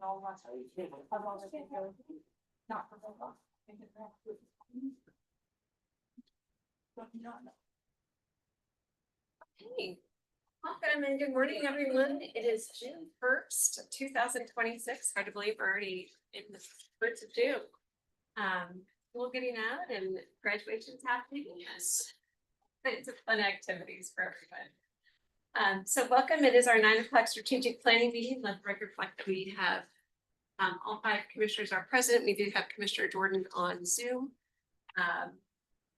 Hey, welcome and good morning, everyone. It is June 1st, 2026. Hard to believe we're already in the first of June. School getting out and graduation's happening. Yes, it's a fun activities for everyone. So welcome. It is our 9 o'clock strategic planning meeting. Let the record reflect that we have all 5 commissioners are present. We do have Commissioner Jordan on Zoom.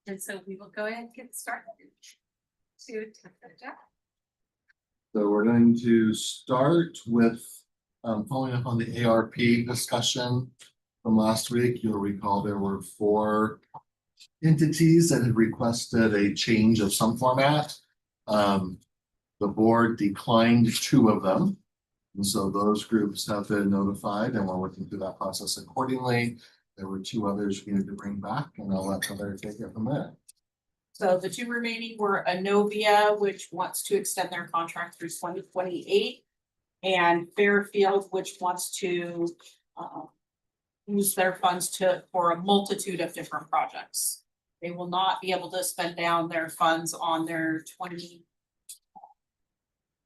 And so we will go ahead and get started to attempt the job. So we're going to start with following up on the ARP discussion from last week. You'll recall there were 4 entities that had requested a change of some format. The board declined 2 of them. And so those groups have been notified and we're working through that process accordingly. There were 2 others we needed to bring back and I'll let Heather take it from there. So the 2 remaining were Anovia, which wants to extend their contract through 2028. And Fairfield, which wants to use their funds for a multitude of different projects. They will not be able to spend down their funds on their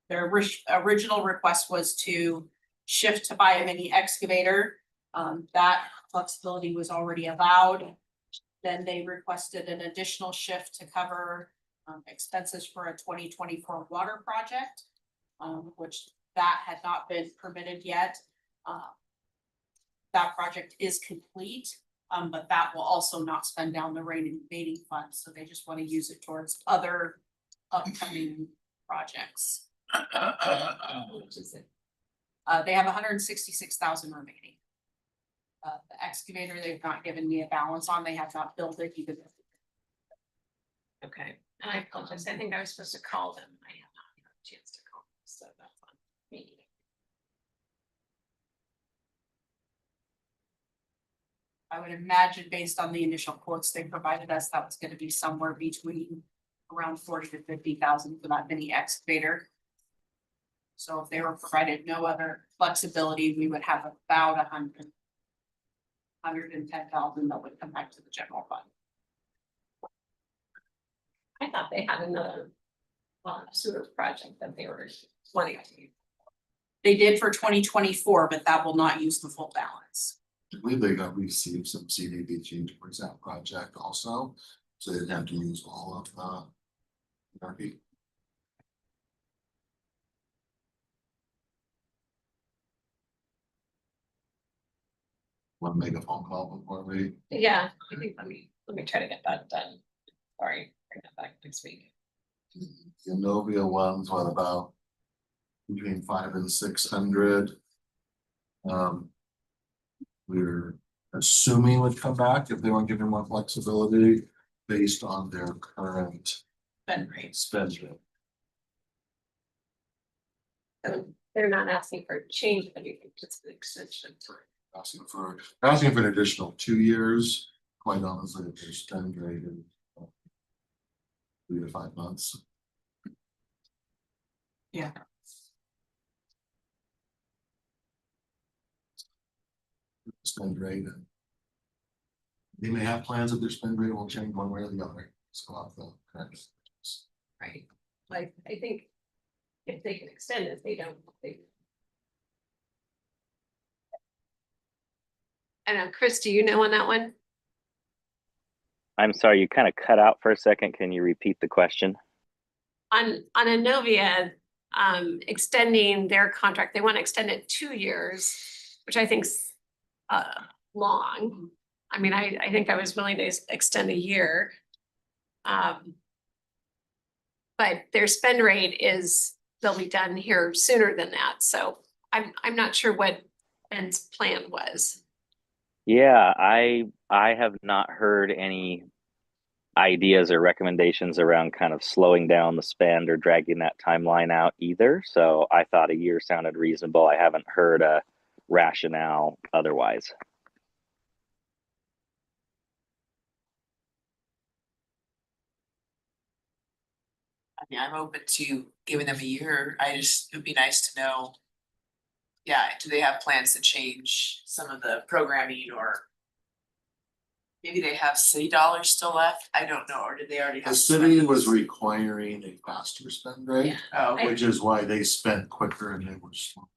their original request was to shift to buy a mini excavator. That flexibility was already allowed. Then they requested an additional shift to cover expenses for a 2024 water project, which that had not been permitted yet. That project is complete, but that will also not spend down the remaining funds. So they just want to use it towards other upcoming projects. Which is it? They have 166,000 remaining. The excavator, they've not given me a balance on, they have not built it even. Okay, and I apologize. I think I was supposed to call them. I have not had a chance to call them, so that's on me. I would imagine based on the initial quotes they provided us, that was going to be somewhere between around 40 to 50,000 for that mini excavator. So if they were provided no other flexibility, we would have about 110,000 that would come back to the general fund. I thought they had another sewer project that they were wanting to use. They did for 2024, but that will not use the full balance. I believe they got received some CDBG towards that project also, so they didn't have to use all of the ARP. Want to make a phone call before we? Yeah, I think let me try to get that done. Sorry, bring that back next week. The Novia ones, what about between 500 and 600? We're assuming would come back if they weren't given more flexibility based on their current Spend rate. spend rate. So they're not asking for a change, but you think just an extension. Asking for an additional 2 years, quite honestly, if their spend rate in 3 to 5 months. Yeah. Spend rate. And they may have plans that their spend rate will change one way or the other. So I'll have the correct. Right, like, I think if they can extend it, they don't. I don't know, Chris, do you know on that one? I'm sorry, you kind of cut out for a second. Can you repeat the question? On Anovia, extending their contract, they want to extend it 2 years, which I think's long. I mean, I think I was willing to extend a year. But their spend rate is, they'll be done here sooner than that. So I'm not sure what Ben's plan was. Yeah, I have not heard any ideas or recommendations around kind of slowing down the spend or dragging that timeline out either. So I thought a year sounded reasonable. I haven't heard a rationale otherwise. I mean, I'm open to giving them a year. It'd be nice to know Yeah, do they have plans to change some of the programming or? Maybe they have city dollars still left, I don't know, or did they already have? The city was monies? requiring a faster spend rate, Oh, okay. which is why they spent quicker and they were slower.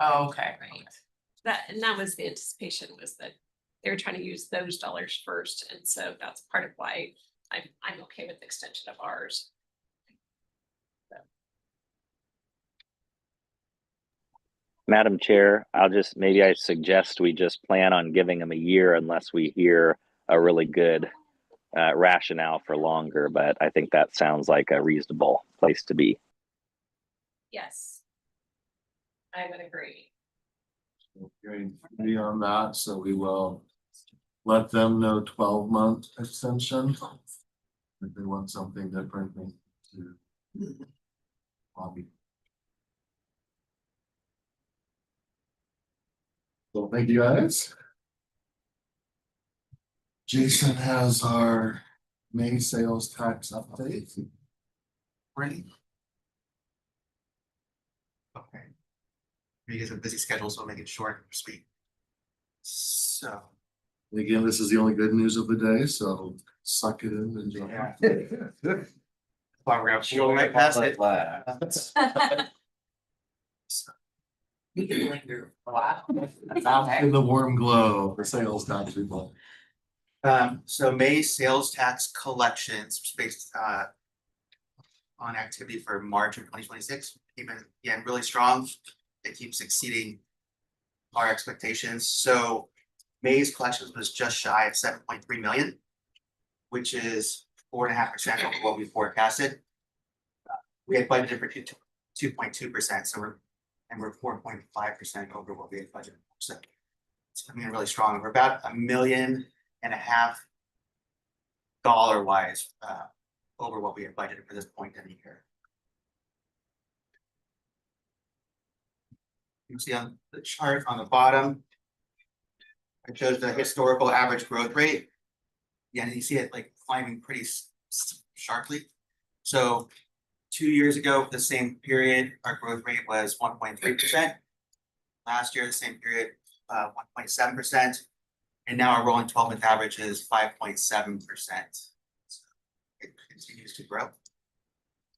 Oh, okay, Right. That was the anticipation, was that they were trying to use those dollars first, and so that's part of why I'm okay with the extension of ours. Madam Chair, maybe I suggest we just plan on giving them a year unless we hear a really good rationale for longer, but I think that sounds like a reasonable place to be. Yes. I would agree. Hearing three on that, so we will let them know 12-month extension. If they want something different to lobby. So thank you guys. Jason has our May sales tax update. Ready? Okay. You guys have a busy schedule, so I'll make it short and sweet. So, Again, this is the only good news of the day, so suck it in and enjoy. yeah. Well, we're gonna roll right past it. we can linger, wow. Out in the warm glow of the sales tax report. So May sales tax collections based on activity for March of 2026, even again really strong. It keeps exceeding our expectations. So May's collections was just shy of 7.3 million, which is 4.5% over what we forecasted. We had budgeted for 2.2%, so we're 4.5% over what we had budgeted. So it's coming in really strong. We're about $1.5 million dollar-wise over what we had budgeted for this point in the year. You can see on the chart on the bottom, it shows the historical average growth rate. Yeah, and you see it like climbing pretty sharply. So 2 years ago, for the same period, our growth rate was 1.3%. Last year, the same period, 1.7%. And now our rolling 12-month average is 5.7%. It continues to grow.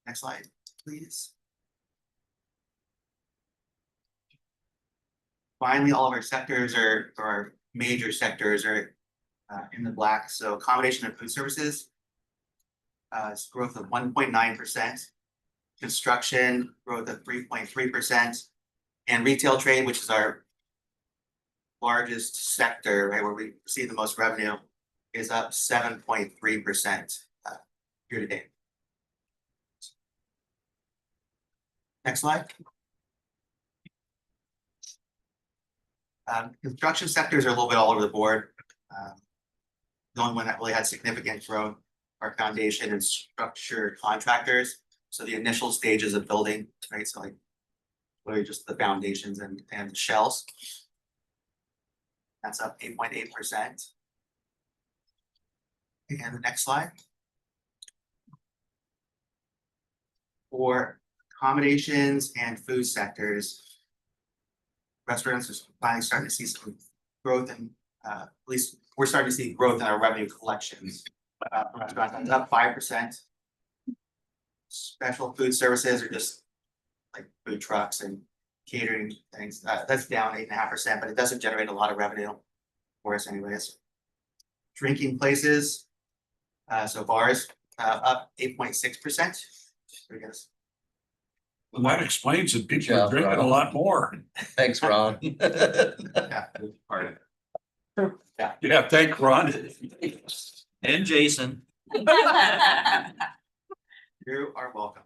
Next slide, please. Finally, all of our sectors or our major sectors are in the black. So accommodation and food services, it's growth of 1.9%. Construction growth of 3.3%, and retail trade, which is our largest sector, right, where we see the most revenue, is up 7.3% year to date. Next slide. Construction sectors are a little bit all over the board. The only one that really had significant growth are foundation and structure contractors. So the initial stages of building, right? So like literally just the foundations and the shells. That's up 8.8%. And the next slide. For accommodations and food sectors, restaurants are finally starting to see some growth in, at least we're starting to see growth in our revenue collections. Restaurants up 5%. Special food services are just like food trucks and catering things. That's down 8.5%, but it doesn't generate a lot of revenue for us anyways. Drinking places, so bars, up 8.6%. I guess. Well, that explains it. People are drinking a lot more. Thanks, Ron. Yeah. Part of it. Yeah, thank Ron. And Jason. You are welcome.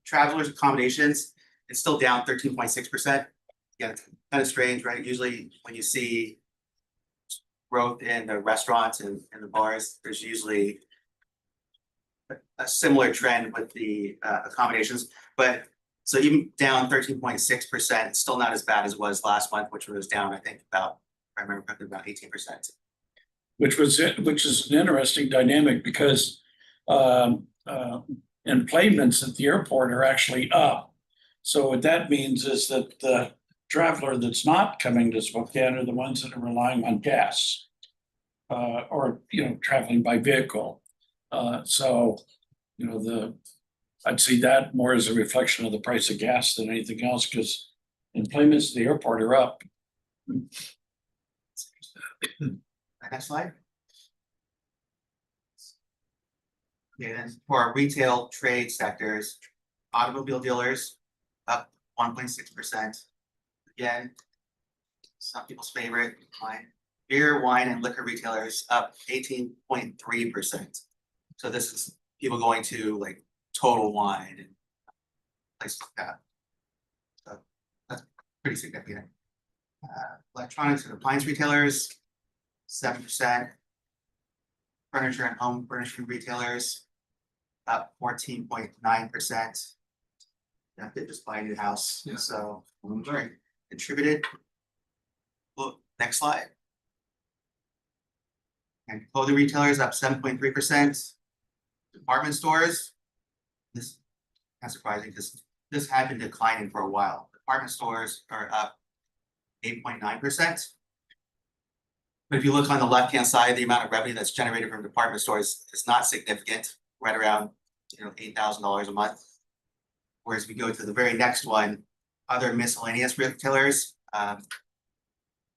Travelers accommodations, it's still down 13.6%. Yeah, it's kind of strange, right? Usually when you see growth in the restaurants and the bars, there's usually a similar trend with the accommodations. But so even down 13.6%, still not as bad as it was last month, which was down, I think, about, if I remember correctly, about 18%. Which is an interesting dynamic because emplacements at the airport are actually up. So what that means is that the traveler that's not coming to Spokane are the ones that are relying on gas. Or, traveling by vehicle. So, I'd see that more as a reflection of the price of gas than anything else, because employments at the airport are up. Next slide. Okay, then for our retail trade sectors, automobile dealers up 1.6%. Again, some people's favorite line. Beer, wine, and liquor retailers up 18.3%. So this is people going to like Total Wine and places like that. So that's pretty significant. Electronics and appliance retailers, 7%. Furniture and home furnishing retailers, up 14.9%. That did just buy a new house, Yeah. so very contributed. Look, next slide. And clothing retailers up 7.3%. Department stores. This is kind of surprising because this had been declining for a while. Department stores are up 8.9%. But if you look on the left-hand side, the amount of revenue that's generated from department stores is not significant, right around $8,000 a month. Whereas we go to the very next one, other miscellaneous retailers,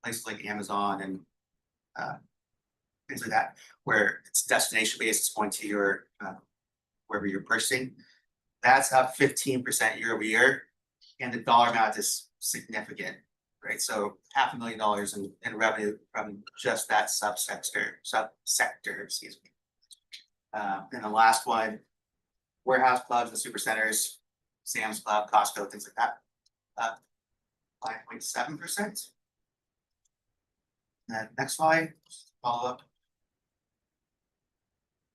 places like Amazon and things like that, where it's destination based, it's going to your wherever you're purchasing. That's up 15% year over year, and the dollar amount is significant, right? So $500,000 in revenue from just that subsector, excuse me. And the last one, warehouse clubs and super centers, Sam's Club, Costco, things like that, up 5.7%. Next slide, follow up.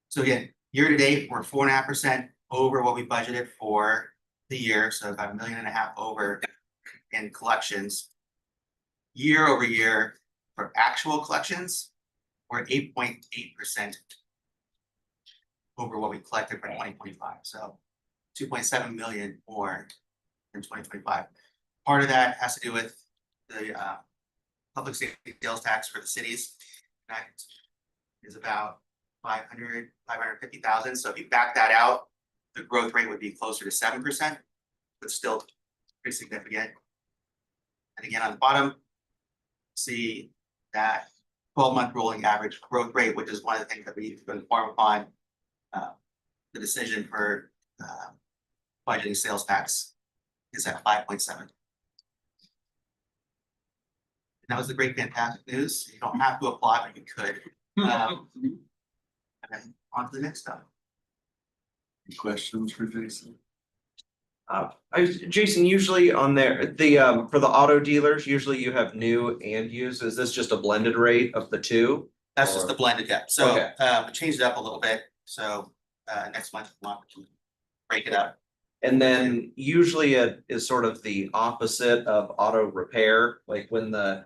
So again, year to date, we're 4.5% over what we budgeted for the year, so about $1.5 million over in collections. Year over year for actual collections, we're 8.8% over what we collected for 2025. So 2.7 million more in 2025. Part of that has to do with the public safety sales tax for the cities. That is about 550,000. So if you back that out, the growth rate would be closer to 7%, but still pretty significant. And again, on the bottom, see that 12-month rolling average growth rate, which is one of the things that we've been informed upon the decision for budgeting sales tax is at 5.7. And that was the great, fantastic news. You don't have to apply, but you could. And then on to the next stuff. Any questions for Jason? Jason, usually on there, for the auto dealers, usually you have new and used. Is this just a blended rate of the two? That's just the blended, yeah. So Okay. we changed it up a little bit. So next month we'll break it up. And then usually it is sort of the opposite of auto repair, like when the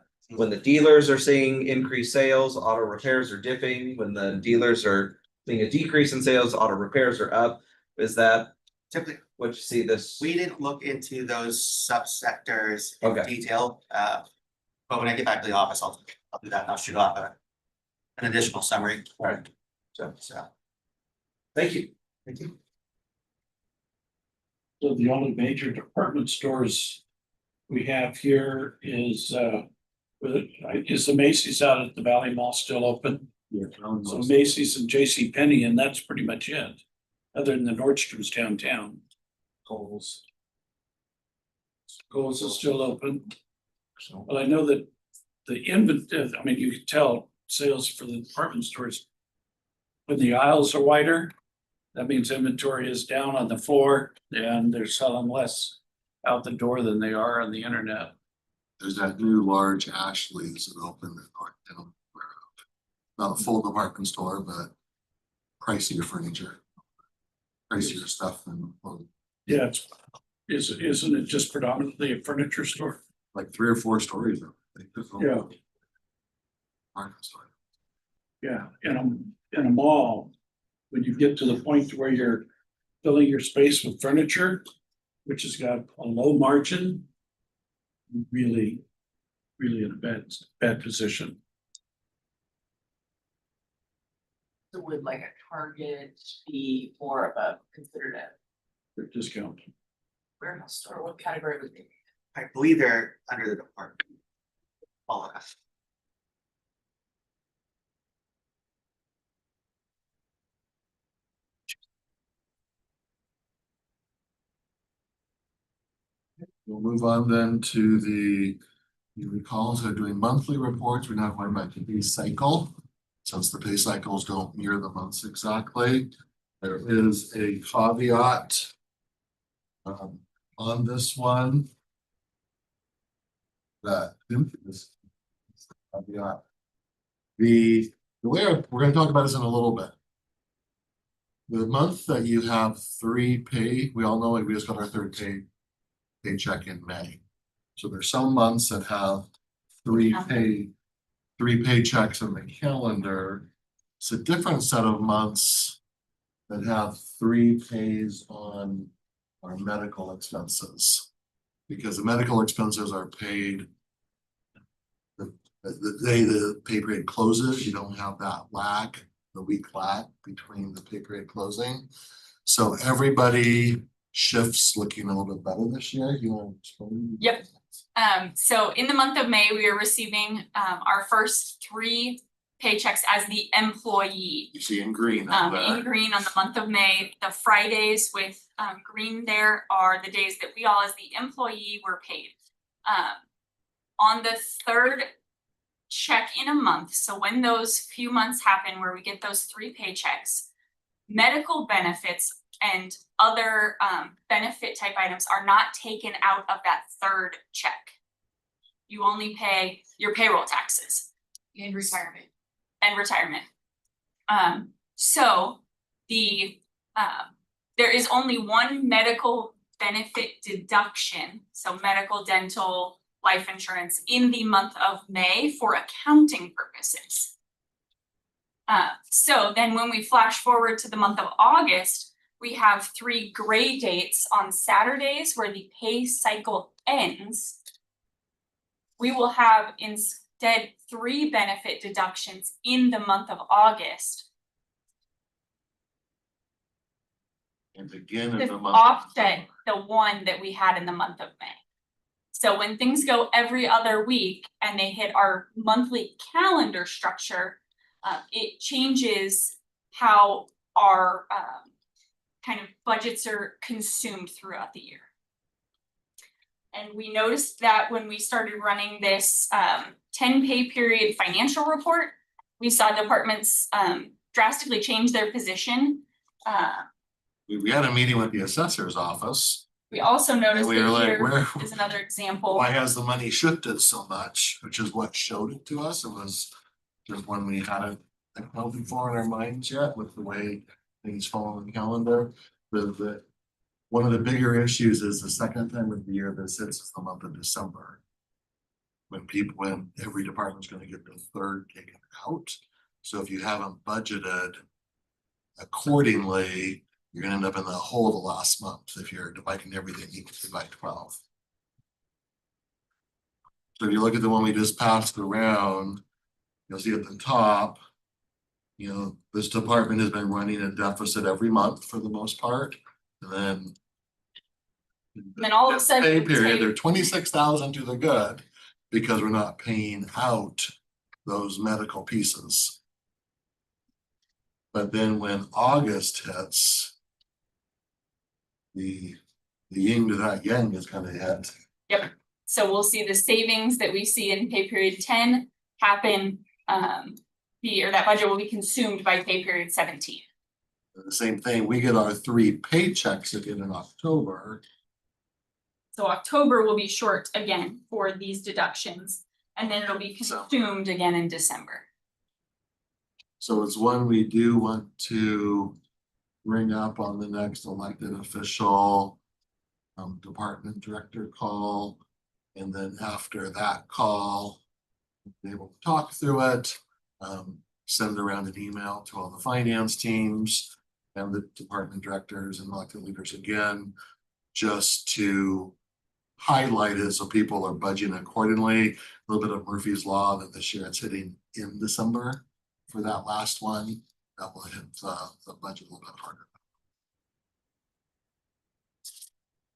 dealers are seeing increased sales, auto repairs are dipping. When the dealers are seeing a decrease in sales, auto repairs are up. Is that Typically, what you see this? we didn't look into those subsectors in Okay. detail. But when I get back to the office, I'll do that and I'll shoot off an additional summary. Right. So Thank you. thank you. So the only major department stores we have here is the Macy's out at the Valley Mall still open? Yeah. So Macy's and J.C. Penney, and that's pretty much it, other than the Nordstrom's downtown. Kohl's. Kohl's is still open. Well, I know that the inventory, I mean, you can tell sales for the department stores. When the aisles are wider, that means inventory is down on the floor and they're selling less out the door than they are on the internet. There's that new large Ashley's that opened in Northtown. Not a full department store, but pricier furniture. Pricier stuff than Yeah, isn't it just predominantly a furniture store? like 3 or 4 stories. Yeah. Department store. Yeah, in a mall, when you get to the point to where you're filling your space with furniture, which has got a low margin, really, really in a bad position. So would like a Target be more of a considered a Their discount. warehouse store? What category would they be? I believe they're under the department. All of us. We'll move on then to you recall, so doing monthly reports, we're now going back to pay cycle. Since the pay cycles don't mirror the months exactly, there is a caveat on this one. That this caveat. The way we're gonna talk about this in a little bit. The month that you have 3 pay, we all know we just got our 3rd paycheck in May. So there's some months that have 3 paychecks in the calendar. It's a different set of months that have 3 pays on our medical expenses. Because the medical expenses are paid the day the pay period closes, you don't have that lag, the week lag between the pay period closing. So everybody shifts looking a little bit better this year. You want to explain? Yep. So in the month of May, we are receiving our first 3 paychecks as the employee. You see in green. on In that. green on the month of May, the Fridays with green there are the days that we all as the employee were paid. On the 3rd check in a month, so when those few months happen where we get those 3 paychecks, medical benefits and other benefit type items are not taken out of that 3rd check. You only pay your payroll taxes And retirement. and retirement. So there is only one medical benefit deduction, so medical, dental, life insurance in the month of May for accounting purposes. So then when we flash forward to the month of August, we have 3 gray dates on Saturdays where the pay cycle ends. We will have instead 3 benefit deductions in the month of August And again, in to the month. offset the one that we had in the month of May. So when things go every other week and they hit our monthly calendar structure, it changes how our kind of budgets are consumed throughout the year. And we noticed that when we started running this 10 pay period financial report, we saw departments drastically change their position. We had a meeting with the assessor's office. We also And noticed we were that like, here where, is another example. why has the money shifted so much, which is what showed it to us. It was just when we hadn't accounted for in our minds yet with the way things fall on the calendar. One of the bigger issues is the second time of the year this hits is the month of December. When every department's gonna get the 3rd taken out. So if you haven't budgeted accordingly, you're gonna end up in the hole of the last month if you're dividing everything equally by 12. So if you look at the one we just passed around, you'll see at the top, this department has been running a deficit every month for the most part, and then. then all of a sudden Pay it's period, like- they're 26,000 to the good because we're not paying out those medical pieces. But then when August hits. The yin to that yang is gonna hit. Yep, so we'll see the savings that we see in pay period 10 happen, that budget will be consumed by pay period 17. The same thing, we get our 3 paychecks again in October. So October will be short again for these deductions, and then it'll be So- consumed again in December. So it's one we do want to bring up on the next elected official department director call. And then after that call, be able to talk through it, send around an email to all the finance teams and the department directors and elected leaders again. just to highlight it so people are budgeting accordingly. A little bit of Murphy's Law that this year it's hitting in December for that last one. That will hit the budget a little bit harder.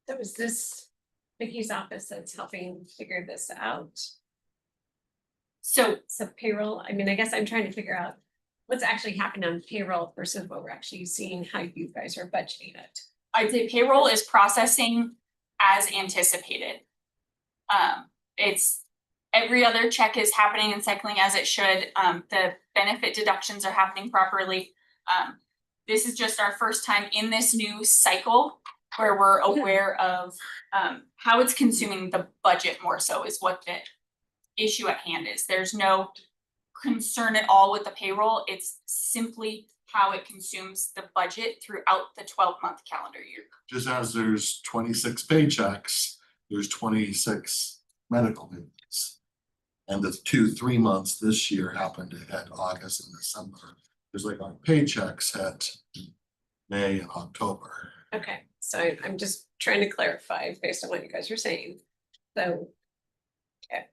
So is this Vicky's office that's helping figure this out? So So payroll, I mean, I guess I'm trying to figure out what's actually happening on payroll versus what we're actually seeing, how you guys are budgeting it. I'd say payroll is processing as anticipated. It's every other check is happening and cycling as it should. The benefit deductions are happening properly. This is just our first time in this new cycle where we're aware of how it's consuming the budget more so is what the issue at hand is. There's no concern at all with the payroll. It's simply how it consumes the budget throughout the 12-month calendar year. Just as there's 26 paychecks, there's 26 medical payments. And the 2-3 months this year happened to hit August and December. There's like our paychecks hit May and October. Okay, so I'm just trying to clarify based on what you guys are saying. So. Okay.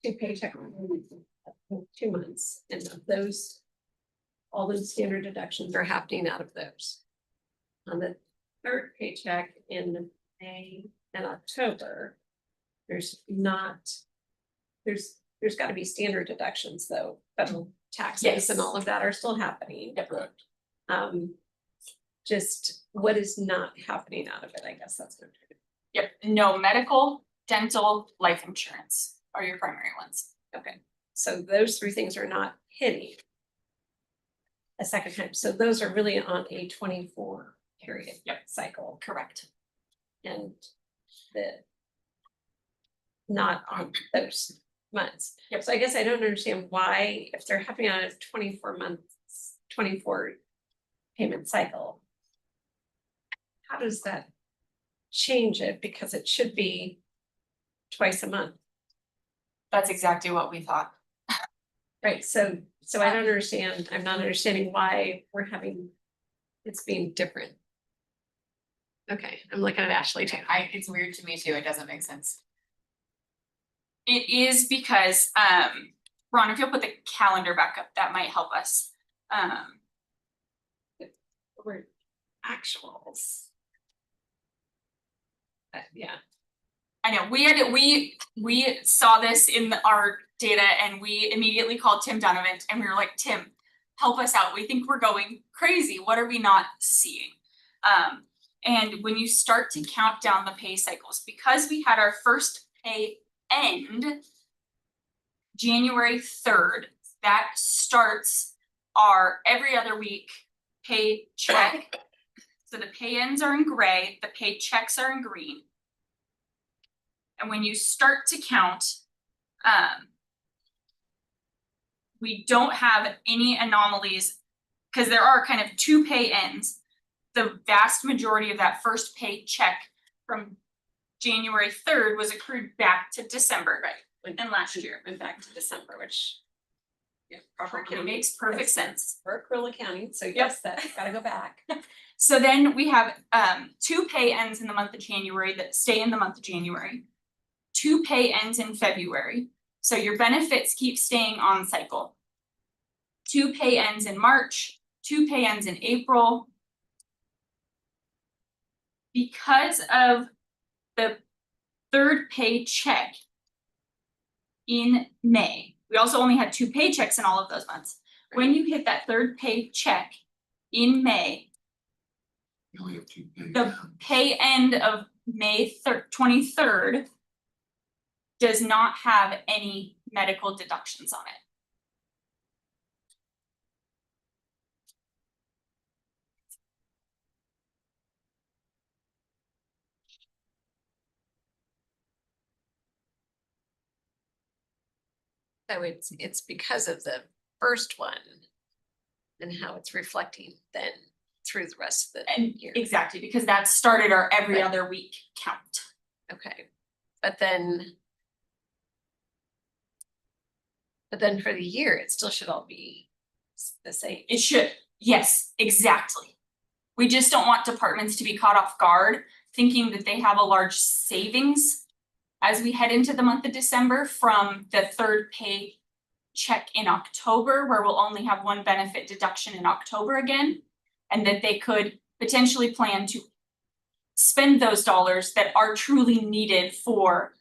2 paycheck, 2 months, and of those. All those standard deductions are happening out of those. On the 3rd paycheck in May and October. There's gotta be standard deductions though, federal taxes Yes. and all of that are still happening. Correct. Just what is not happening out of it, I guess that's what I'm trying to. Yep, no medical, dental, life insurance are your primary ones. Okay, so those 3 things are not hitting. A second time, so those are really on a 24 period. Yep. Cycle, Correct. and the. Not on those months. Yep. So I guess I don't understand why, if they're happening on a 24 months, 24 payment cycle. How does that change it? Because it should be twice a month. That's exactly what we thought. Right, so I don't understand, I'm not understanding why we're having, it's being different. Okay, I'm looking at Ashley too. It's weird to me too, it doesn't make sense. It is because, Ron, if you'll put the calendar back up, that might help us. We're actuals. Yeah, I know, we saw this in our data and we immediately called Tim Donovan and we were like, Tim, help us out. We think we're going crazy. What are we not seeing? And when you start to count down the pay cycles, because we had our first pay end January 3rd, that starts our every other week pay check. So the pay ends are in gray, the pay checks are in green. And when you start to count, we don't have any anomalies because there are kind of 2 pay ends. The vast majority of that first pay check from January 3rd was accrued back to December, Right. and last year. went back to December, which. Yeah, proper It accounting. makes perfect sense. For accrual accounting, so yes, that's gotta go back. So then we have 2 pay ends in the month of January that stay in the month of January. 2 pay ends in February, so your benefits keep staying on cycle. 2 pay ends in March, 2 pay ends in April. Because of the 3rd pay check in May, we also only had 2 paychecks in all of those months. When you hit that 3rd pay check in May, We only have 2 pay. the pay end of May 23rd does not have any medical deductions on it. So it's because of the first one. And how it's reflecting then through the rest of the And year. exactly, because that started our every Right. other week count. Okay, but then for the year, it still should all be the same. It should, yes, exactly. We just don't want departments to be caught off guard thinking that they have a large savings as we head into the month of December from the third pay check in October, where we'll only have one benefit deduction in October again. And that they could potentially plan to spend those dollars that are truly needed for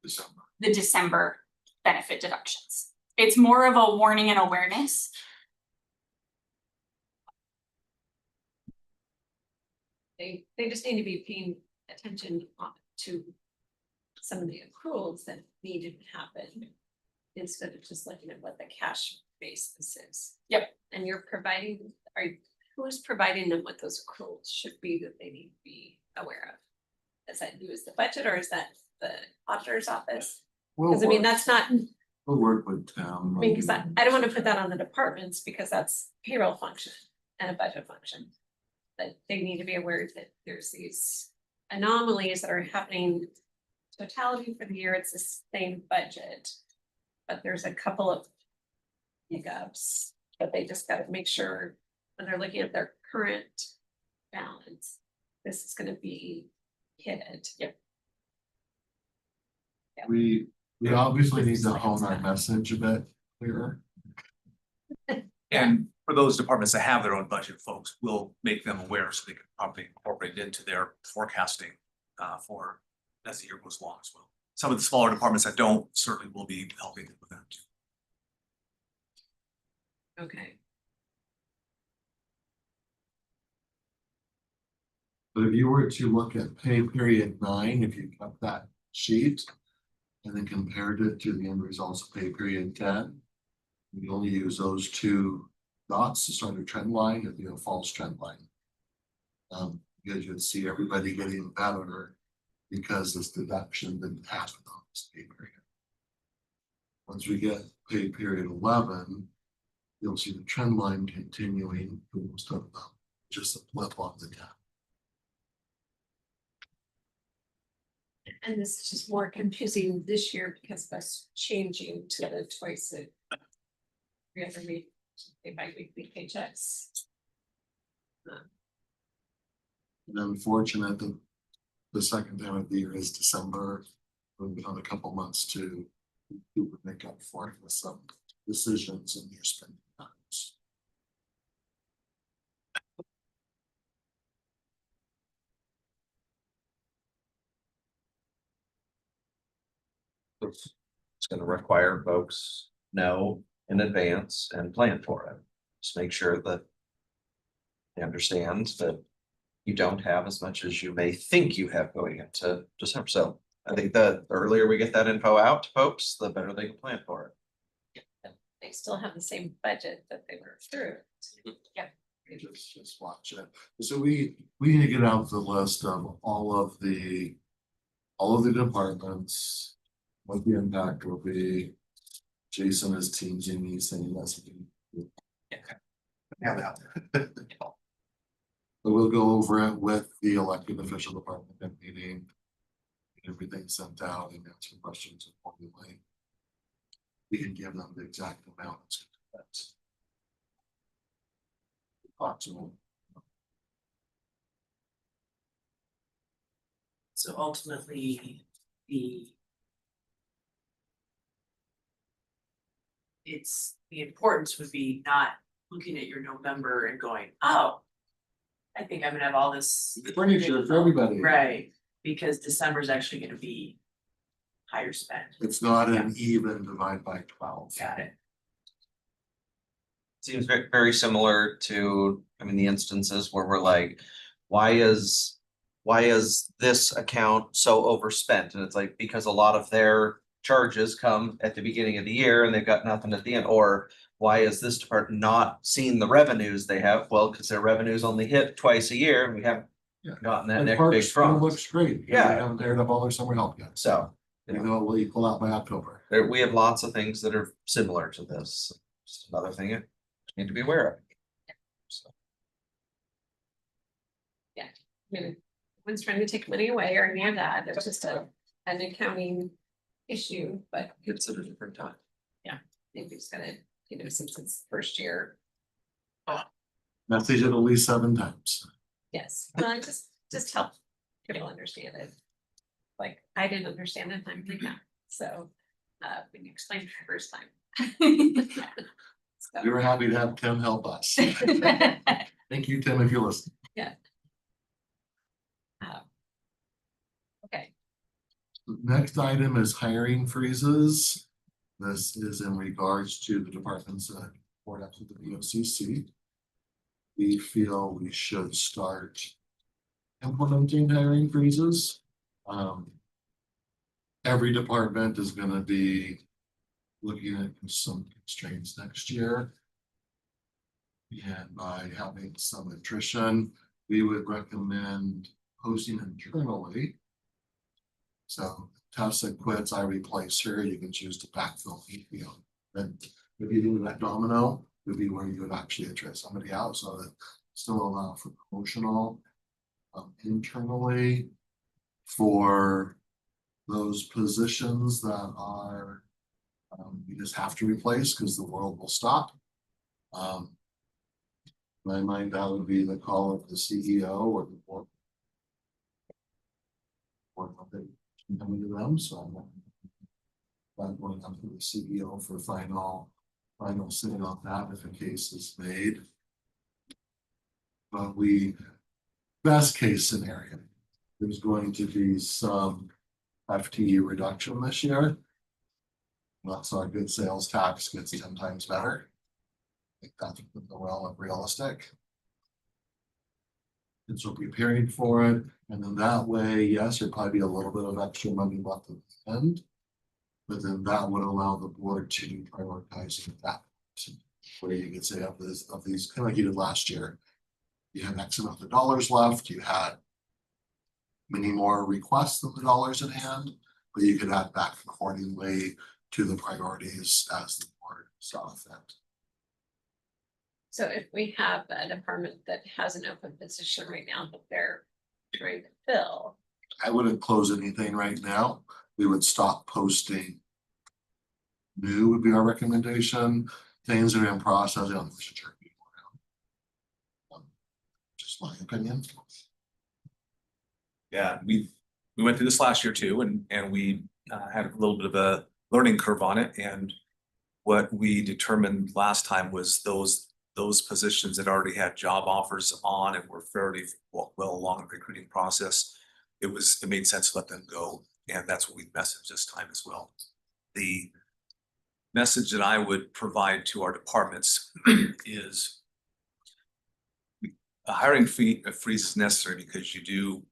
December. the December benefit deductions. It's more of a warning and awareness. They just need to be paying attention to some of the accruals that needed to happen. Instead of just looking at what the cash basis is. Yep. And you're providing, who's providing them what those accruals should be that they need to be aware of? Is that you as the budget or is that the auditor's office? Because I mean, that's not, We'll work with Tim. I mean, because I don't want to put that on the departments because that's payroll function and a budget function. But they need to be aware that there's these anomalies that are happening. Totality for the year, it's the same budget. But there's a couple of hiccups, but they just gotta make sure when they're looking at their current balance, this is gonna be hit. Yep. We obviously need to hone our message a bit clearer. And for those departments that have their own budget, folks, we'll make them aware so they can probably incorporate it into their forecasting for as the year goes along as well. Some of the smaller departments that don't certainly will be helping with that too. Okay. But if you were to look at pay period 9, if you kept that sheet and then compared it to the end results of pay period 10, we only use those two dots to start a trend line, it'd be a false trend line. Because you'd see everybody getting better because this deduction didn't happen on this pay period. Once we get pay period 11, you'll see the trend line continuing for most of them, just a flip on the gap. And this is just more confusing this year because of us changing to the twice every other week, pay by weekly paychecks. And unfortunate that the second time of the year is December. We've got a couple months to make up for it with some decisions in your spending patterns. It's gonna require folks know in advance and plan for it. Just make sure that they understand that you don't have as much as you may think you have going into December. So I think the earlier we get that info out to folks, the better they can plan for it. They still have the same budget that they were through. Yep. Just watch it. So we need to get out the list of all of the departments. What the impact will be. Jason is teasing me saying that's. Have it out there. But we'll go over it with the elected official department and meeting. Everything sent out and answer questions accordingly. We can give them the exact amounts. That's approximately. So ultimately, the importance would be not looking at your November and going, oh, I think I'm gonna have all this. Furniture for everybody. Right, because December is actually gonna be higher spend. It's not an even divide by 12. Got it. Seems very, very similar to, I mean, the instances where we're like, why is this account so overspent? And it's like, because a lot of their charges come at the beginning of the year and they've got nothing at the end. Or why is this department not seeing the revenues they have? Well, because their revenues only hit twice a year and we haven't Yeah. gotten that And next Parks big still tranche. looks great. Yeah. They haven't aired up all their summer help yet. So You know, it will equal out by October. we have lots of things that are similar to this. Just another thing you need to be aware of. So. I mean, one's trying to take money away or any of that, it's just an accounting issue, but It's at a different time. maybe it's gonna, since it's first year. Message it at least 7 times. Yes, well, just help People understand it. Like, I didn't understand it, I'm thinking, so, when you explained it the first time. We were happy to have Tim help us. Thank you, Tim, if you're listening. Okay, The next item is hiring freezes. This is in regards to the departments that report up to the BOCC. We feel we should start implementing hiring freezes. Every department is gonna be looking at some constraints next year. And by having some attrition, we would recommend posting internally. So Tessa quits, I replace her, you can choose to backfill, you know, then if you do that domino, would be where you would actually attrit somebody out, so that still allow for promotional. Internally, for those positions that are, you just have to replace because the world will stop. In my mind, that would be the call of the CEO or the board. Or something coming to them, so I'm going up to the CEO for final say on that if a case is made. But best case scenario, there's going to be some FTE reduction this year. That's our good sales tax gets 10 times better. I think that's well realistic. And so preparing for it, and then that way, yes, there'd probably be a little bit of extra money left at the end. But then that would allow the board to prioritize that. Where you could say of these, kind of like you did last year. You had X amount of dollars left, you had many more requests than the dollars at hand, but you could add back accordingly to the priorities as the board saw fit. so if we have a department that has an open position right now that they're trying to fill. I wouldn't close anything right now. We would stop posting. New would be our recommendation. Things that are in process, I don't think we should turn people around. Just my opinion. Yeah, we went through this last year too, and we had a little bit of a learning curve on it. And what we determined last time was those positions that already had job offers on and were fairly well along the recruiting process. It made sense to let them go, and that's what we messaged this time as well. The message that I would provide to our departments is a hiring freeze is necessary because you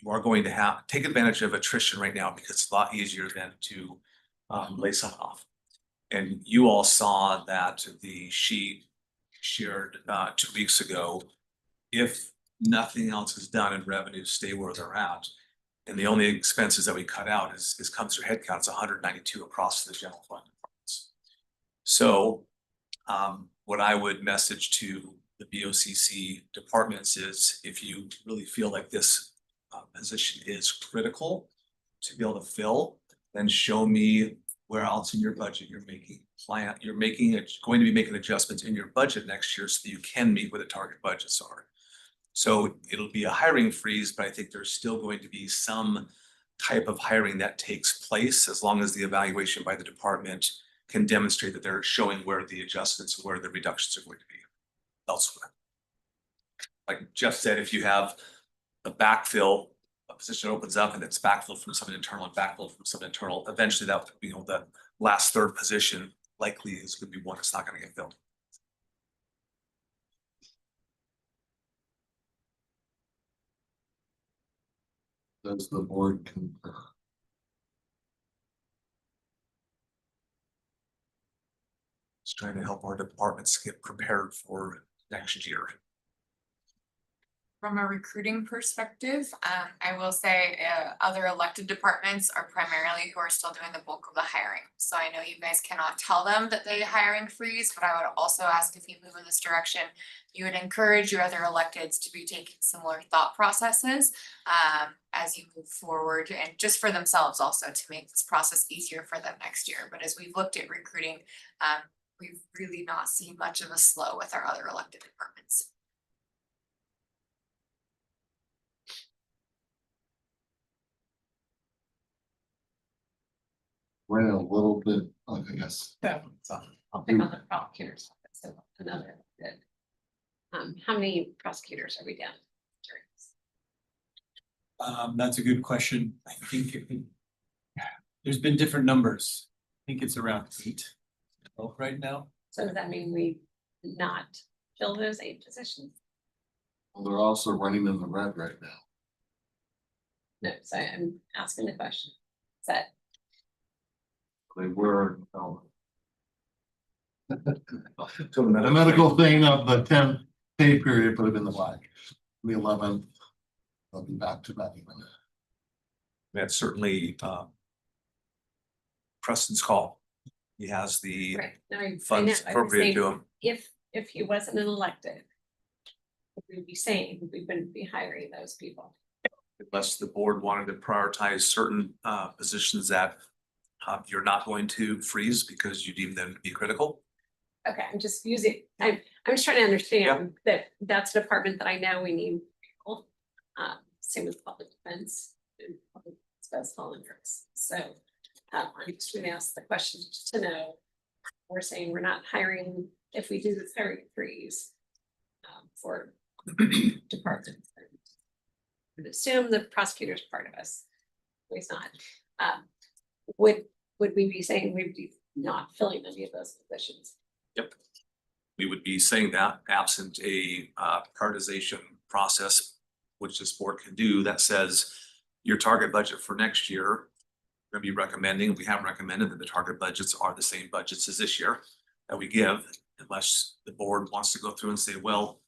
are going to take advantage of attrition right now because it's a lot easier than to lay someone off. And you all saw that the sheet shared 2 weeks ago. If nothing else is done and revenues stay where they're at, and the only expenses that we cut out is comes through headcount, it's 192 across the general fund departments. So what I would message to the BOCC departments is if you really feel like this position is critical to be able to fill, then show me where else in your budget you're going to be making adjustments in your budget next year so that you can meet where the target budgets are. So it'll be a hiring freeze, but I think there's still going to be some type of hiring that takes place as long as the evaluation by the department can demonstrate that they're showing where the adjustments, where the reductions are going to be elsewhere. Like Jeff said, if you have a backfill, a position opens up and it's backfilled from some internal and backfilled from some internal, eventually that, the last third position likely is going to be one that's not going to get filled. Does the board concur? Just trying to help our departments get prepared for next year. From a recruiting perspective, I will say other elected departments are primarily who are still doing the bulk of the hiring. So I know you guys cannot tell them that they hiring freeze, but I would also ask if you move in this direction, you would encourage your other electeds to be taking similar thought processes as you move forward, and just for themselves also to make this process easier for them next year. But as we've looked at recruiting, we've really not seen much of a slow with our other elected departments. Ran a little bit, I guess. So I'll pick on the prosecutors. So another good. How many prosecutors are we down? That's a good question. I think there's been different numbers. I think it's around 8 right now. So does that mean we not fill those 8 positions? Well, they're also running in the red right now. No, so I'm asking the question. Is that, They were, the medical thing of the 10th pay period put it in the black. The 11th, they'll be back to that even. That's certainly Preston's call. He has the right, no, I funds know, I was appropriated to saying, him. if he wasn't an elected, we'd be saying we wouldn't be hiring those people. Unless the board wanted to prioritize certain positions that you're not going to freeze because you deem them to be critical. Okay, I'm just using, I'm just trying to understand that that's a department that I know we need people. Same with public defense and public special interests. So I'm just gonna ask the question just to know. We're saying we're not hiring, if we do this hiring freeze for departments. I would assume the prosecutor's part of us. He's not. Would we be saying we'd be not filling any of those positions? Yep. We would be saying that absent a prioritization process, which this board can do, that says your target budget for next year. We're gonna be recommending, we have recommended that the target budgets are the same budgets as this year that we give, unless the board wants to go through and say, well,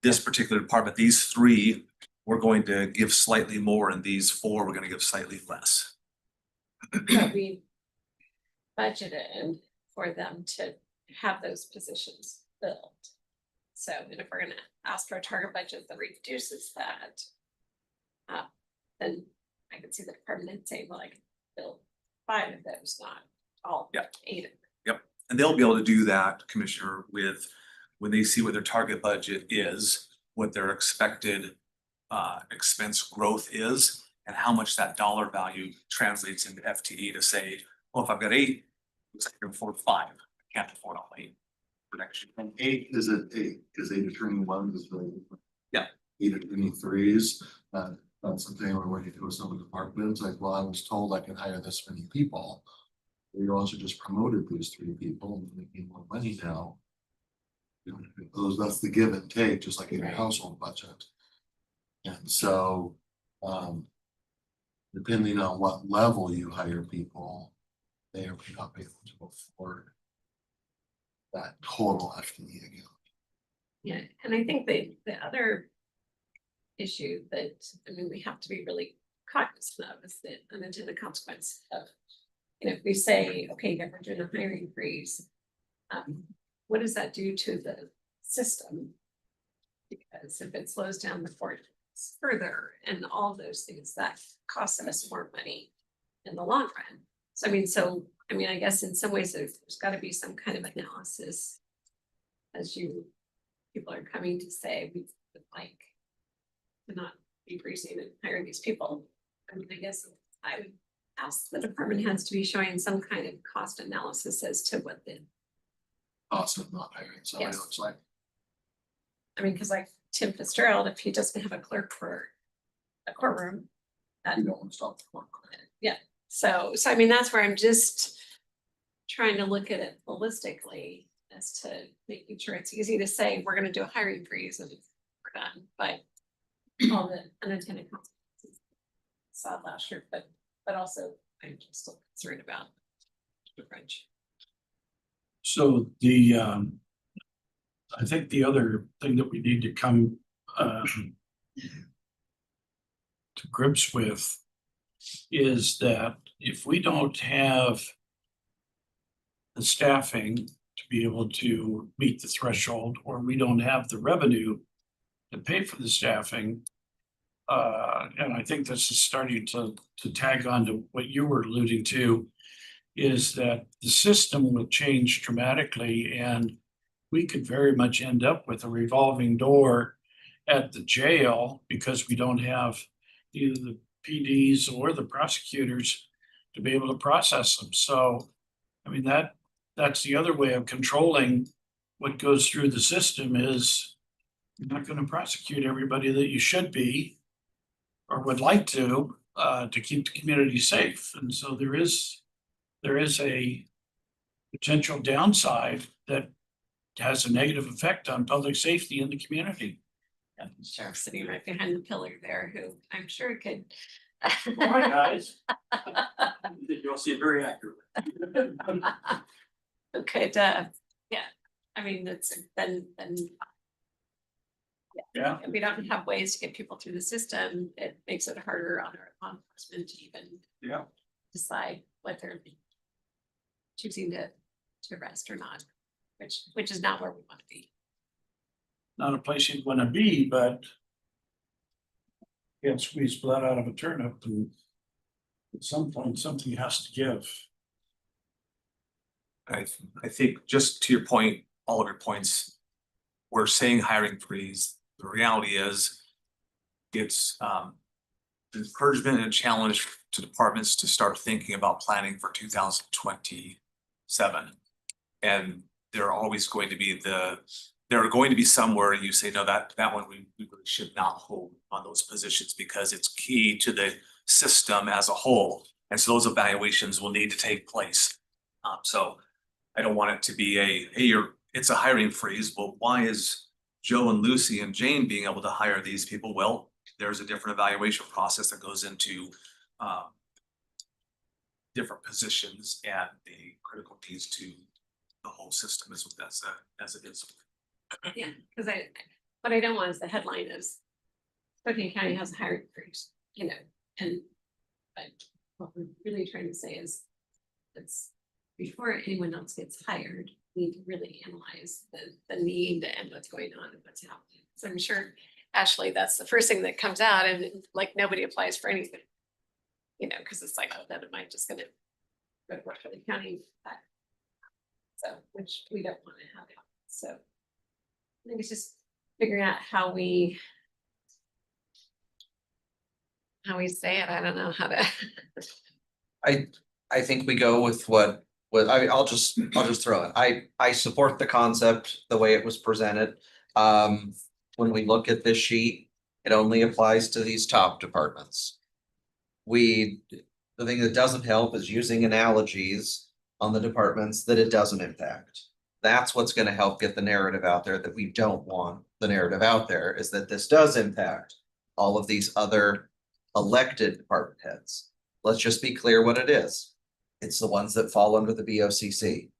this particular department, these 3, we're going to give slightly more, and these 4, we're gonna give slightly less. But we budgeted for them to have those positions filled. So, and if we're gonna ask for a target budget that reduces that, then I could see the department saying, well, I can fill 5 of those, not all Yeah. 8 of them. Yep, and they'll be able to do that, Commissioner, with when they see what their target budget is, what their expected expense growth is, and how much that dollar value translates into FTE to say, well, if I've got 8, looks like I can afford 5. I can't afford all 8 for next year. And 8 is it 8, because 8 attorney 1 is really. Yeah. 8 attorney 3s, that's something we're working to with some of the departments, like, well, I was told I can hire this many people. We also just promoted these 3 people and making more money now. You know, that's the give and take, just like in a Right. household budget. And so, depending on what level you hire people, they are not able to afford that total FTE again. Yeah, and I think the other issue that, I mean, we have to be really cognizant of is the unintended consequence of, you know, if we say, okay, yeah, we're doing a hiring freeze, what does that do to the system? Because if it slows down the court further and all those things, that costs us more money in the long run. So I mean, I guess in some ways there's gotta be some kind of analysis as people are coming to say, we would like to not be freezing and hiring these people. I mean, I guess I would ask the department heads to be showing some kind of cost analysis as to what the, Cost of not hiring somebody, Yes. looks like. I mean, cause like Tim Fitzgerald, if he doesn't have a clerk for a courtroom. You don't want to stop the clock. So I mean, that's where I'm just trying to look at it holistically as to making sure it's easy to say, we're gonna do a hiring freeze and we're done, but all the unintended consequences. Saw it last year, but also I'm just still concerned about the French. So I think the other thing that we need to come to grips with is that if we don't have the staffing to be able to meet the threshold, or we don't have the revenue to pay for the staffing, and I think this is starting to tag on to what you were alluding to, is that the system will change dramatically, and we could very much end up with a revolving door at the jail because we don't have either the PDs or the prosecutors to be able to process them. So, I mean, that's the other way of controlling what goes through the system is you're not gonna prosecute everybody that you should be or would like to keep the community safe. And so there is a potential downside that has a negative effect on public safety in the community. Sheriff sitting right behind the pillar there, who I'm sure could. Hi, guys. You'll see it very accurately. Who could, yeah, I mean, it's then. Yeah. If we don't have ways to get people through the system, it makes it harder on our law enforcement to even Yeah. decide what they're choosing to arrest or not, which is not where we want to be. Not a place you'd wanna be, but can't squeeze blood out of a turnip, and at some point, something has to give. I think just to your point, all of your points, we're saying hiring freeze. The reality is it's encouragement and a challenge to departments to start thinking about planning for 2027. And there are always going to be there are going to be somewhere you say, no, that one we really should not hold on those positions because it's key to the system as a whole. And so those evaluations will need to take place. So I don't want it to be it's a hiring freeze. Well, why is Joe and Lucy and Jane being able to hire these people? Well, there's a different evaluation process that goes into different positions and the critical piece to the whole system as it is. Yeah, because what I don't want is the headline is Spokane County has a hiring freeze, you know, but what we're really trying to say is it's before anyone else gets hired, we need to really analyze the need and what's going on and what's happening. So I'm sure, Ashley, that's the first thing that comes out, and like nobody applies for anything. You know, because it's like, oh, that am I just gonna go to work for the county? So, which we don't want to have happen. So I think it's just figuring out how we say it. I don't know how to. I think we go with I'll just throw it. I support the concept, the way it was presented. When we look at this sheet, it only applies to these top departments. The thing that doesn't help is using analogies on the departments that it doesn't impact. That's what's gonna help get the narrative out there that we don't want the narrative out there, is that this does impact all of these other elected department heads. Let's just be clear what it is. It's the ones that fall under the BOCC.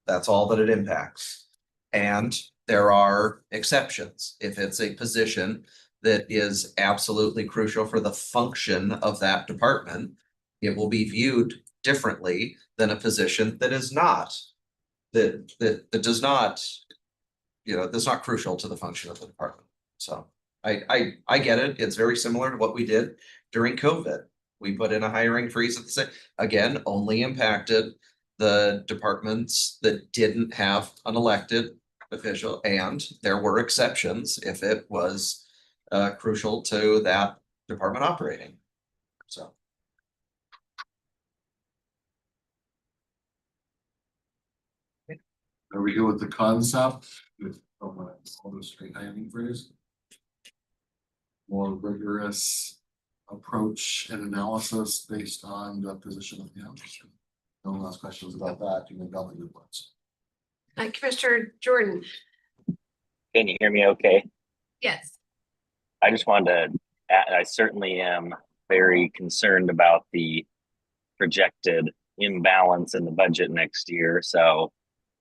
That's all that it impacts. And there are exceptions. If it's a position that is absolutely crucial for the function of that department, it will be viewed differently than a position that is not, that does not, that's not crucial to the function of the department. So I get it. It's very similar to what we did during COVID. We put in a hiring freeze at the same, again, only impacted the departments that didn't have an elected official, and there were exceptions if it was crucial to that department operating. So. Are we good with the concept? With all the straight hiring freeze? More rigorous approach and analysis based on the position of the applicant. No one has questions about that. You may got the good ones. Commissioner Jordan. Can you hear me okay? Yes. I just wanted to add, I certainly am very concerned about the projected imbalance in the budget next year. So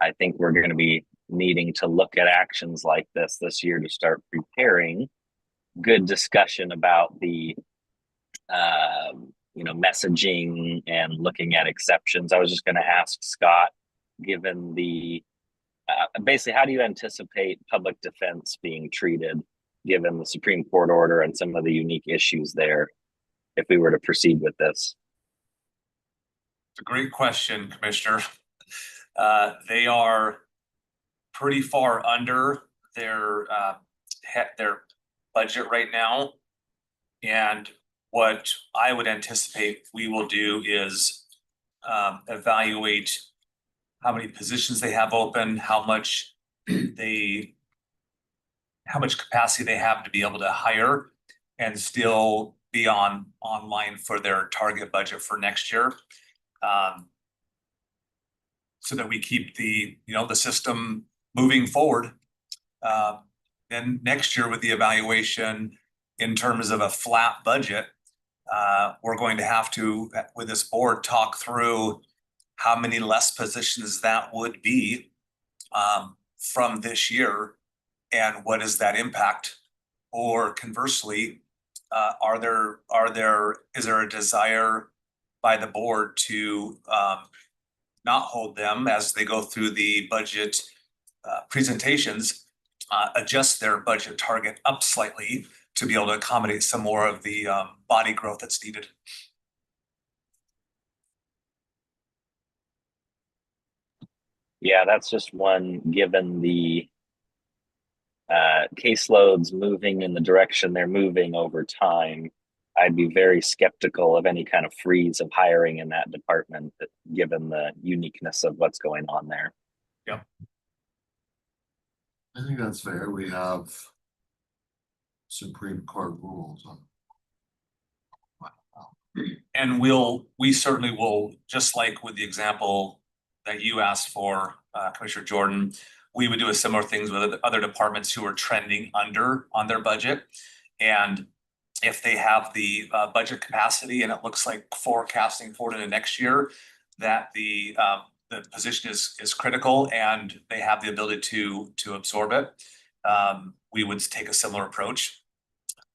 I think we're going to be needing to look at actions like this year to start preparing good discussion about the messaging and looking at exceptions. I was just going to ask Scott, given the basically, how do you anticipate public defense being treated given the Supreme Court order and some of the unique issues there if we were to proceed with this? It's a great question, Commissioner. They are pretty far under their budget right now. And what I would anticipate we will do is evaluate how many positions they have open, how much capacity they have to be able to hire and still be online for their target budget for next year. So that we keep the system moving forward. Then next year with the evaluation in terms of a flat budget, we're going to have to, with this board, talk through how many less positions that would be from this year and what is that impact? Or conversely, is there a desire by the board to not hold them as they go through the budget presentations, adjust their budget target up slightly to be able to accommodate some more of the body growth that's needed. Yeah, that's just one, given the caseloads moving in the direction they're moving over time. I'd be very skeptical of any kind of freeze of hiring in that department, given the uniqueness of what's going on there. Yep. I think that's fair. We have Supreme Court rules on. And we certainly will, just like with the example that you asked for, Commissioner Jordan, we would do a similar things with other departments who are trending under on their budget. And if they have the budget capacity and it looks like forecasting forward into next year, that the position is critical and they have the ability to absorb it, we would take a similar approach.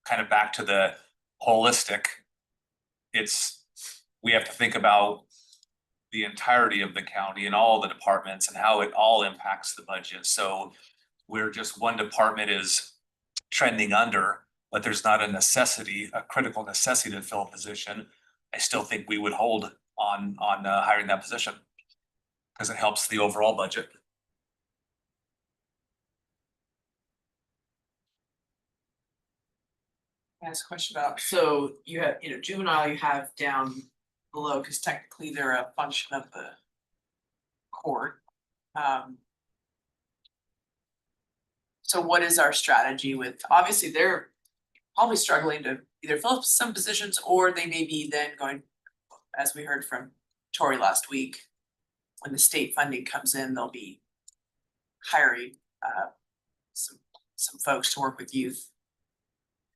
Kind of back to the holistic, we have to think about the entirety of the county and all the departments and how it all impacts the budget. So where just one department is trending under, but there's not a critical necessity to fill a position, I still think we would hold on hiring that position because it helps the overall budget. Ask a question about, so you have, juvenile you have down below, because technically they're a function of the court. So what is our strategy with, obviously they're probably struggling to either fill some positions or they may be then going, as we heard from Tori last week, when the state funding comes in, they'll be hiring some folks to work with youth.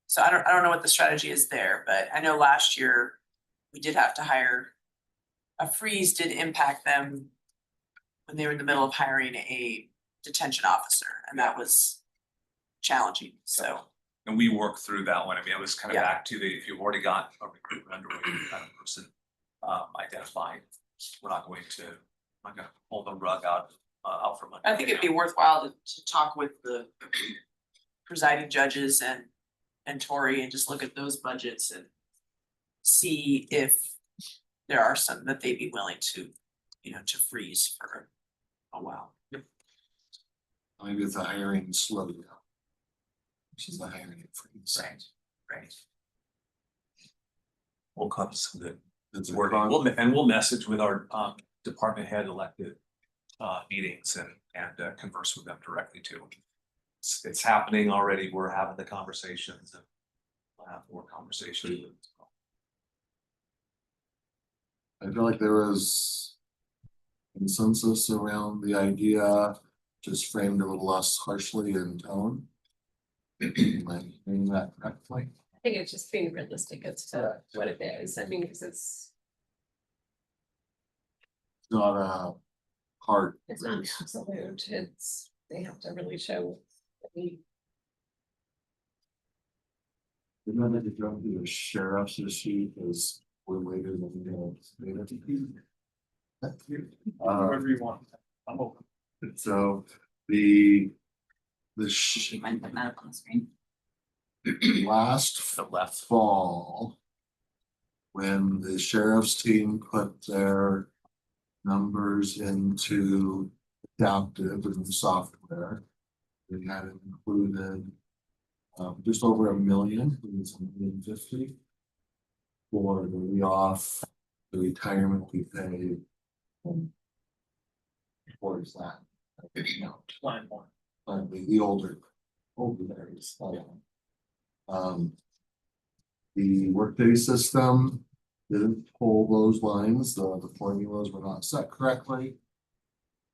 So I don't know what the strategy is there, but I know last year we did have to hire, a freeze did impact them when they were in the middle of hiring a detention officer, and that was challenging, so. And we worked through that one. I mean, it was kind of Yeah. back to if you've already got a recruitment underway, kind of person identified, we're not going to pull the rug out from under. I think it'd be worthwhile to talk with the presiding judges and Tori and just look at those budgets and see if there are some that they'd be willing to, to freeze for a while. Maybe it's a hiring slowdown. Which is the hiring freeze. Right. We'll come to some good It's a wording. con- We'll message with our department head elected meetings and converse with them directly too. It's happening already. We're having the conversations and we'll have more conversations. I feel like there was consensus around the idea, just framed a little less harshly in tone. Am I hearing that correctly? I think it's just being realistic as to what it is. I mean, because Not a hard. it's not freeze. absolute, they have to really show. Didn't I need to jump to the sheriff's issue because we're later than we anticipated? Whatever you want. I'm open. So the Do you mind putting that up on the screen? last The left. fall, when the sheriff's team put their numbers into adaptive and software, they had included just over $1 million, it was $1.50 for the reoff the retirement we pay. Towards that. No, Line one. the older areas. The workday system didn't pull those lines, the formulas were not set correctly.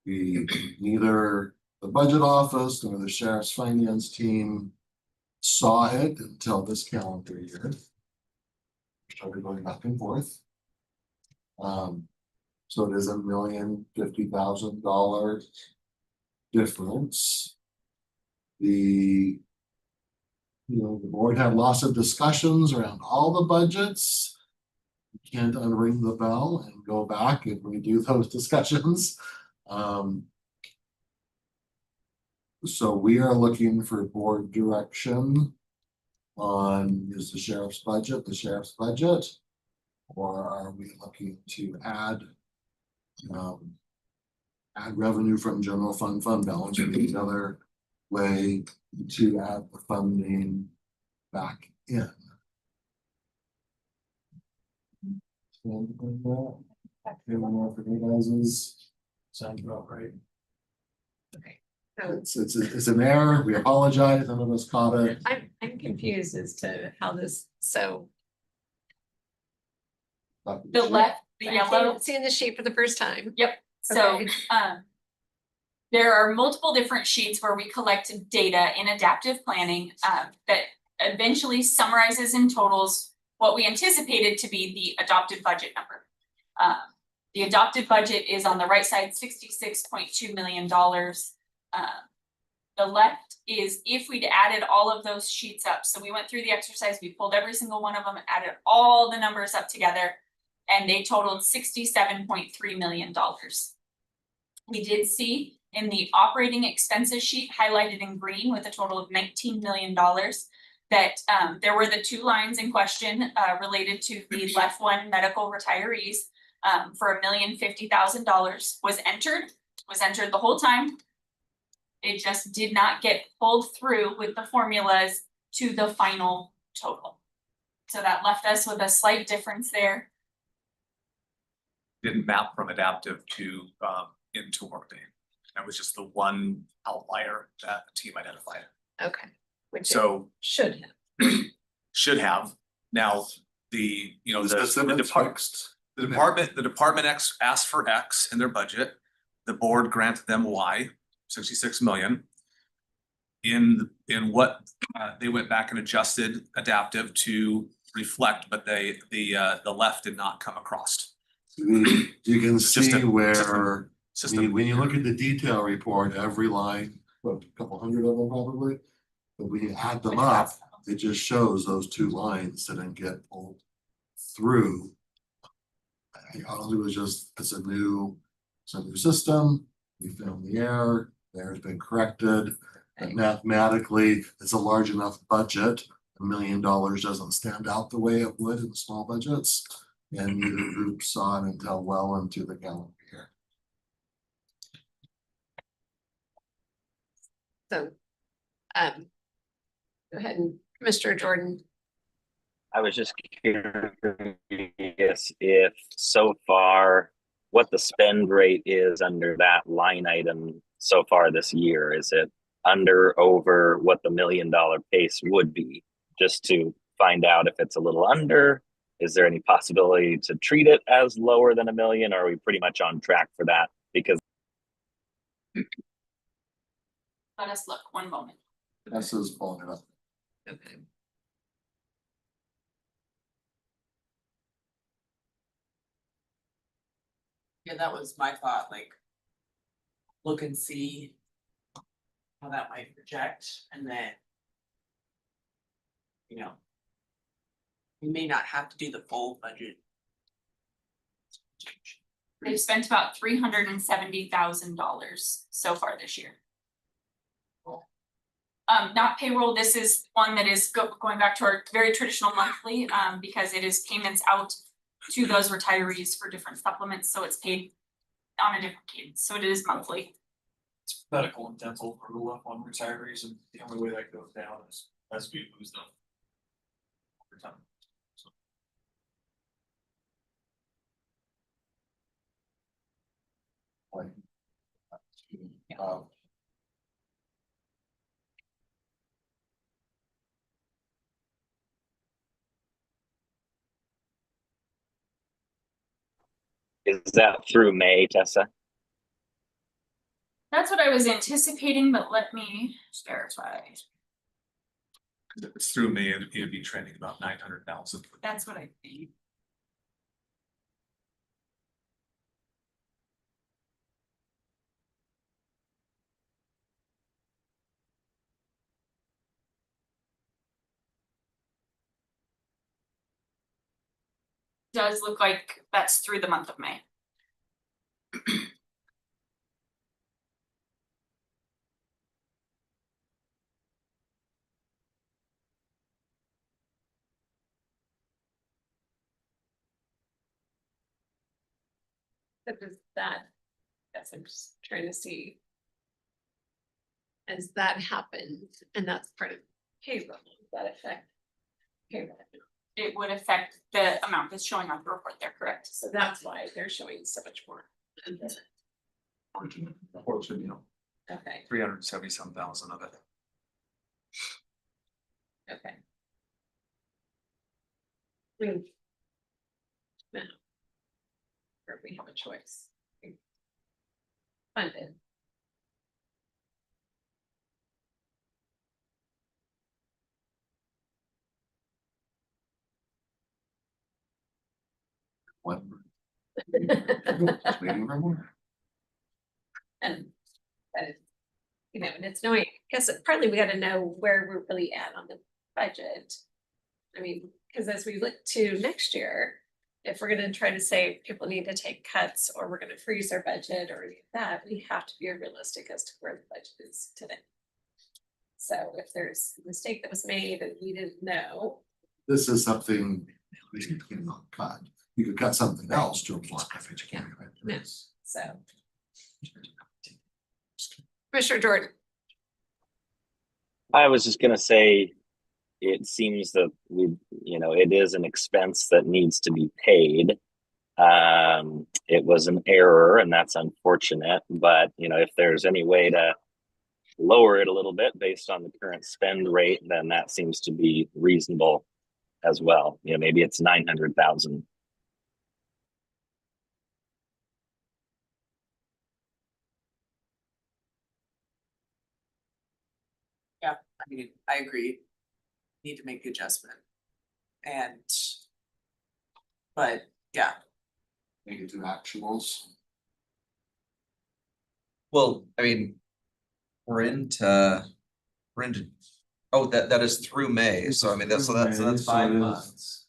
Neither the budget office nor the sheriff's finance team saw it until this calendar year. Started going back and forth. So it is $1,050,000 difference. The board had lots of discussions around all the budgets. You can't unring the bell and go back and redo those discussions. So we are looking for board direction on, is the sheriff's budget, or are we looking to add revenue from general fund balance, or the other way to add the funding back in? Sounds about right. Okay, so It's an error. We apologize. None of us caught it. I'm confused as to how this, so. The left, the yellow. Seeing the sheet for the first time. Yep, so, Okay. there are multiple different sheets where we collect data in adaptive planning, that eventually summarizes and totals what we anticipated to be the adopted budget number. The adopted budget is on the right side, $66.2 million. The left is if we'd added all of those sheets up, so we went through the exercise, we pulled every single one of them, added all the numbers up together, and they totaled $67.3 million. We did see in the operating expenses sheet highlighted in green with a total of $19 million that there were the two lines in question related to the left one medical retirees for $1,050,000 was entered the whole time. It just did not get pulled through with the formulas to the final total. So that left us with a slight difference there. Didn't map from adaptive to into Workday. That was just the one outlier that the team identified. Okay, which it So should have. should have. Now, the department, Fixed. the department asked for X in their budget. The board granted them Y, 66 million. In what they went back and adjusted adaptive to reflect, but the left did not come across. You can It's just see a where, System. when you look at the detail report, every line, what, a couple hundred of them probably. But when you add them up, it just shows those two lines didn't get pulled through. I honestly was just, it's a new system. We found the error, the error's been corrected. And mathematically, it's a large enough budget. $1 million doesn't stand out the way it would in small budgets. And neither group saw it until well into the calendar year. So, go ahead, and Mr. Jordan. I was just curious if so far, what the spend rate is under that line item so far this year. Is it under, over what the $1 million pace would be? Just to find out if it's a little under. Is there any possibility to treat it as lower than $1 million? Or are we pretty much on track for that? Because Let us look, one moment. This is pulling it up. Okay. Yeah, that was my thought, like. Look and see. How that might project and then. You know. We may not have to do the full budget. They've spent about $370,000 so far this year. Not payroll, this is one that is going back to our very traditional monthly, because it is payments out to those retirees for different supplements, so it's paid on a different cadence, so it is monthly. It's medical and dental for the left one retirees, and the only way that goes down is as we lose them. Over time. So Is that through May, Tessa? That's what I was anticipating, but let me verify. If it's through May, it'd be trending about 900,000. That's what I think. Does look like that's through the month of May. That is that, guess I'm just trying to see. As that happened, and that's part of payroll, does that affect payroll? It would affect the amount that's showing on the report there, correct? So that's why they're showing so much more. Unfortunately, Okay, 377,000 of it. okay. We. Now. Or we have a choice. Funded. What? Just waiting for more. And that is, you know, and it's knowing, because partly we gotta know where we're really at on the budget. I mean, because as we look to next year, if we're gonna try to say people need to take cuts or we're gonna freeze our budget or any of that, we have to be realistic as to where the budget is today. So if there's a mistake that was made and we didn't know, This is something we cannot cut. You could cut something else to reflect if you can. Yes. So. Commissioner Jordan. I was just gonna say, it seems that it is an expense that needs to be paid. It was an error and that's unfortunate, but if there's any way to lower it a little bit based on the current spend rate, then that seems to be reasonable as well. Maybe it's 900,000. I mean, I agree. Need to make the adjustment. And. But, yeah, Make it to actuals. Well, I mean. We're into, oh, that is through May, so I mean, that's 5 months.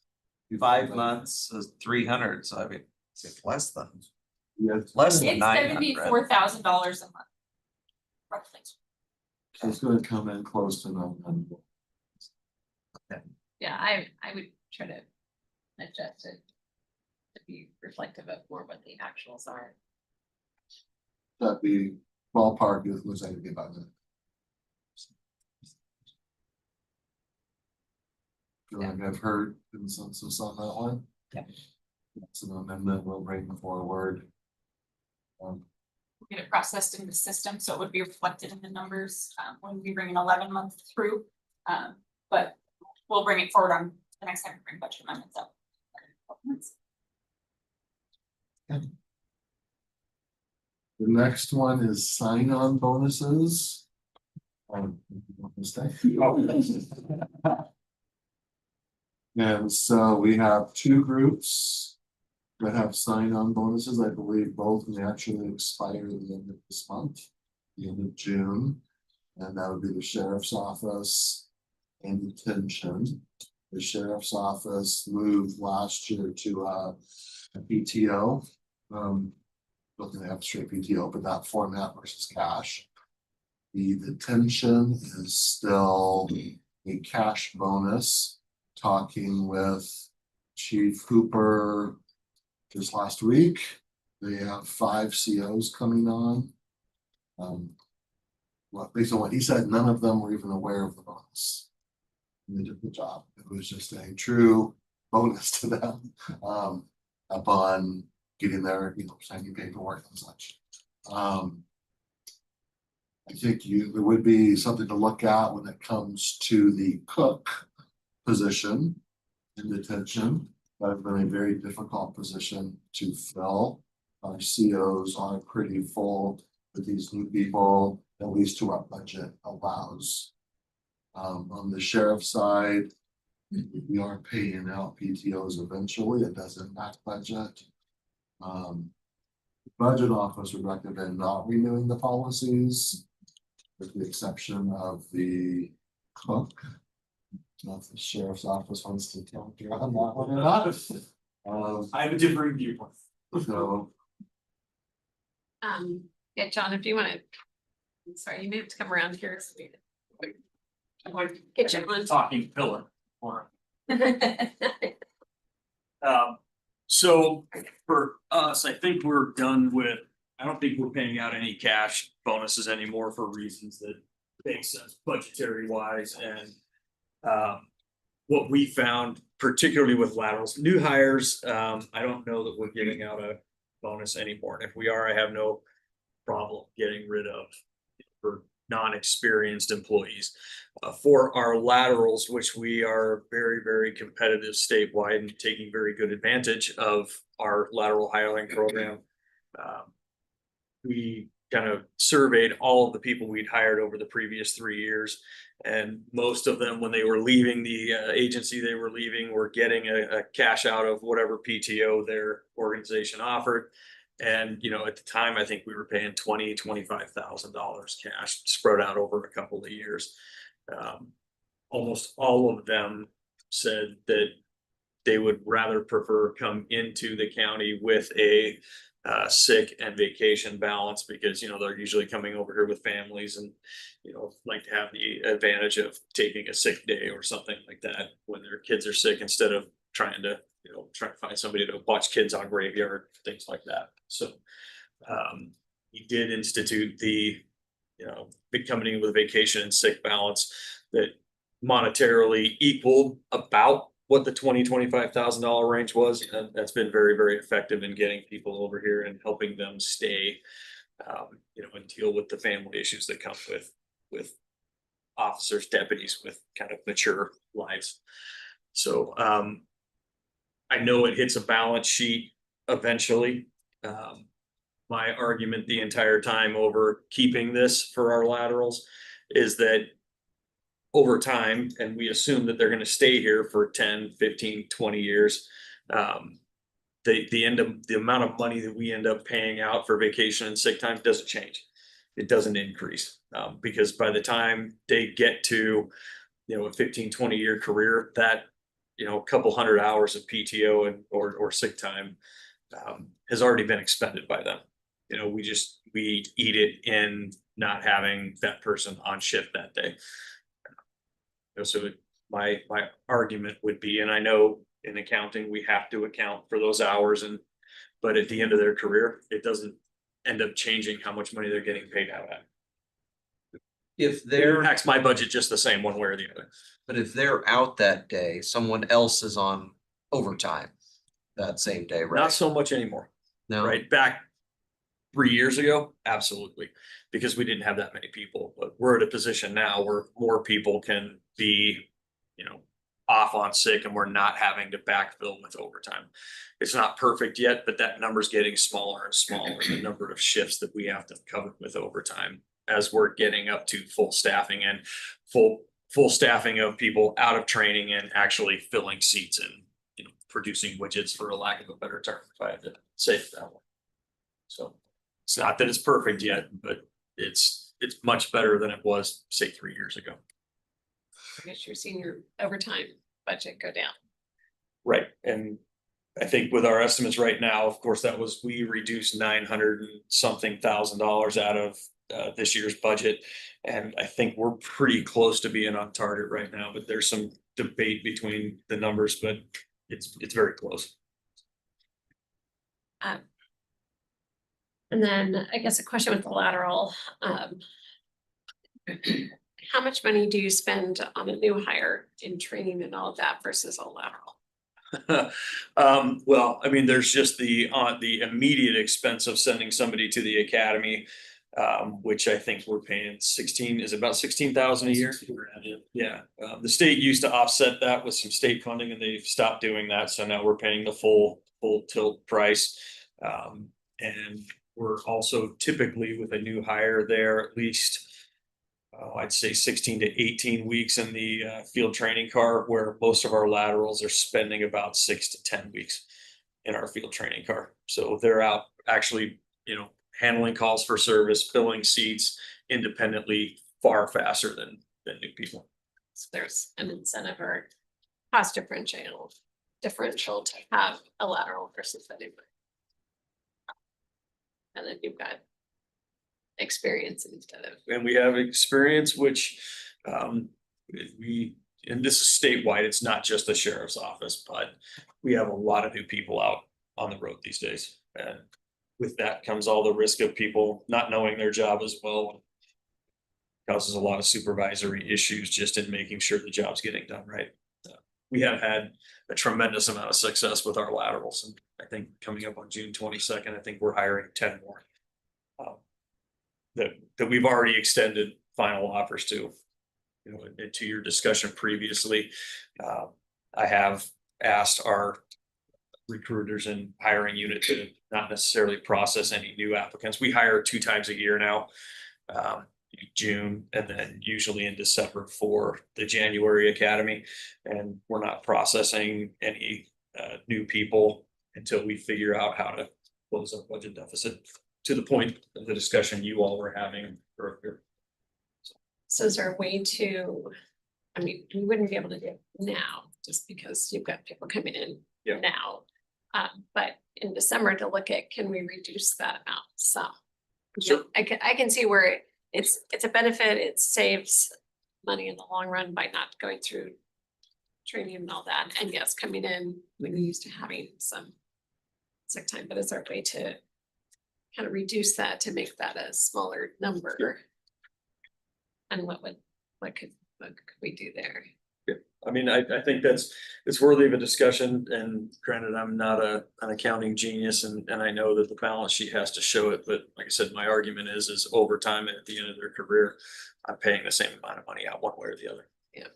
5 months is 300, so I mean, it's less than Yes, less than It's 900. $74,000 a month. Roughly. it's gonna come in close to 900. Yeah, I would try to adjust it. To be reflective of more what the actuals are. That'd be ballpark is was anything about it. Feel like I've heard consensus on that one. Yep. That's an amendment we'll bring forward. Get it processed in the system, so it would be reflected in the numbers, when we bring an 11-month through. But we'll bring it forward on the next time we bring budget amendments up. The next one is sign-on bonuses. Mistake. And so we have two groups that have sign-on bonuses. I believe both may actually expire at the end of this month, the end of June. And that would be the sheriff's office and detention. The sheriff's office moved last year to a PTO. Looking to have straight PTO, but that format versus cash. The detention is still a cash bonus. Talking with Chief Hooper just last week, they have 5 COs coming on. Well, based on what he said, none of them were even aware of the bonus. They did the job. It was just a true bonus to them. Upon getting their, signing paperwork and such. I think there would be something to look at when it comes to the cook position in detention. That has been a very difficult position to fill. Our COs are pretty full with these new people, at least to what budget allows. On the sheriff's side, we are paying out PTOs eventually. It does impact budget. Budget office would recommend not renewing the policies, with the exception of the cook. If the sheriff's office wants to tell you on that one or not. I have a differing viewpoint. So, Yeah, John, if you wanna, I'm sorry, you may have to come around here. So we- I'm like, Get you on. talking pillar or. So for us, I think we're done with, I don't think we're paying out any cash bonuses anymore for reasons that make sense budgetary wise and. What we found, particularly with laterals, new hires, I don't know that we're giving out a bonus anymore. And if we are, I have no problem getting rid of for non-experienced employees. For our laterals, which we are very, very competitive statewide and taking very good advantage of our lateral hiring program. We kind of surveyed all of the people we'd hired over the previous 3 years. And most of them, when they were leaving the agency they were leaving, were getting a cash out of whatever PTO their organization offered. And, you know, at the time, I think we were paying $25,000 cash spread out over a couple of years. Almost all of them said that they would rather prefer come into the county with a sick and vacation balance because, you know, they're usually coming over here with families and, you know, like to have the advantage of taking a sick day or something like that when their kids are sick instead of trying to, you know, try to find somebody to watch kids on graveyard, things like that. So he did institute the, you know, big company with vacation and sick balance that monetarily equaled about what the $25,000 range was. And that's been very, very effective in getting people over here and helping them stay, you know, and deal with the family issues that come with officers, deputies with kind of mature lives. So I know it hits a balance sheet eventually. My argument the entire time over keeping this for our laterals is that over time, and we assume that they're going to stay here for 10, 15, 20 years. The amount of money that we end up paying out for vacation and sick time doesn't change. It doesn't increase because by the time they get to, you know, a 15, 20-year career, that, you know, a couple hundred hours of PTO and or sick time has already been expended by them. You know, we eat it in not having that person on shift that day. So my argument would be, and I know in accounting, we have to account for those hours but at the end of their career, it doesn't end up changing how much money they're getting paid out at. If It they're, impacts my budget just the same one way or the other. but if they're out that day, someone else is on overtime that same day, right? Not so much anymore, No, right? Back 3 years ago, absolutely, because we didn't have that many people, but we're at a position now where more people can be, you know, off on sick and we're not having to backfill with overtime. It's not perfect yet, but that number's getting smaller and smaller, the number of shifts that we have to cover with overtime as we're getting up to full staffing and full staffing of people out of training and actually filling seats and, you know, producing widgets, for a lack of a better term, if I had to say it that way. So it's not that it's perfect yet, but it's much better than it was, say, 3 years ago. I guess you're seeing your overtime budget go down. Right, and I think with our estimates right now, of course, we reduced 900 and something thousand dollars out of this year's budget. And I think we're pretty close to being on target right now, but there's some debate between the numbers, but it's very close. And then I guess a question with the lateral. How much money do you spend on a new hire in training and all of that versus a lateral? Well, I mean, there's just the immediate expense of sending somebody to the academy. which I think we're paying 16, is it about 16,000 a year? Yeah, the state used to offset that with some state funding and they've stopped doing that, so now we're paying the full tilt price. And we're also typically with a new hire there, at least. I'd say 16 to 18 weeks in the field training car, where most of our laterals are spending about 6 to 10 weeks in our field training car. So they're out actually, handling calls for service, filling seats independently far faster than new people. So there's an incentive or cost differential to have a lateral versus a new. And then you've got experience instead of. And we have experience, which and this is statewide, it's not just the sheriff's office, but we have a lot of new people out on the road these days. And with that comes all the risk of people not knowing their job as well. Causes a lot of supervisory issues just in making sure the job's getting done right. We have had a tremendous amount of success with our laterals, and I think coming up on June 22nd, I think we're hiring 10 more. That we've already extended final offers to. To your discussion previously, I have asked our recruiters and hiring unit to not necessarily process any new applicants. We hire 2 times a year now, June and then usually in December for the January academy. And we're not processing any new people until we figure out how to close our budget deficit, to the point of the discussion you all were having earlier. So is there a way to, I mean, we wouldn't be able to do it now, just because you've got people coming in Yeah. now. But in December to look at, can we reduce that amount some? Sure. I can see where it's a benefit, it saves money in the long run by not going through training and all that, and yes, coming in, we're used to having some sick time, but is there a way to kind of reduce that to make that a smaller number? And what could we do there? I mean, I think it's worthy of a discussion, and granted, I'm not an accounting genius and I know that the balance sheet has to show it, but like I said, my argument is overtime at the end of their career, I'm paying the same amount of money out one way or the other. Yeah.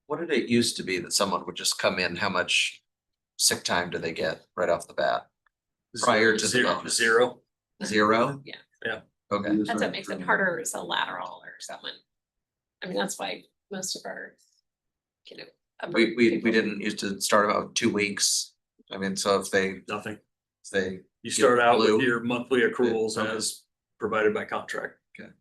What did it used to be that someone would just come in, how much sick time do they get right off the bat? Prior to the Zero. bonus. Zero. Zero? Yeah. Yeah. Okay. That's what makes it harder as a lateral or someone. I mean, that's why most of our, We didn't used to start about 2 weeks. I mean, so if they, Nothing. they, You start out with Blue. your monthly accruals Okay. as provided by contract. Okay.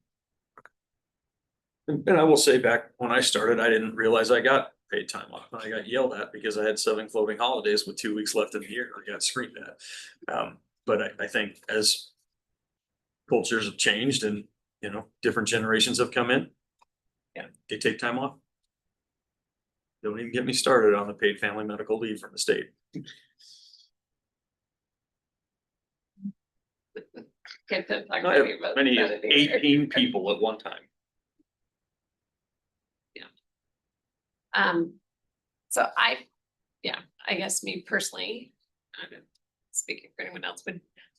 And I will say, back when I started, I didn't realize I got paid time off. I got yelled at because I had 7 floating holidays with 2 weeks left in the year. I got screamed at. But I think as cultures have changed and, different generations have come in, yeah, they take time off. Don't even get me started on the paid family medical leave from the state. Get them talk I have about many that as either. 18 people at one time. So I guess me personally, I don't speaking for anyone else,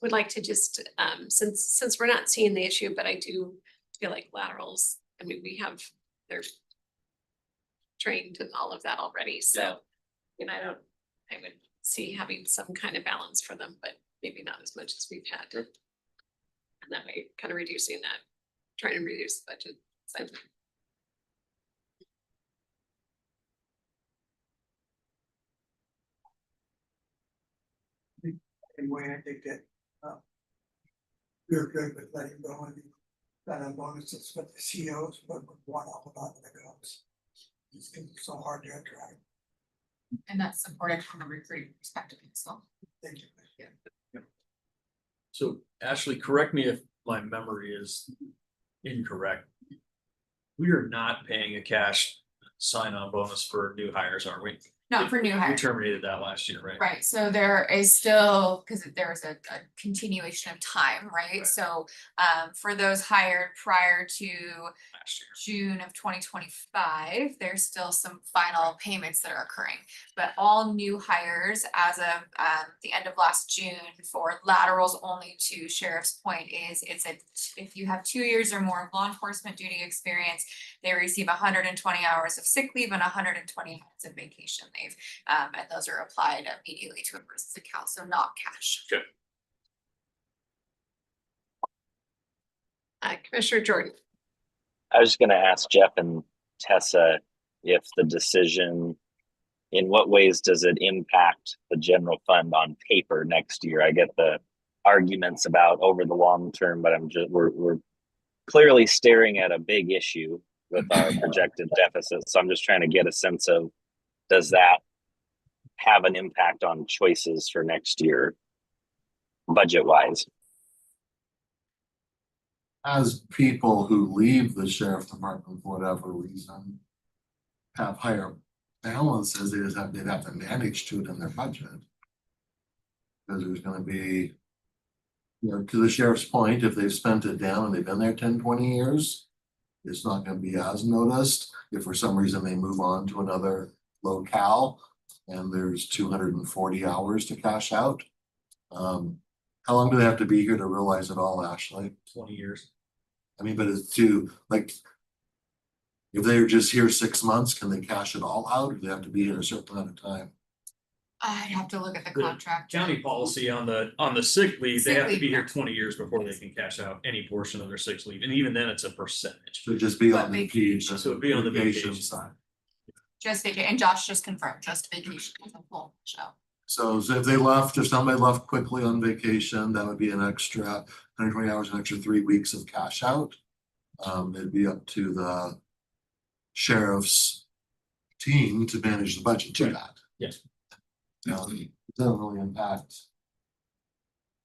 would like to just, since we're not seeing the issue, but I do feel like laterals, I mean, they're trained and all of that already, so. I would see having some kind of balance for them, but maybe not as much as we've had. And that way, kind of reducing that, trying to reduce the budget. So, Anyway, I think that, we're good with letting go and bonuses with the COs, but with one off about the goes. It's gonna be so hard to attract. And that's supported from a recruiting perspective as well. Thank you. So Ashley, correct me if my memory is incorrect. We are not paying a cash sign-on bonus for new hires, are we? Not for new We hires. terminated that last year, right? Right, so there is still, because there was a continuation of time, right? Right. So for those hired prior to Last year. June of 2025, there's still some final payments that are occurring. But all new hires as of the end of last June for laterals only to Sheriff's Point is if you have 2 years or more of law enforcement duty experience, they receive 120 hours of sick leave and 120 hours of vacation leave. And those are applied immediately to a person's account, so not cash. Commissioner Jordan. I was just gonna ask Jeff and Tessa if the decision, in what ways does it impact the general fund on paper next year? I get the arguments about over the long term, but we're clearly staring at a big issue with our projected deficit. So I'm just trying to get a sense of, does that have an impact on choices for next year, budget wise? As people who leave the sheriff department for whatever reason have higher balances, they'd have to manage to it in their budget. Because there's gonna be, to the sheriff's point, if they've spent it down and they've been there 10, 20 years, it's not gonna be as noticed. If for some reason they move on to another locale and there's 240 hours to cash out. How long do they have to be here to realize it all, Ashley? 20 years. I mean, but it's to like. If they're just here 6 months, can they cash it all out, or do they have to be here a certain amount of time? I'd have to look at the The contract. County policy on the sick leave, they Sick have to be leave, here yeah. 20 years before they can cash out any portion of their sick leave, and even then it's a percentage. Should just be But on the page. So it'd be on the vacation. side. Just vacation, and Josh just confirmed, just vacation as a full show. So if they left, if somebody left quickly on vacation, that would be an extra 120 hours, an extra 3 weeks of cash out. It'd be up to the sheriff's team to manage the budget to Right. that. Yes. It doesn't really impact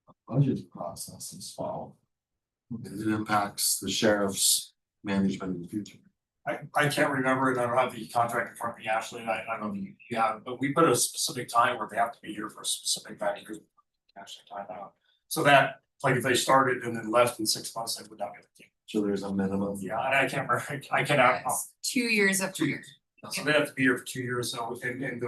the budget process as well. It impacts the sheriff's management in the future. I can't remember it, I don't have the contract in front of me, Ashley, and I don't know if you have, but we put a specific time where they have to be here for a specific time because cash their time out. So that, like if they started and then left in 6 months, they would not get the team. So there's a minimum. Yeah, and I can't remember, I cannot. It's 2 years of 2 years. So they have to be here for 2 years, so and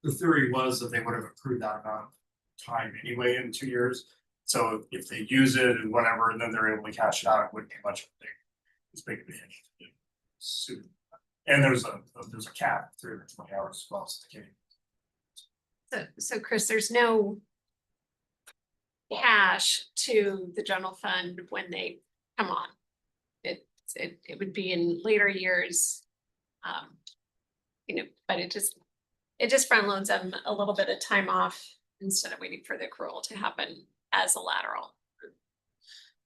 the theory was that they would have accrued that amount of time anyway in 2 years. So if they use it and whatever, and then they're able to cash it out, it wouldn't be much of a big advantage. Soon. And there's a cap, 320 hours as well, so they can't. So Chris, there's no cash to the general fund when they come on. It would be in later years. But it just front loads them a little bit of time off instead of waiting for the accrual to happen as a lateral.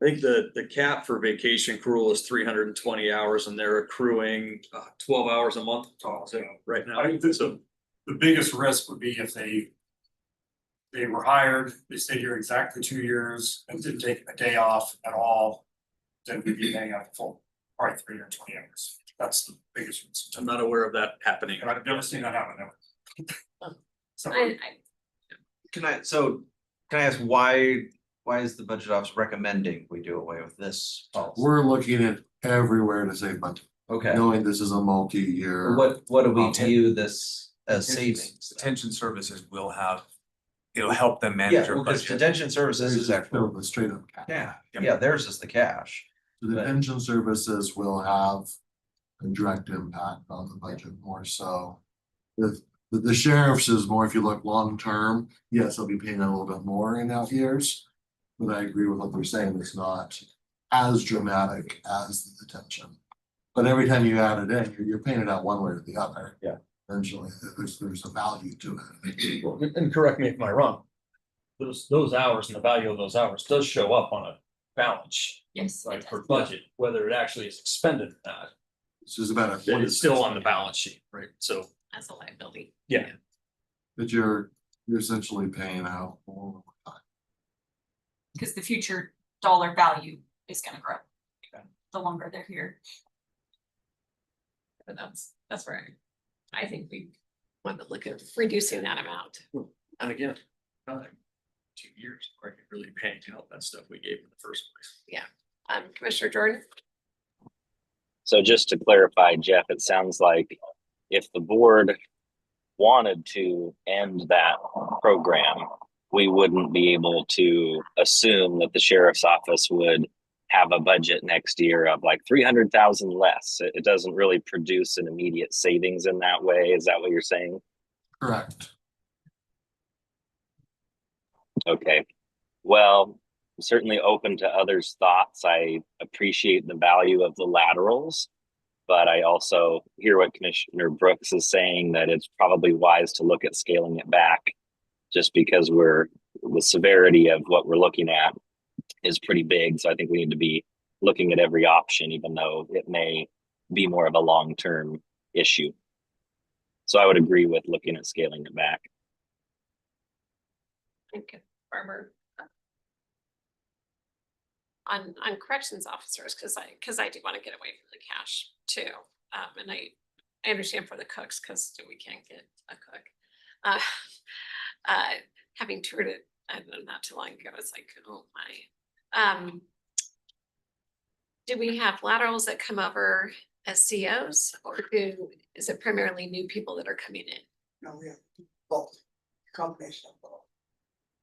I think the cap for vacation accrual is 320 hours and they're accruing 12 hours a month right now. I think So the biggest risk would be if they were hired, they stayed here exactly 2 years and didn't take a day off at all, then we'd be paying out the full, probably 320 hours. That's the biggest risk. I'm not aware of that happening. And I've never seen that happen ever. So Can I ask why is the budget office recommending we do away with this policy? We're looking at everywhere to save money, Okay, knowing this is a multi-year. what do we Okay. view this as savings? Detention services will have, it'll help them manage Yeah, their well, because budget. detention services is actually, The straight up cap. yeah, theirs is the cash. The detention services will have a direct impact on the budget more so. The sheriff's is more, if you look long-term, yes, they'll be paying a little bit more in out years. But I agree with what they're saying, it's not as dramatic as the detention. But every time you add it in, you're paying it out one way or the other. Yeah. Eventually, there's a value to it. And correct me if I'm wrong. Those hours and the value of those hours does show up on a balance sheet, Yes. right, for budget, whether it actually is expended or not. It's just about a. It's still on the balance sheet, right? So, As a liability. yeah. But you're essentially paying out more time. Because the future dollar value is gonna grow. The longer they're here. But that's where I think we want to look at reducing that amount. And again, not 2 years, I could really paying out that stuff we gave in the first place. Commissioner Jordan? So just to clarify, Jeff, it sounds like if the board wanted to end that program, we wouldn't be able to assume that the sheriff's office would have a budget next year of like 300,000 less. It doesn't really produce an immediate savings in that way. Is that what you're saying? Correct. Okay. Well, I'm certainly open to others' thoughts. I appreciate the value of the laterals, but I also hear what Commissioner Brooks is saying, that it's probably wise to look at scaling it back, just because the severity of what we're looking at is pretty big. So I think we need to be looking at every option, even though it may be more of a long-term issue. So I would agree with looking at scaling it back. Okay, Farmer. On corrections officers, because I do want to get away from the cash too. And I understand for the cooks, because we can't get a cook. Having toured it, I don't know, not too long ago, it's like, oh my. Do we have laterals that come over as COs, or is it primarily new people that are coming in? No, we have both, combination of both.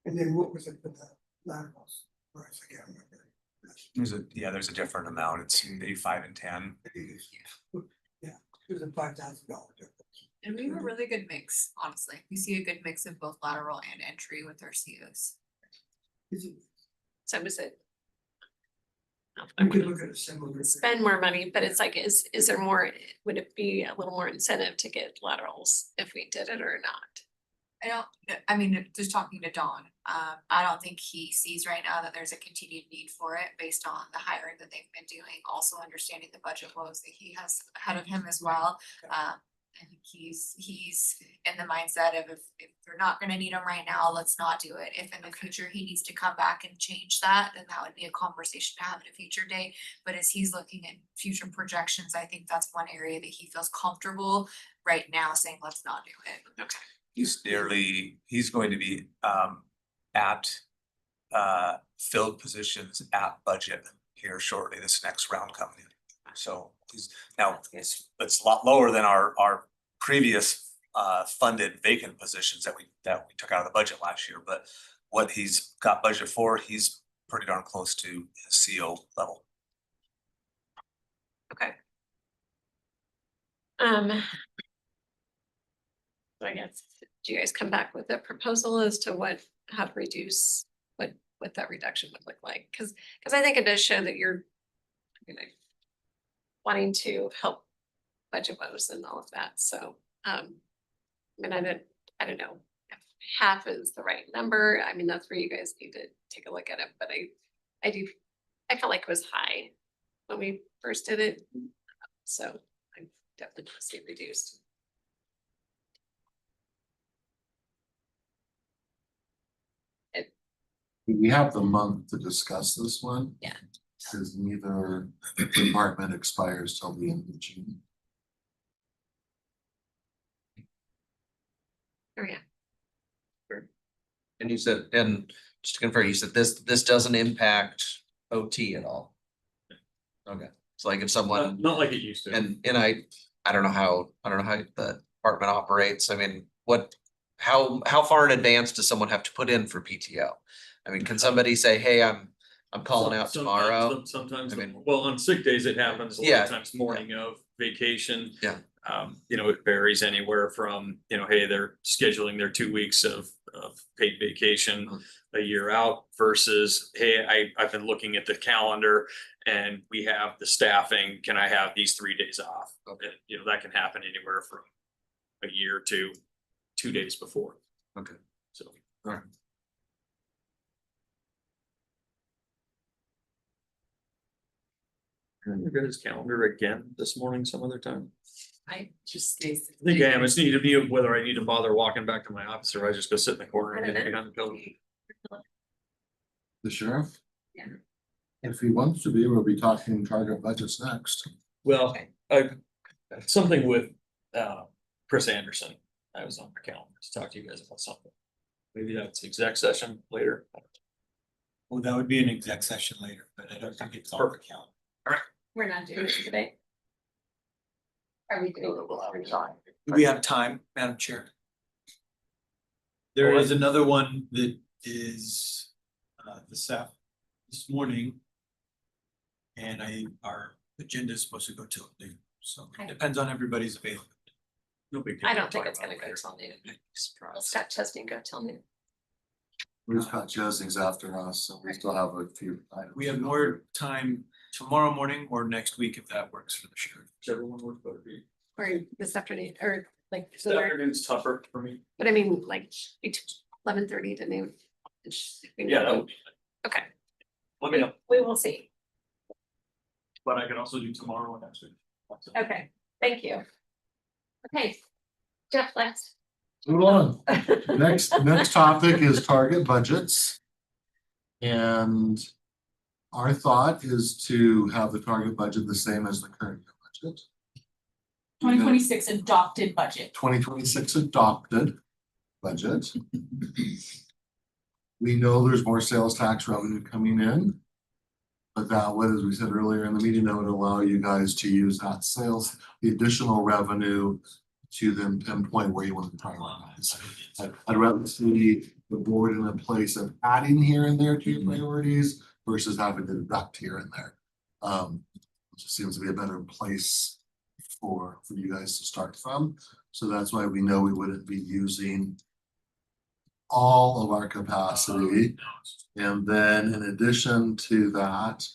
And then what was it for the laterals? Whereas I can't remember. There's a different amount. It's maybe 5 and 10. Yeah, there's a $5,000 difference. And we have a really good mix, honestly. We see a good mix of both lateral and entry with our COs. So is it? We could look at a similar. Spend more money, but it's like, is there more, would it be a little more incentive to get laterals if we did it or not? I mean, just talking to Don, I don't think he sees right now that there's a continued need for it based on the hiring that they've been doing, also understanding the budget woes that he has ahead of him as well. I think he's in the mindset of if they're not gonna need him right now, let's not do it. If in the future he needs to come back and change that, then that would be a conversation to have at a future date. But as he's looking at future projections, I think that's one area that he feels comfortable right now saying, let's not do it. Okay. He's going to be at filled positions at budget here shortly, this next round coming in. So it's a lot lower than our previous funded vacant positions that we took out of the budget last year, but what he's got budget for, he's pretty darn close to his CO level. Okay. So I guess, do you guys come back with a proposal as to how to reduce, what that reduction would look like? Because I think it does show that you're, wanting to help budget woes and all of that. So, I mean, I don't know if half is the right number. I mean, that's where you guys need to take a look at it. But I felt like it was high when we first did it. So I definitely want to see it reduced. We have the month to discuss this one. Yeah. Because neither department expires till the end of June. Oh, yeah. And you said, and just to confirm, you said this doesn't impact OT at all? Okay, so like if someone, Not like it used to. and I don't know how the department operates. I mean, how far in advance does someone have to put in for PTO? I mean, can somebody say, hey, I'm calling out tomorrow? Sometimes, I mean, well, on sick days, it happens a lot of times morning of vacation. Yeah. It varies anywhere from, hey, they're scheduling their 2 weeks of paid vacation a year out versus, hey, I've been looking at the calendar and we have the staffing, can I have these 3 days off? Okay. And, that can happen anywhere from a year to 2 days before. Okay. So. All right. Look at his calendar again this morning some other time. I just stays. I think I am. It's need to be whether I need to bother walking back to my office or I just go sit in the corner and get behind the building. The sheriff? Yeah. If he wants to be, we'll be talking target budgets next. Well, something with Chris Anderson. I was on my calendar to talk to you guys about something. Maybe that's exec session later. Well, that would be an exec session later, but I don't think it's on the calendar. We're not doing it today. Are we doing? Do we have time, Madam Chair? There is another one that is this morning. And our agenda is supposed to go till noon, so it depends on everybody's availability. No big deal. I don't think it's gonna go till noon. We'll start testing, go till noon. We've got Jessing's after us, so we still have a few items. We have more time tomorrow morning or next week if that works for the sheriff. Everyone works better for you. Or this afternoon, or like, This afternoon's tougher for me. but I mean, like, 11:30 to noon. Yeah, that would be, Okay, let me know, we will see. but I can also do tomorrow or next week. Okay, thank you. Okay, Jeff, last. Move on. Next topic is target budgets. And our thought is to have the target budget the same as the current year budget. 2026 adopted budget. 2026 adopted budget. We know there's more sales tax revenue coming in. But that would, as we said earlier in the meeting, that would allow you guys to use that sales, the additional revenue to then pinpoint where you want to prioritize. I'd rather see the board in a place of adding here and there to your priorities versus having to deduct here and there. It just seems to be a better place for you guys to start from. So that's why we know we wouldn't be using all of our capacity. And then in addition to that,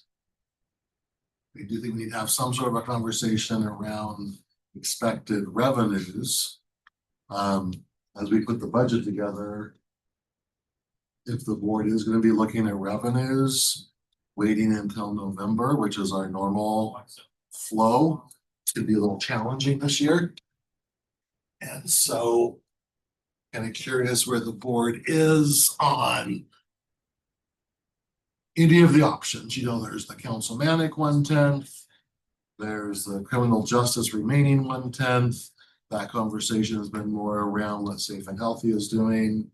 we do think we need to have some sort of a conversation around expected revenues. As we put the budget together, if the board is going to be looking at revenues, waiting until November, which is our normal flow, could be a little challenging this year. And so kind of curious where the board is on any of the options. You know, there's the councilmanic 1/10. There's the criminal justice remaining 1/10. That conversation has been more around what Safe and Healthy is doing.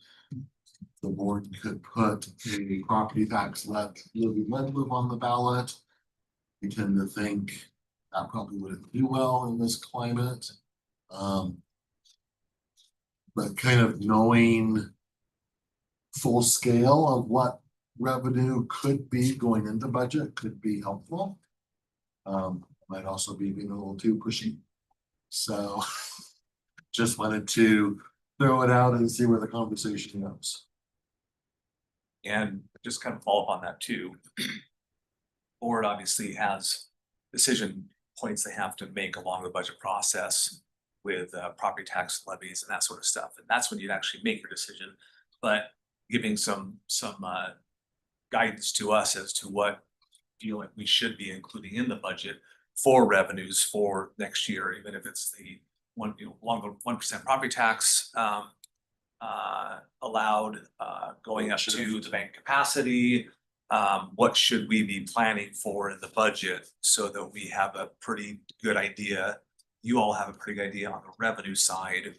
The board could put a property tax levy on the ballot. We tend to think that probably wouldn't do well in this climate. But kind of knowing full scale of what revenue could be going into budget could be helpful. Might also be being a little too pushy. So just wanted to throw it out and see where the conversation goes. And just kind of follow up on that too. Board obviously has decision points they have to make along the budget process with property tax levies and that sort of stuff. And that's when you'd actually make your decision. But giving some guidance to us as to what feel like we should be including in the budget for revenues for next year, even if it's the 1% property tax allowed going up to the bank capacity. What should we be planning for in the budget so that we have a pretty good idea? You all have a pretty good idea on the revenue side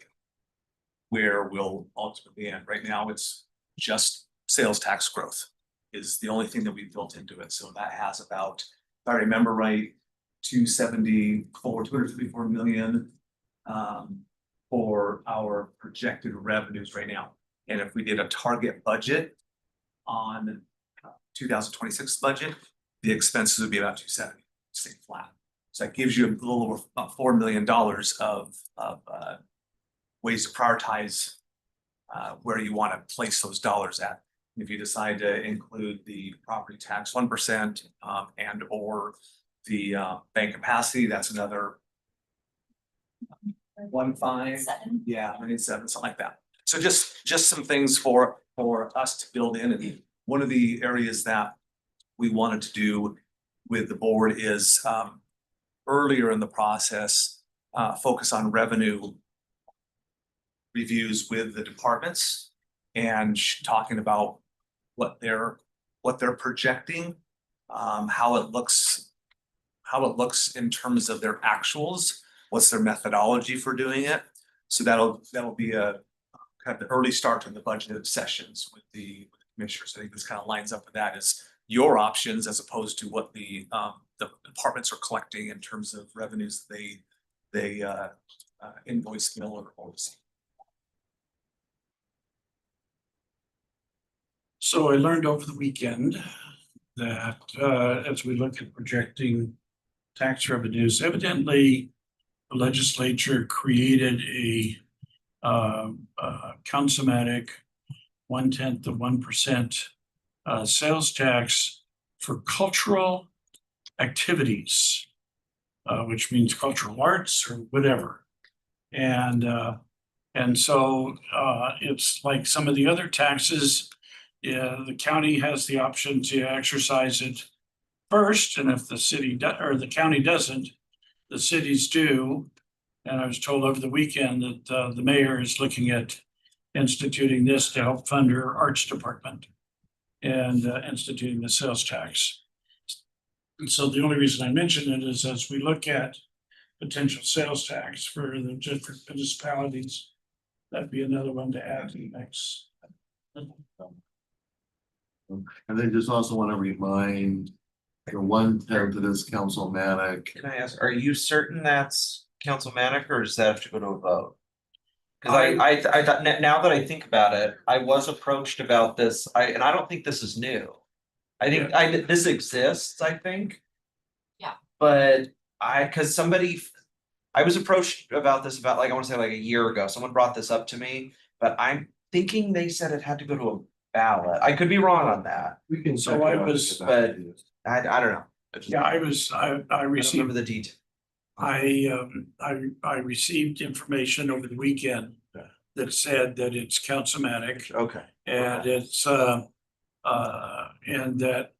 where we'll ultimately end. Right now, it's just sales tax growth is the only thing that we've built into it. So that has about, if I remember right, 254 million for our projected revenues right now. And if we did a target budget on 2026 budget, the expenses would be about 270, stay flat. So that gives you a little over about $4 million of ways to prioritize where you want to place those dollars at. If you decide to include the property tax 1% and or the bank capacity, that's another 1.5. Yeah, 1.7, something like that. So just some things for us to build in. And one of the areas that we wanted to do with the board is earlier in the process, focus on revenue reviews with the departments and talking about what they're projecting, how it looks in terms of their actuals, what's their methodology for doing it, So that'll be a kind of the early start to the budget sessions with the commissioners. I think this kind of lines up with that as your options as opposed to what the departments are collecting in terms of revenues they invoice, mill or receive. So I learned over the weekend that as we look at projecting tax revenues, evidently the legislature created a councilmatic 0.1% sales tax for cultural activities, which means cultural arts or whatever. And so it's like some of the other taxes. Yeah, the county has the option to exercise it first, and if the city or the county doesn't, the cities do. And I was told over the weekend that the mayor is looking at instituting this to help fund her arts department and instituting the sales tax. And so the only reason I mention it is as we look at potential sales tax for the different municipalities, that'd be another one to add to the mix. And then just also want to remind the 1/10 of this councilmatic. Can I ask, are you certain that's councilmanic or does that have to go to a vote? Cause I thought, now that I think about it, I was approached about this, and I don't think this is new. I think this exists, I think. Yeah. But cause I was approached about this about like, I wanna say like a year ago, someone brought this up to me, but I'm thinking they said it had to go to a ballot. I could be wrong on that. We can. So check I it out and was- get back to you. I don't know. Yeah, I Remember received, the detail. I received information over the weekend that said that it's councilmatic Okay. and it's, and that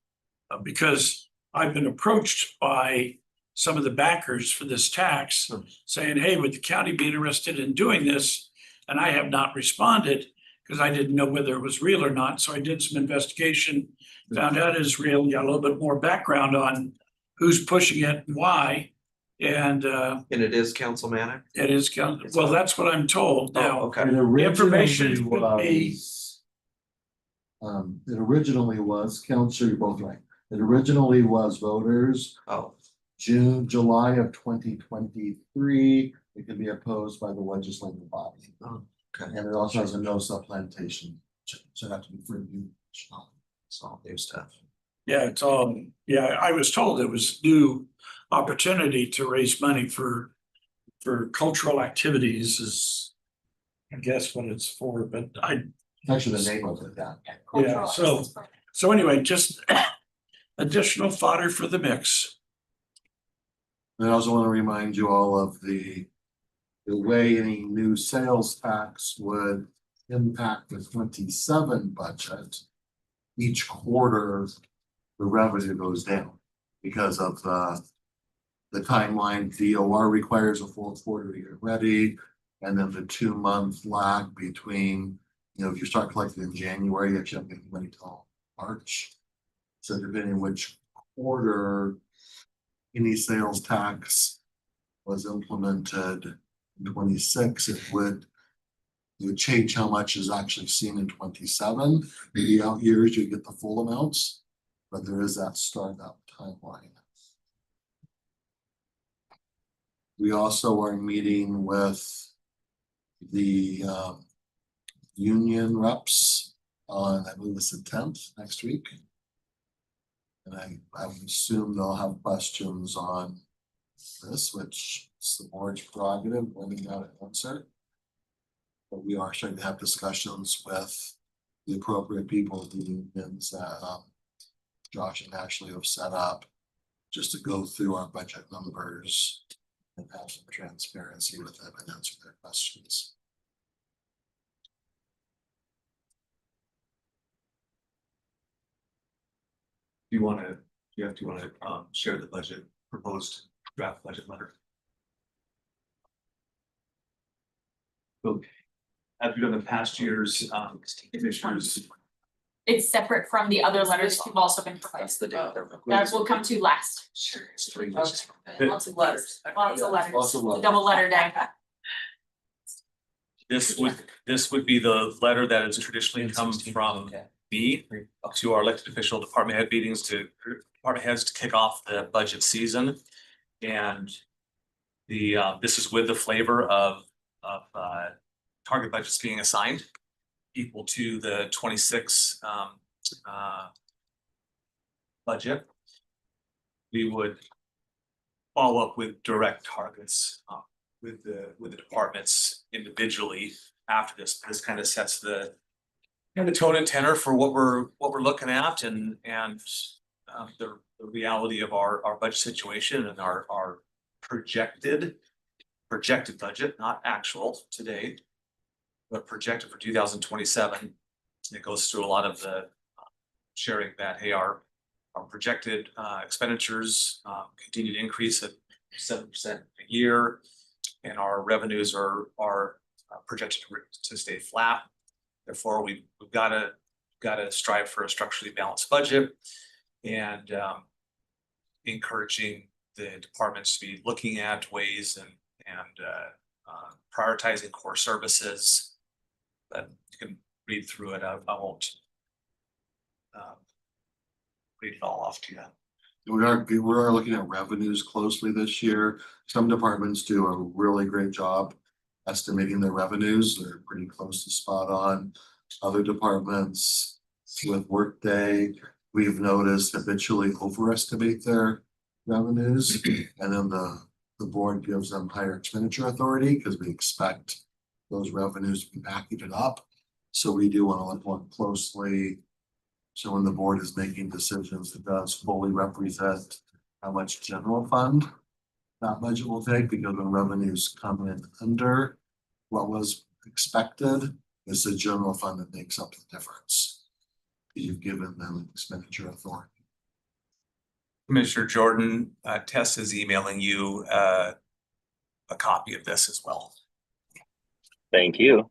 because I've been approached by some of the backers for this tax saying, hey, would the county be interested in doing this? And I have not responded because I didn't know whether it was real or not. So I did some investigation, found out it's real, got a little bit more background on who's pushing it and why. And And it is councilmanic? it is, well, that's what I'm told Oh, now. okay. It information originally would be- was. It originally was, Counselor, you're both right. It originally was voters, Oh, July of 2023. It can be opposed by the legislative body. Oh, okay. And it also has a no supplantation, so it have to be for you. it's all new stuff. Yeah, it's all, yeah, I was told it was new opportunity to raise money for cultural activities is I guess what it's for, but Actually, the name of it, yeah. yeah, so anyway, just additional fodder for the mix. I also want to remind you all of the way any new sales tax would impact the 27 budget. Each quarter, the revenue goes down because of the timeline. DOR requires a full quarter to get ready. And then the 2-month lag between, if you start collecting in January, you actually don't get money till March. So depending on which quarter any sales tax was implemented in 26, it would change how much is actually seen in 27. The out years, you get the full amounts, but there is that startup timeline. We also are meeting with the union reps on, I believe it's the 10th next week. And I would assume they'll have questions on this, which is the board's prerogative, whether or not it answer. But we are starting to have discussions with the appropriate people at the unions that Josh and Ashley have set up just to go through our budget numbers and have some transparency with them and answer their questions. Do you want to share the budget, proposed draft budget letter? So, as we've done in past years, commissioners, It's separate from the other letters who've also been proposed. That will come to last. Sure. Lots of letters. Lots of letters. Lots of letters. Double letter day. This would be the letter that has traditionally come from me to our elected official department head meetings to department heads to kick off the budget season. And this is with the flavor of target budgets being assigned equal to the 26 budget. We would follow up with direct targets with the departments individually after this. This kind of sets the tone and tenor for what we're looking at and the reality of our budget situation and our projected budget, not actual today, but projected for 2027. It goes through a lot of the sharing that, hey, our projected expenditures continue to increase at 7% a year, and our revenues are projected to stay flat. Therefore, we've got to strive for a structurally balanced budget, and encouraging the departments to be looking at ways and prioritizing core services. But you can read through it. I won't read it all off to you. We are looking at revenues closely this year. Some departments do a really great job estimating their revenues. They're pretty close to spot on. Other departments with Workday, we've noticed habitually overestimate their revenues. And then the board gives them higher expenditure authority because we expect those revenues to be packaged up. So we do want to look more closely. So when the board is making decisions, it does fully represent how much general fund that budget will take, because when revenues come in under what was expected, it's the general fund that makes up the difference. You've given them expenditure authority. Commissioner Jordan, Tess is emailing you a copy of this as well. Thank you.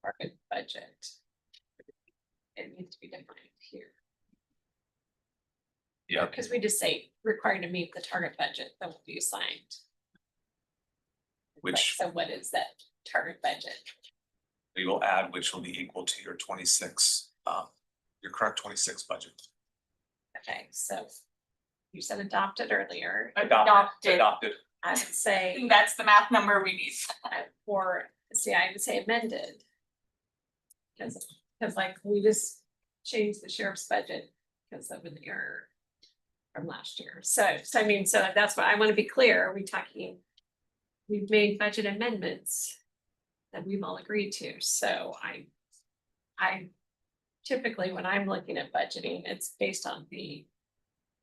Target budget. It needs to be defined here. Yeah. Because we just say required to meet the target budget that will be assigned. Which So what is that target budget? we will add, which will be equal to your 26, your current 26 budget. Okay, so you said adopted earlier. Adopted. I would I say think that's the math number we need. I would say amended. Because like we just changed the sheriff's budget because of an error from last year. So I mean, so that's what I want to be clear. Are we talking? We've made budget amendments that we've all agreed to. So I typically, when I'm looking at budgeting, it's based on the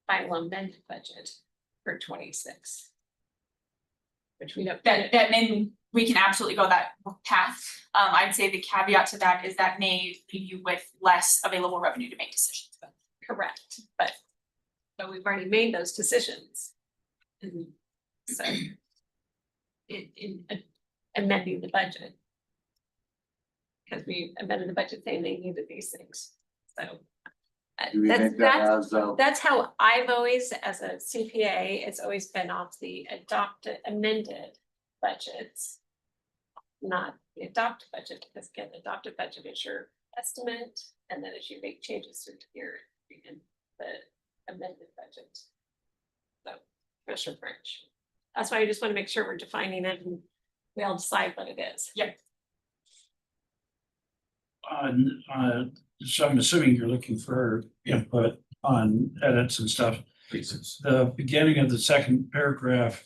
final amended budget for 26. Which we don't. That then we can absolutely go that path. I'd say the caveat to that is that may leave you with less available revenue to make decisions. Correct, but we've already made those decisions. And so in amending the budget. Because we amended the budget saying they needed these things, so. Do we make that as a- That's how I've always, as a CPA, it's always been off the adopted amended budgets. Not the adopted budget, because again, the adopted budget is your estimate, and then as you make changes through the year, you can the amended budget. So, Commissioner French. That's why I just want to make sure we're defining it and we all decide what it is. Yeah. So I'm assuming you're looking for input on edits and stuff. The beginning of the second paragraph,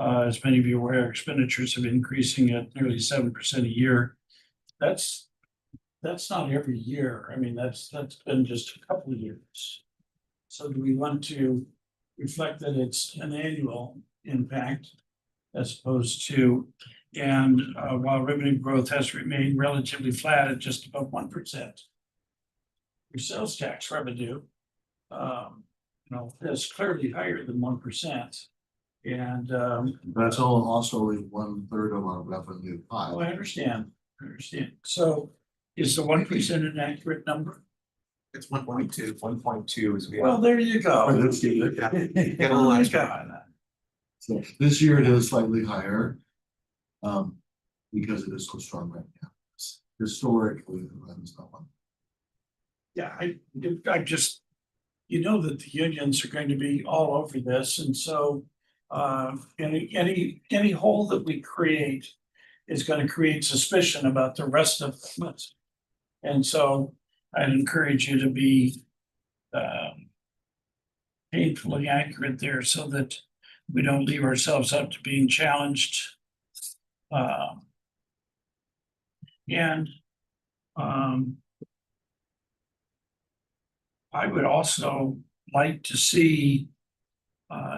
as many of you are aware, expenditures have been increasing at nearly 7% a year. That's not every year. I mean, that's been just a couple of years. So do we want to reflect that it's an annual impact as opposed to, and while revenue growth has remained relatively flat at just above 1%. Your sales tax revenue, is clearly higher than 1%. And That's also only 1/3 of our revenue pie. I understand. So is the 1% an accurate number? It's 1.2. 1.2 is. Well, there you go. Let's get it. Yeah. Get Get a little extra. So this year it is slightly higher. Because it is so strong right now. Historically, it runs that one. Yeah, I just, that the unions are going to be all over this, and so any hole that we create is going to create suspicion about the rest of it. And so I'd encourage you to be painfully accurate there so that we don't leave ourselves up to being challenged. I would also like to see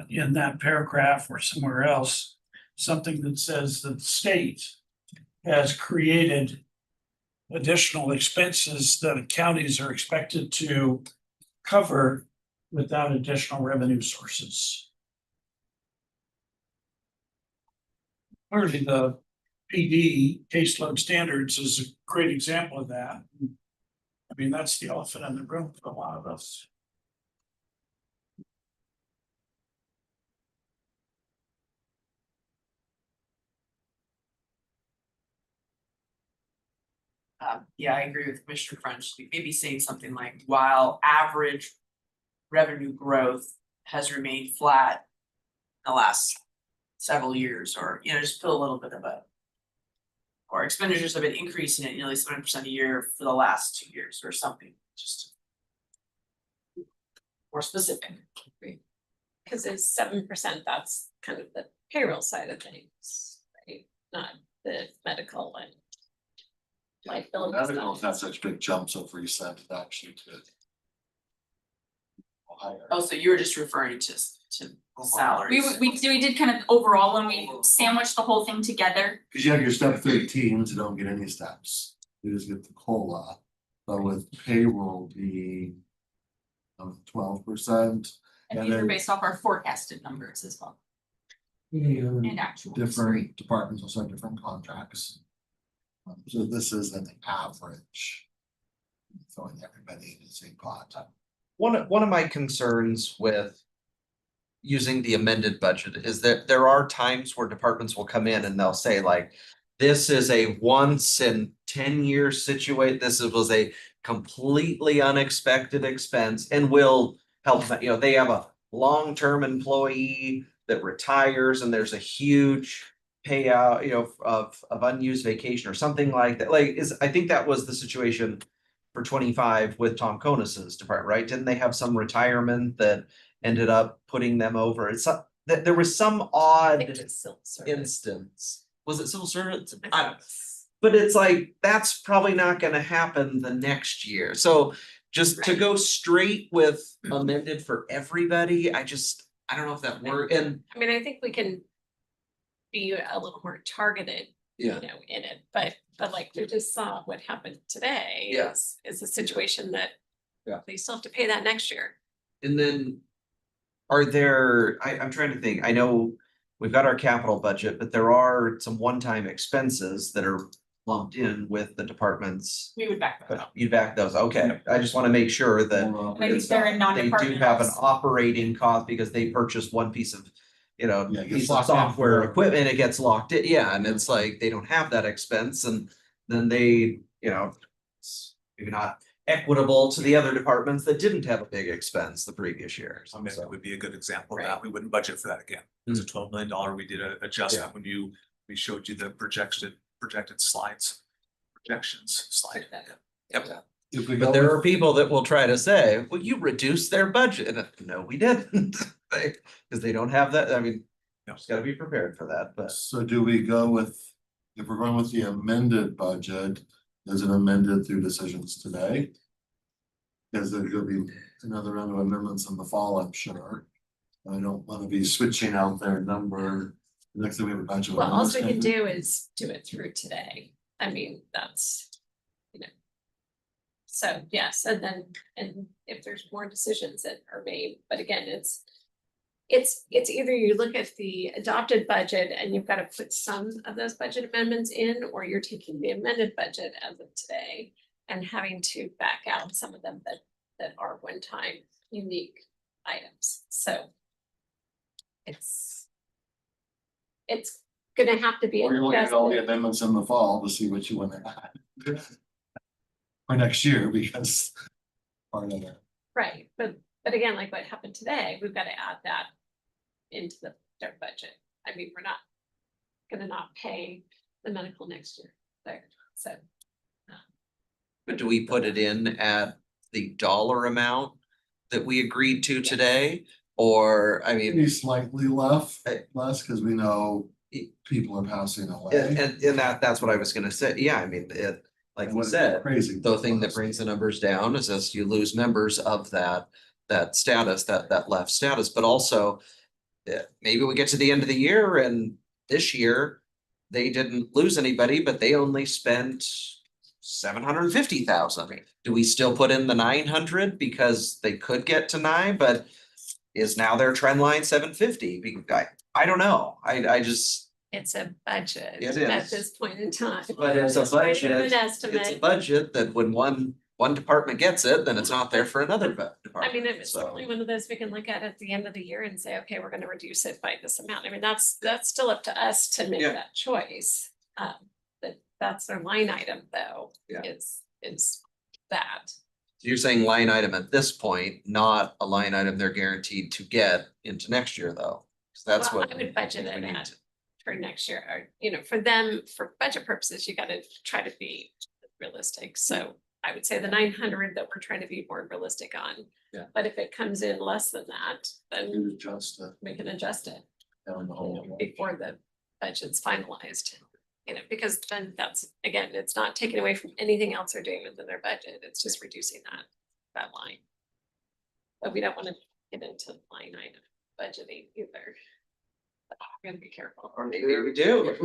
in that paragraph or somewhere else, something that says that the state has created additional expenses that counties are expected to cover without additional revenue sources. Clearly, the PD caseload standards is a great example of that. I mean, that's the elephant in the room for a lot of us. Yeah, I agree with Commissioner French, maybe saying something like, while average revenue growth has remained flat the last several years, or, just put a little bit of or expenditures have been increasing at nearly 7% a year for the last 2 years or something, just more specific. Because it's 7%, that's kind of the payroll side of things, right? Not the medical and liability Medical stuff. have such big jumps of recent actually to. Higher. Oh, so you were just referring to salaries. We did kind of overall when we sandwiched the whole thing together. Cause you have your step 13s that don't get any steps, you just get the COLA, but with payroll being 12%. And And these are then- based off our forecasted numbers as well. And actual. Different departments also have different contracts. So this is an average. Throwing everybody in the same pot. One of my concerns with using the amended budget is that there are times where departments will come in and they'll say like, this is a once in 10-year situation. This was a completely unexpected expense and will help, they have a long-term employee that retires and there's a huge payout, of unused vacation or something like that. I think that was the situation for 25 with Tom Conus's department, right? Didn't they have some retirement that ended up putting them over? It's there was some I think odd it's civil service. instance. Was it civil service? I think But it's like, that's probably not gonna happen the next year. So just to Right. go straight with amended for everybody, I don't know if that worked. And I mean, I think we can be a little more targeted, yeah, in it, but like we just saw what happened today. Yeah. Is a situation that. Yeah. They still have to pay that next year. and then are there, I'm trying to think, I know we've got our capital budget, but there are some one-time expenses that are lumped in with the departments. We would back that up. You back those, okay, I just wanna make sure that And I think they're in they non-department. do have an costs. operating cost because they purchased one piece of, Yeah, it gets piece of locked in software forever. equipment, it gets locked in, yeah, and it's like, they don't have that expense and then they, maybe not equitable to the other departments that didn't have a big expense the previous year. I mean, So- it would be a good example of Right. that. We wouldn't budget for that again. It was a $12 million. We did an adjustment when we showed you the projected slides. Projections slide. Yep. If we But go there with- are people that will try to say, well, you reduced their budget. No, we didn't. Because they don't have that. I mean, just gotta be prepared for that, but. So do we go with, if we're going with the amended budget, is it amended through decisions today? Because there's gonna be another round of amendments in the fall, I'm sure. I don't wanna be switching out their number. Next thing we have a bunch of. Well, all we can amendments. do is do it through today. I mean, that's, you know. So, yes, and then, and if there's more decisions that are made, but again, it's either you look at the adopted budget and you've got to put some of those budget amendments in, or you're taking the amended budget as of today and having to back out some of them that are one-time unique items, so. It's gonna have to be. Or you look at all the adjusted. amendments in the fall to see what you want to add. For next year, because. Part of it. Right, but again, like what happened today, we've got to add that into their budget. I mean, we're not gonna not pay the medical next year there, so. But do we put it in at the dollar amount that we agreed to today? Or, I mean, Maybe slightly less, because we know people are passing away. and that's what I was gonna say. Yeah, I mean, it, like It you wouldn't be said, Crazy. the thing that brings the numbers down is as you lose members of that status, that left status, but also maybe we get to the end of the year and this year they didn't lose anybody, but they only spent 750,000. Do we still put in the 900 because they could get to 9, but is now their trend line 750? I don't know. I just. It's a budget It at is. this point in time. But it's a Just trying to do budget. An It's a estimate. budget that when one department gets it, then it's not there for another department. I mean, it's So- certainly one of those we can look at the end of the year and say, okay, we're gonna reduce it by this amount. I mean, that's still up to us to make Yeah. that choice. That's their line item though, Yeah. is that. You're saying line item at this point, not a line item they're guaranteed to get into next year, though. 'Cause that's Well, what. I would budget we it need at to- for next year, or, you know, for them, for budget purposes, you gotta try to be realistic. So I would say the 900 that we're trying to be more realistic on. Yeah. But if it comes in less than that, then You adjust it we can adjust it. down the whole. Before the budget's finalized. You know, because then that's, again, it's not taken away from anything else they're doing within their budget, it's just reducing that line. But we don't wanna get into line item budgeting either. We're gonna be careful. Or maybe we do.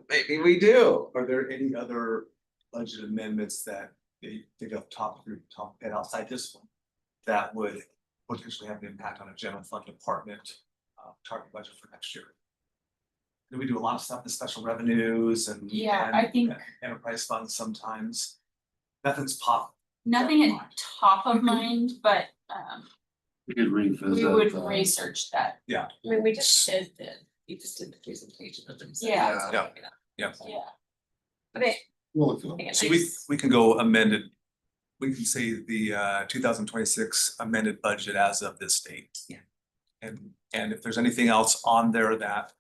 Maybe we do. Are there any other budget amendments that you think of top head outside this one? That would potentially have an impact on a general fund department target budget for next year? Do we do a lot of stuff in special revenues and? Yeah, and I think- Enterprise funds sometimes. Nothing's pop. Nothing at top of mind, but We could revisit. we would research that. I mean, we just did you just did the presentation of them. so Yeah. that's Yeah. what we know. Yeah. Yeah. Okay. We'll look at it. again, So I just- we can go amended. We can say the 2026 amended budget as of this date. Yeah. And if there's anything else on there that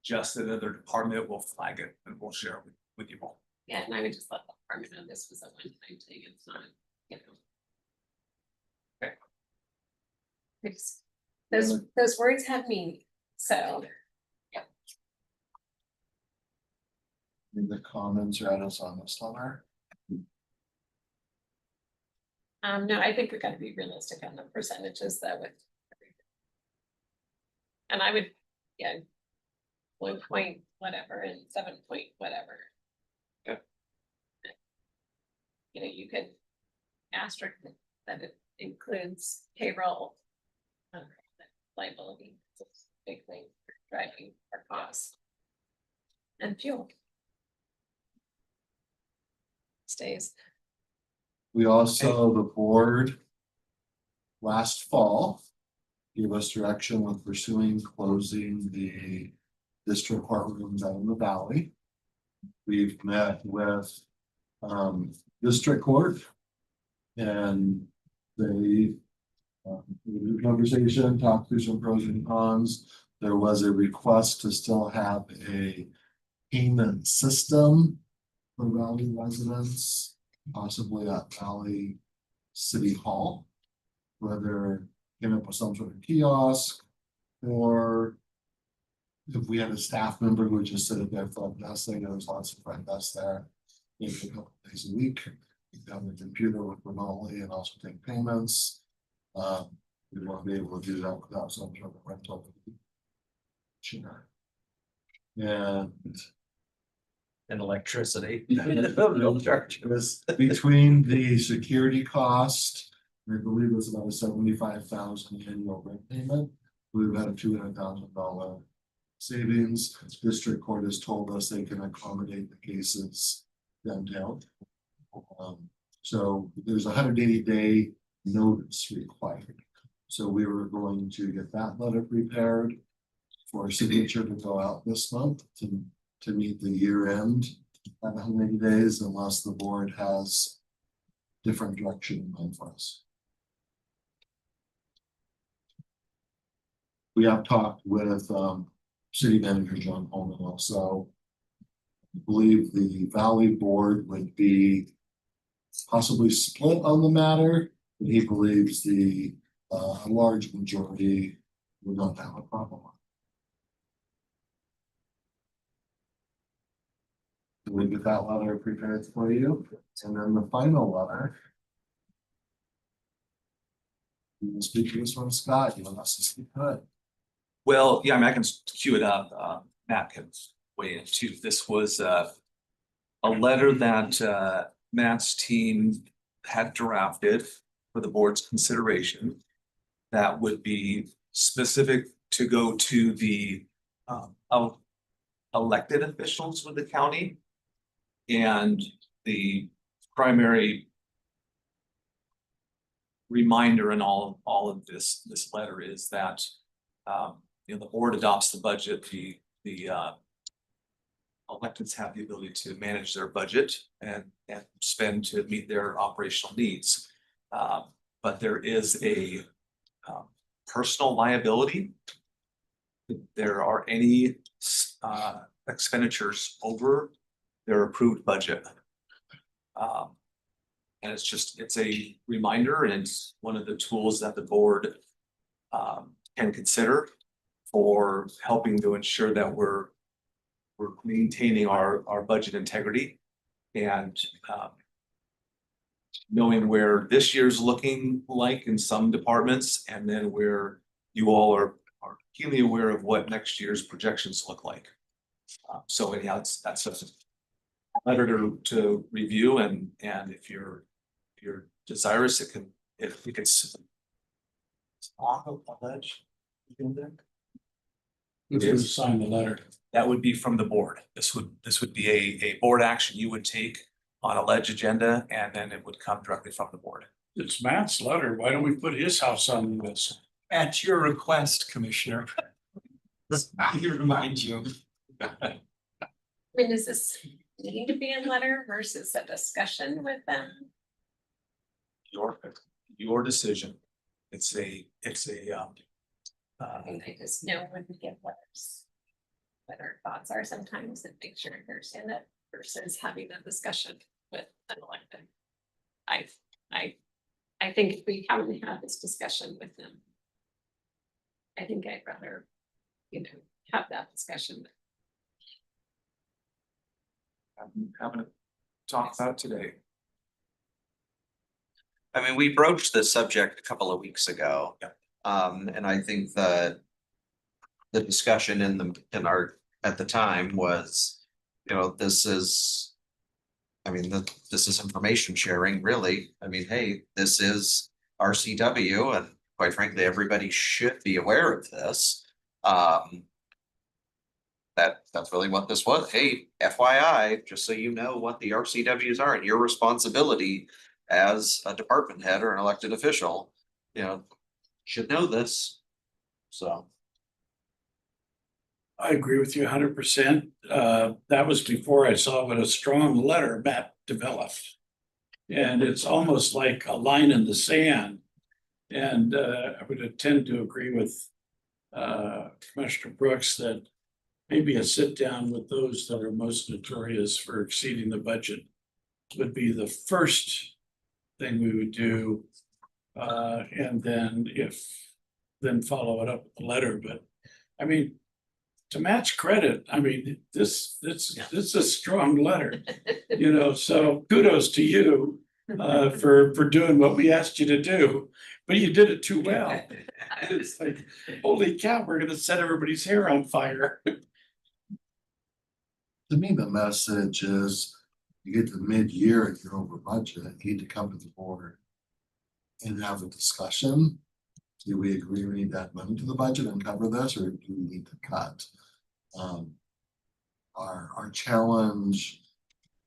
just another department will flag it and we'll share it with you all. Yeah, and I would just let the department know this was a one-time thing, it's not, you know. Okay. It's, those words have meaning, so. Any the comments or items on this letter? No, I think we gotta be realistic on the percentages though with. And I would, yeah. 1 point whatever and 7 point whatever. Yeah. You know, you could asterisk that it includes payroll. Liability, it's a big thing for driving our costs. And fuel. Stays. We also, the board. Last fall. Gave us direction with pursuing closing the district courtrooms out in the valley. We've met with district court. And they we had a conversation, talked through some pros and cons. There was a request to still have a payment system for Valley residents, possibly at Valley City Hall. Whether came up with some sort of kiosk, or if we had a staff member who would just sit at their front desk, there was lots of front desks there. Maybe a couple of days a week, you have the computer work remotely and also take payments. We want to be able to do that without some sort of rental. Sure. And electricity. No charge. it was between the security cost, I believe it was about a $75,000 annual rent payment. We've had a $200,000 savings. District court has told us they can accommodate the cases downtown. So there's a 180-day notice required. So we were going to get that letter prepared for signature to go out this month to meet the year end at 180 days, unless the board has different direction in mind for us. We have talked with city manager John Holman also. I believe the Valley board would be possibly split on the matter, but he believes the a large majority would not have a problem. We get that letter prepared for you, and then the final letter. You can speak to this one, Scott. You want us to speak to it? Well, yeah, I mean, I can cue it up. Matt can weigh in too. This was a letter that Matt's team had drafted for the board's consideration that would be specific to go to the elected officials with the county. And the primary reminder in all of this letter is that the board adopts the budget. The electeds have the ability to manage their budget and spend to meet their operational needs. But there is a personal liability. If there are any expenditures over their approved budget. And it's a reminder, and it's one of the tools that the board can consider for helping to ensure that we're maintaining our budget integrity and knowing where this year's looking like in some departments, and then where you all are keenly aware of what next year's projections look like. So anyhow, that's a letter to review, and if you're desirous, if we could on a ledge. Who's gonna sign the letter? That would be from the board. This would be a board action you would take on a ledge agenda, and then it would come directly from the board. It's Matt's letter. Why don't we put his house on this? At your request, Commissioner. I remind you. I mean, is this need to be a letter versus a discussion with them? Your decision. It's a I mean, I just know when we get letters, what our thoughts are sometimes, and make sure I understand it versus having a discussion with an elected. I think if we haven't had this discussion with them, I think I'd rather, have that discussion. I'm having a talk about today. I mean, we broached this subject a couple of weeks ago. Yeah. And I think that the discussion at the time was, this is information sharing, really. I mean, hey, this is RCW, and quite frankly, everybody should be aware of this. That's really what this was. Hey, FYI, just so you know what the RCWs are and your responsibility as a department head or an elected official, should know this. So. I agree with you 100%. That was before I saw what a strong letter Matt developed. And it's almost like a line in the sand. And I would tend to agree with Commissioner Brooks that maybe a sit down with those that are most notorious for exceeding the budget would be the first thing we would do. And then follow it up with a letter. But I mean, to Matt's credit, I mean, this is a strong letter, you know, so kudos to you for doing what we asked you to do, but you did it too well. It's like, holy cow, we're gonna set everybody's hair on fire. To me, the message is you get to mid-year and you're over budget, you need to come to the board and have a discussion. Do we agree we need to add money to the budget and cover this, or do we need to cut? Our challenge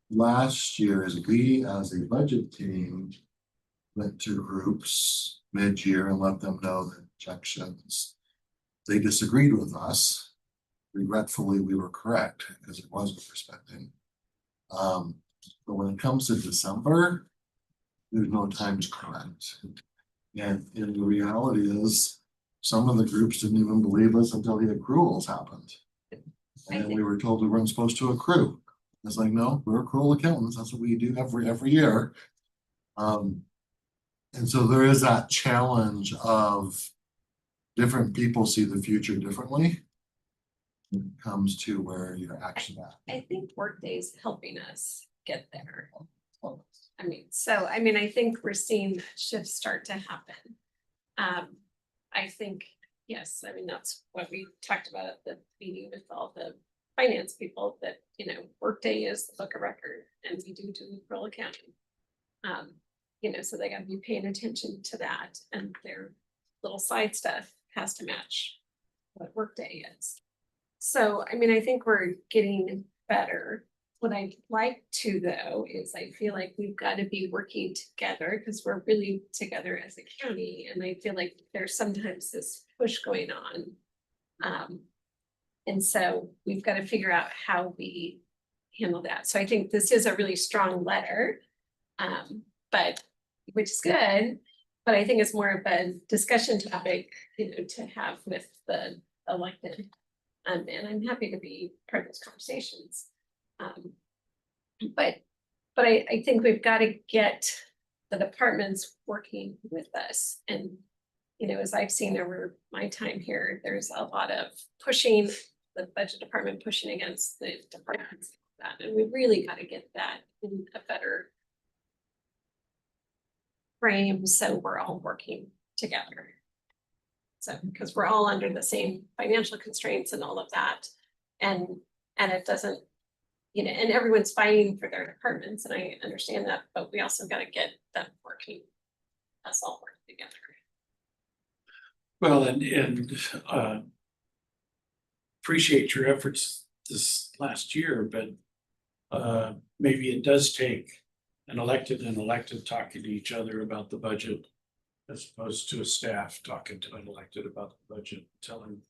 last year is we, as a budget team, went to groups mid-year and let them know the objections. They disagreed with us. Regretfully, we were correct because it was what we're expecting. But when it comes to December, there's no time to correct. And the reality is, some of the groups didn't even believe us until the accruals happened. And we were told we weren't supposed to accrue. It's like, no, we're accrual accountants. That's what we do every year. And so there is that challenge of different people see the future differently when it comes to where you're actually at. I think Workday is helping us get there. I think we're seeing that shift start to happen. I think, yes, that's what we talked about at the meeting with all the finance people, that, Workday is the book of record and we do accrual accounting. So they gotta be paying attention to that, and their little side stuff has to match what Workday is. So, I think we're getting better. What I'd like to, though, is I feel like we've got to be working together because we're really together as a county. And I feel like there's sometimes this push going on. And so we've got to figure out how we handle that. So I think this is a really strong letter, but which is good. But I think it's more of a discussion topic, to have with the elected. And I'm happy to be part of those conversations. But I think we've got to get the departments working with us. And, as I've seen over my time here, there's a lot of pushing, the budget department pushing against the departments. And we really got to get that in a better frame, so we're all working together. So, because we're all under the same financial constraints and all of that. And it doesn't, and everyone's fighting for their departments, and I understand that, but we also got to get them working, us all working together. Well, and appreciate your efforts this last year, but maybe it does take an elected and elected talking to each other about the budget, as opposed to a staff talking to an elected about the budget, telling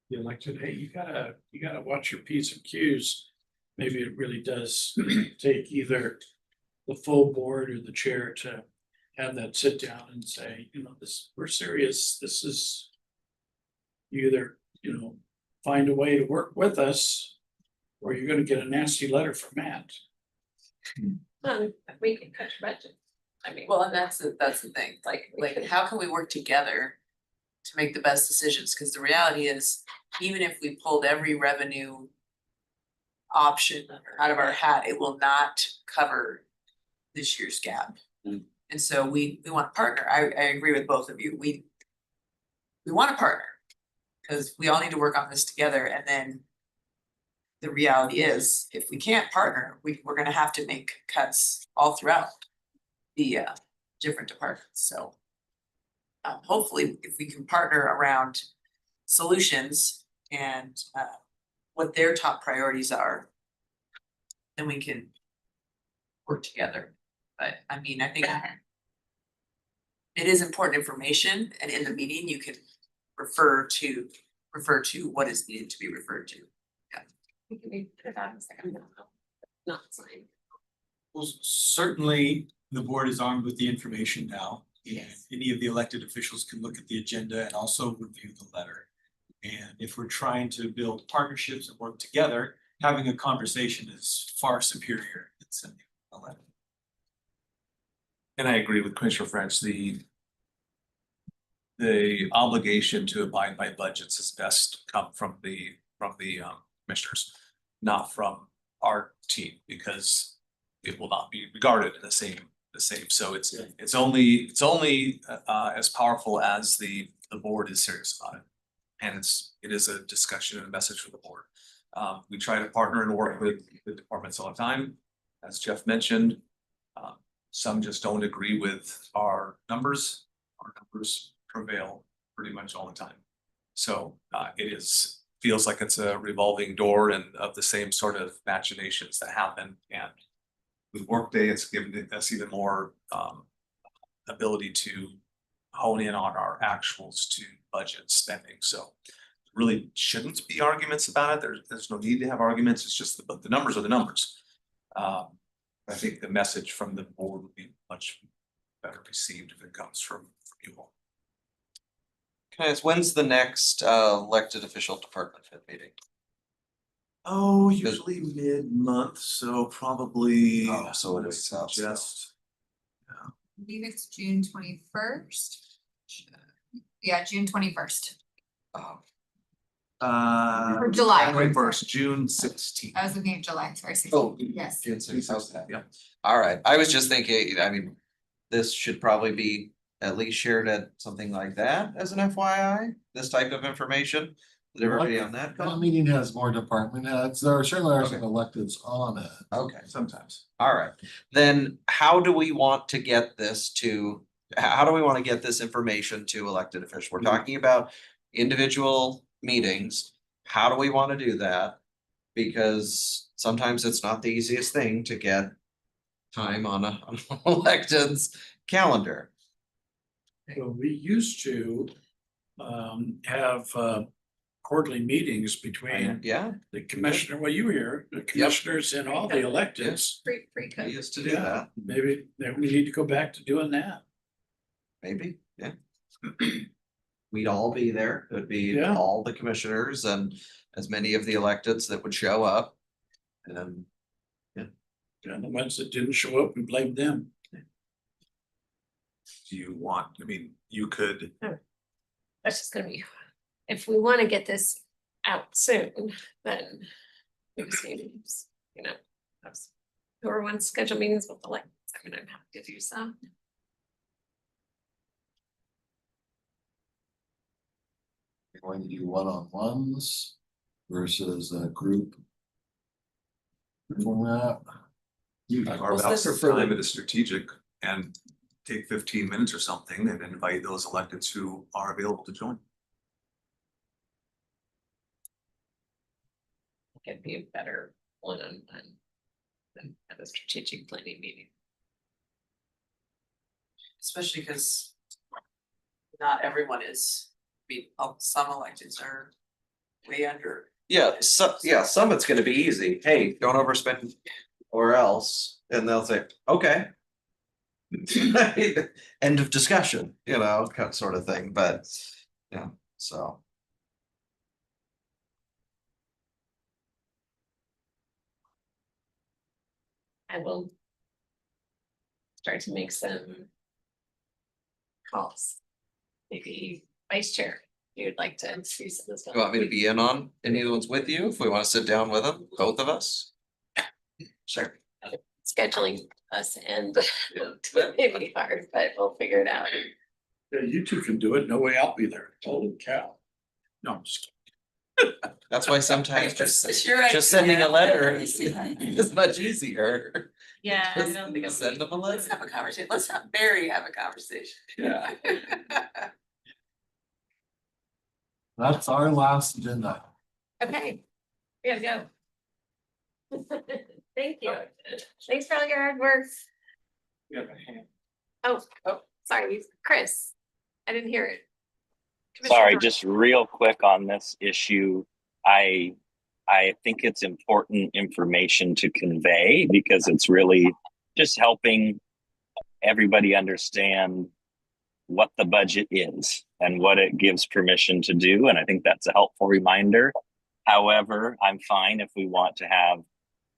the elected, hey, you gotta watch your P's and Q's. Maybe it really does take either the full board or the chair to have that sit down and say, we're serious. This is, you either, find a way to work with us, or you're gonna get a nasty letter from Matt. We can cut your budget. Well, and that's the thing, like how can we work together to make the best decisions? Because the reality is, even if we pulled every revenue option out of our hat, it will not cover this year's gap. Mm. And so we want to partner. I agree with both of you. We want to partner because we all need to work on this together. And then the reality is, if we can't partner, we're going to have to make cuts all throughout the different departments. So hopefully, if we can partner around solutions and what their top priorities are, then we can work together. But I think it is important information, and in the meeting, you can refer to refer to what is needed to be referred to. We can be put out in a second. Not signed. Well, certainly the board is armed with the information now. And Yes. any of the elected officials can look at the agenda and also review the letter. And if we're trying to build partnerships and work together, having a conversation is far superior than sending a letter. And I agree with Commissioner French, the obligation to abide by budgets is best come from the commissioners, not from our team, because it will not be regarded in the same. So it's only as powerful as the board is serious about it. And it is a discussion and a message for the board. We try to partner and work with the departments all the time, as Jeff mentioned. Some just don't agree with our numbers. Our numbers prevail pretty much all the time. So feels like it's a revolving door and of the same sort of machinations that happen. And with Workday, it's given us even more ability to hone in on our actuals to budget spending. So really shouldn't be arguments about it. There's no need to have arguments. It's just the numbers are the numbers. I think the message from the board would be much better received if it comes from you all. Can I ask, when's the next elected official department head meeting? Oh, usually mid-month, so probably. Oh, so it is out still. Just. I believe it's June 21st. Yeah, June 21st. Oh, Or July. 21st, June 16th. I was looking at July, sorry. Oh, Yes. June 6th, okay. Yeah. All right, I was just thinking, I mean, this should probably be at least shared at something like that as an FYI, this type of information. Did everybody on that? That meeting has more department heads. There are certainly are some electeds on it. Okay, Sometimes. all right. Then how do we want to get this to, how do we want to get this information to elected officials? We're talking about individual meetings. How do we want to do that? Because sometimes it's not the easiest thing to get time on an elected's calendar. Well, we used to have quarterly meetings between Yeah, the commissioner, well, you were here, the commissioners and all the electeds. Free we cut. used to do Yeah. that, Maybe we need to go back to doing that. maybe, yeah. We'd all be there. It would be Yeah. all the commissioners and as many of the electeds that would show up. And And the ones that didn't show up, we blamed them. Do you want, I mean, you could, That's just gonna be, if we wanna get this out soon, then we just need to, you know, whoever wants to schedule meetings with the like, I mean, I'm happy to do so. You're going to do one-on-ones versus a group format. you carve out some time at a strategic and take 15 minutes or something and invite those electeds who are available to join. It'd be a better one-on-one than at a strategic planning meeting. Especially because not everyone is, I mean, some electeds are way under. yeah, some it's gonna be easy. Hey, don't overspend or else, and they'll say, okay. End of discussion, you know, kind of sort of thing, but yeah, so. I will start to make some calls. Maybe vice chair, you'd like to introduce some of this. You want me to be in on any of the ones with you, if we wanna sit down with them, both of us? Sure. Scheduling us and it may be hard, but we'll figure it out. Yeah, you two can do it. No way I'll be there. Holy cow. No, I'm just That's why sometimes just Sure, just sending a letter is much easier. Yeah, I Just don't think I'm. send them a Let's letter. have a conversation. Let's have Barry have a conversation. Yeah. That's our last agenda. Okay, we gotta go. Thank you. Thanks for all your hard work. kidding. Oh, sorry, Chris. I didn't hear it. Sorry, just real quick on this issue. I think it's important information to convey because it's really just helping everybody understand what the budget is and what it gives permission to do. And I think that's a helpful reminder. However, I'm fine if we want to have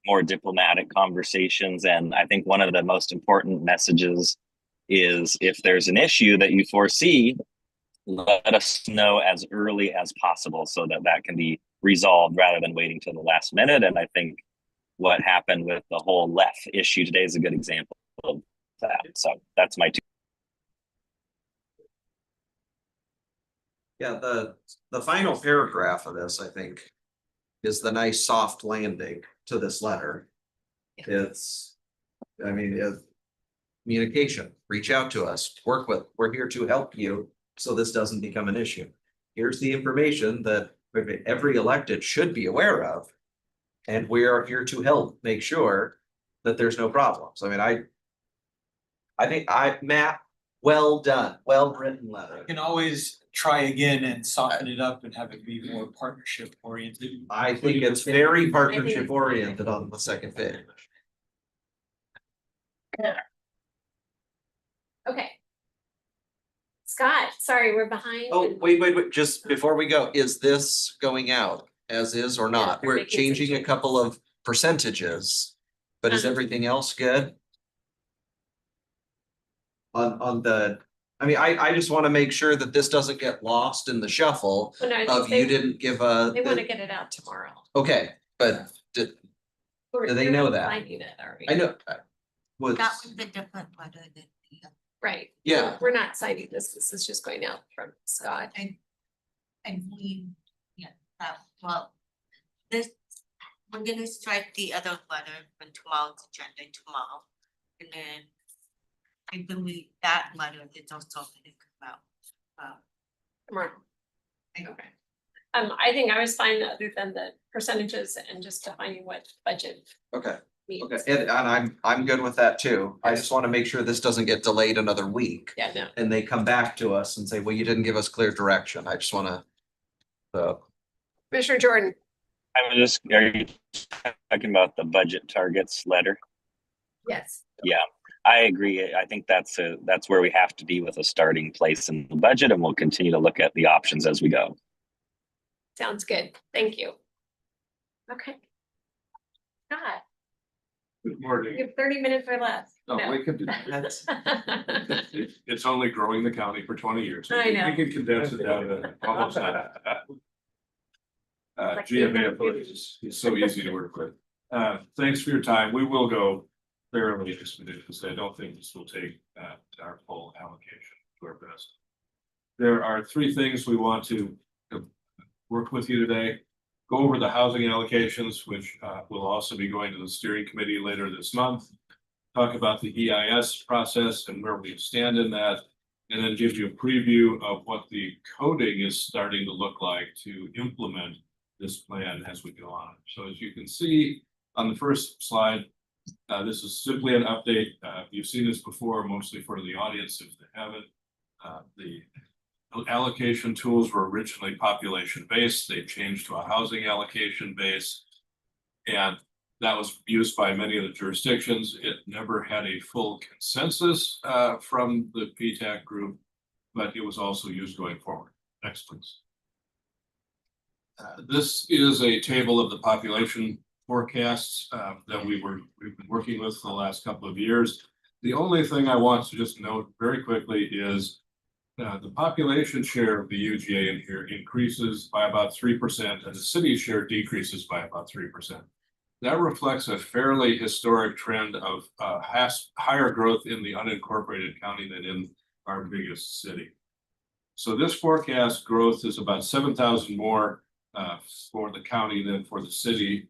more diplomatic conversations. And I think one of the most important messages is if there's an issue that you foresee, let us know as early as possible so that that can be resolved rather than waiting till the last minute. And I think what happened with the whole LEF issue today is a good example of that. So that's my two. Yeah, the final paragraph of this, I think, is the nice soft landing to this letter. It's, I mean, communication, reach out to us, we're here to help you, so this doesn't become an issue. Here's the information that every elected should be aware of. And we are here to help make sure that there's no problems. I mean, I think Matt, well done, well written letter. You can always try again and soften it up and have it be more partnership oriented. I think it's very partnership oriented on the second page. Okay. Scott, sorry, we're behind. Oh, wait, just before we go, is this going out as is or not? we're We're making some changing a changes. couple of percentages, but is everything else good? On the, I mean, I just want to make sure that this doesn't get lost in the shuffle Well, no, I of think you didn't give a. They want to get it out tomorrow. Okay, but do they know that? Finding it, are we? I know. Was, That was the different letter that the. Right. Yeah. We're not signing this. This is just going out from Scott. And we, yeah, well, this, we're gonna strike the other letter from tomorrow's agenda tomorrow. And then I believe that letter is also gonna come out. Tomorrow. Okay. I think I was fine other than the percentages and just defining what budget okay, means. okay, and I'm good with that too. I just want to make sure this doesn't get delayed another week. Yeah, no. And they come back to us and say, well, you didn't give us clear direction. I just want to. So, Commissioner Jordan. I'm just, are you talking about the budget targets letter? Yes. Yeah, I agree. I think that's where we have to be with a starting place in the budget, and we'll continue to look at the options as we go. Sounds good. Thank you. Okay. Scott, Good you morning. have 30 minutes or less. No, we could do that. It's only growing the county for 20 years. I know. We can condense it down to almost that. GMA employees is so easy to work with. Thanks for your time. We will go fairly expeditious because I don't think this will take our full allocation to our best. There are three things we want to work with you today. Go over the housing allocations, which will also be going to the steering committee later this month. Talk about the EIS process and where we stand in that, and then give you a preview of what the coding is starting to look like to implement this plan as we go on. So as you can see on the first slide, this is simply an update. You've seen this before, mostly for the audience if they haven't. The allocation tools were originally population based. They changed to a housing allocation base. And that was used by many of the jurisdictions. It never had a full consensus from the PTAC group, but it was also used going forward. Next, please. This is a table of the population forecasts that we've been working with for the last couple of years. The only thing I want to just note very quickly is the population share of the UGA in here increases by about 3%, and the city share decreases by about 3%. That reflects a fairly historic trend of higher growth in the unincorporated county than in our biggest city. So this forecast growth is about 7,000 more for the county than for the city,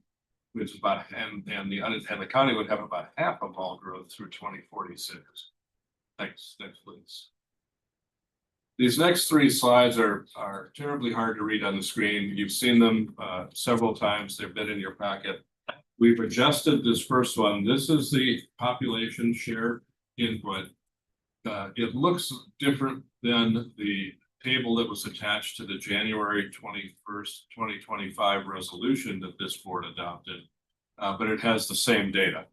which is about, and the county would have about half of all growth through 2046. Thanks, next please. These next three slides are terribly hard to read on the screen. You've seen them several times. They've been in your packet. We've adjusted this first one. This is the population share input. It looks different than the table that was attached to the January 21st, 2025 resolution that this board adopted. But it has the same data.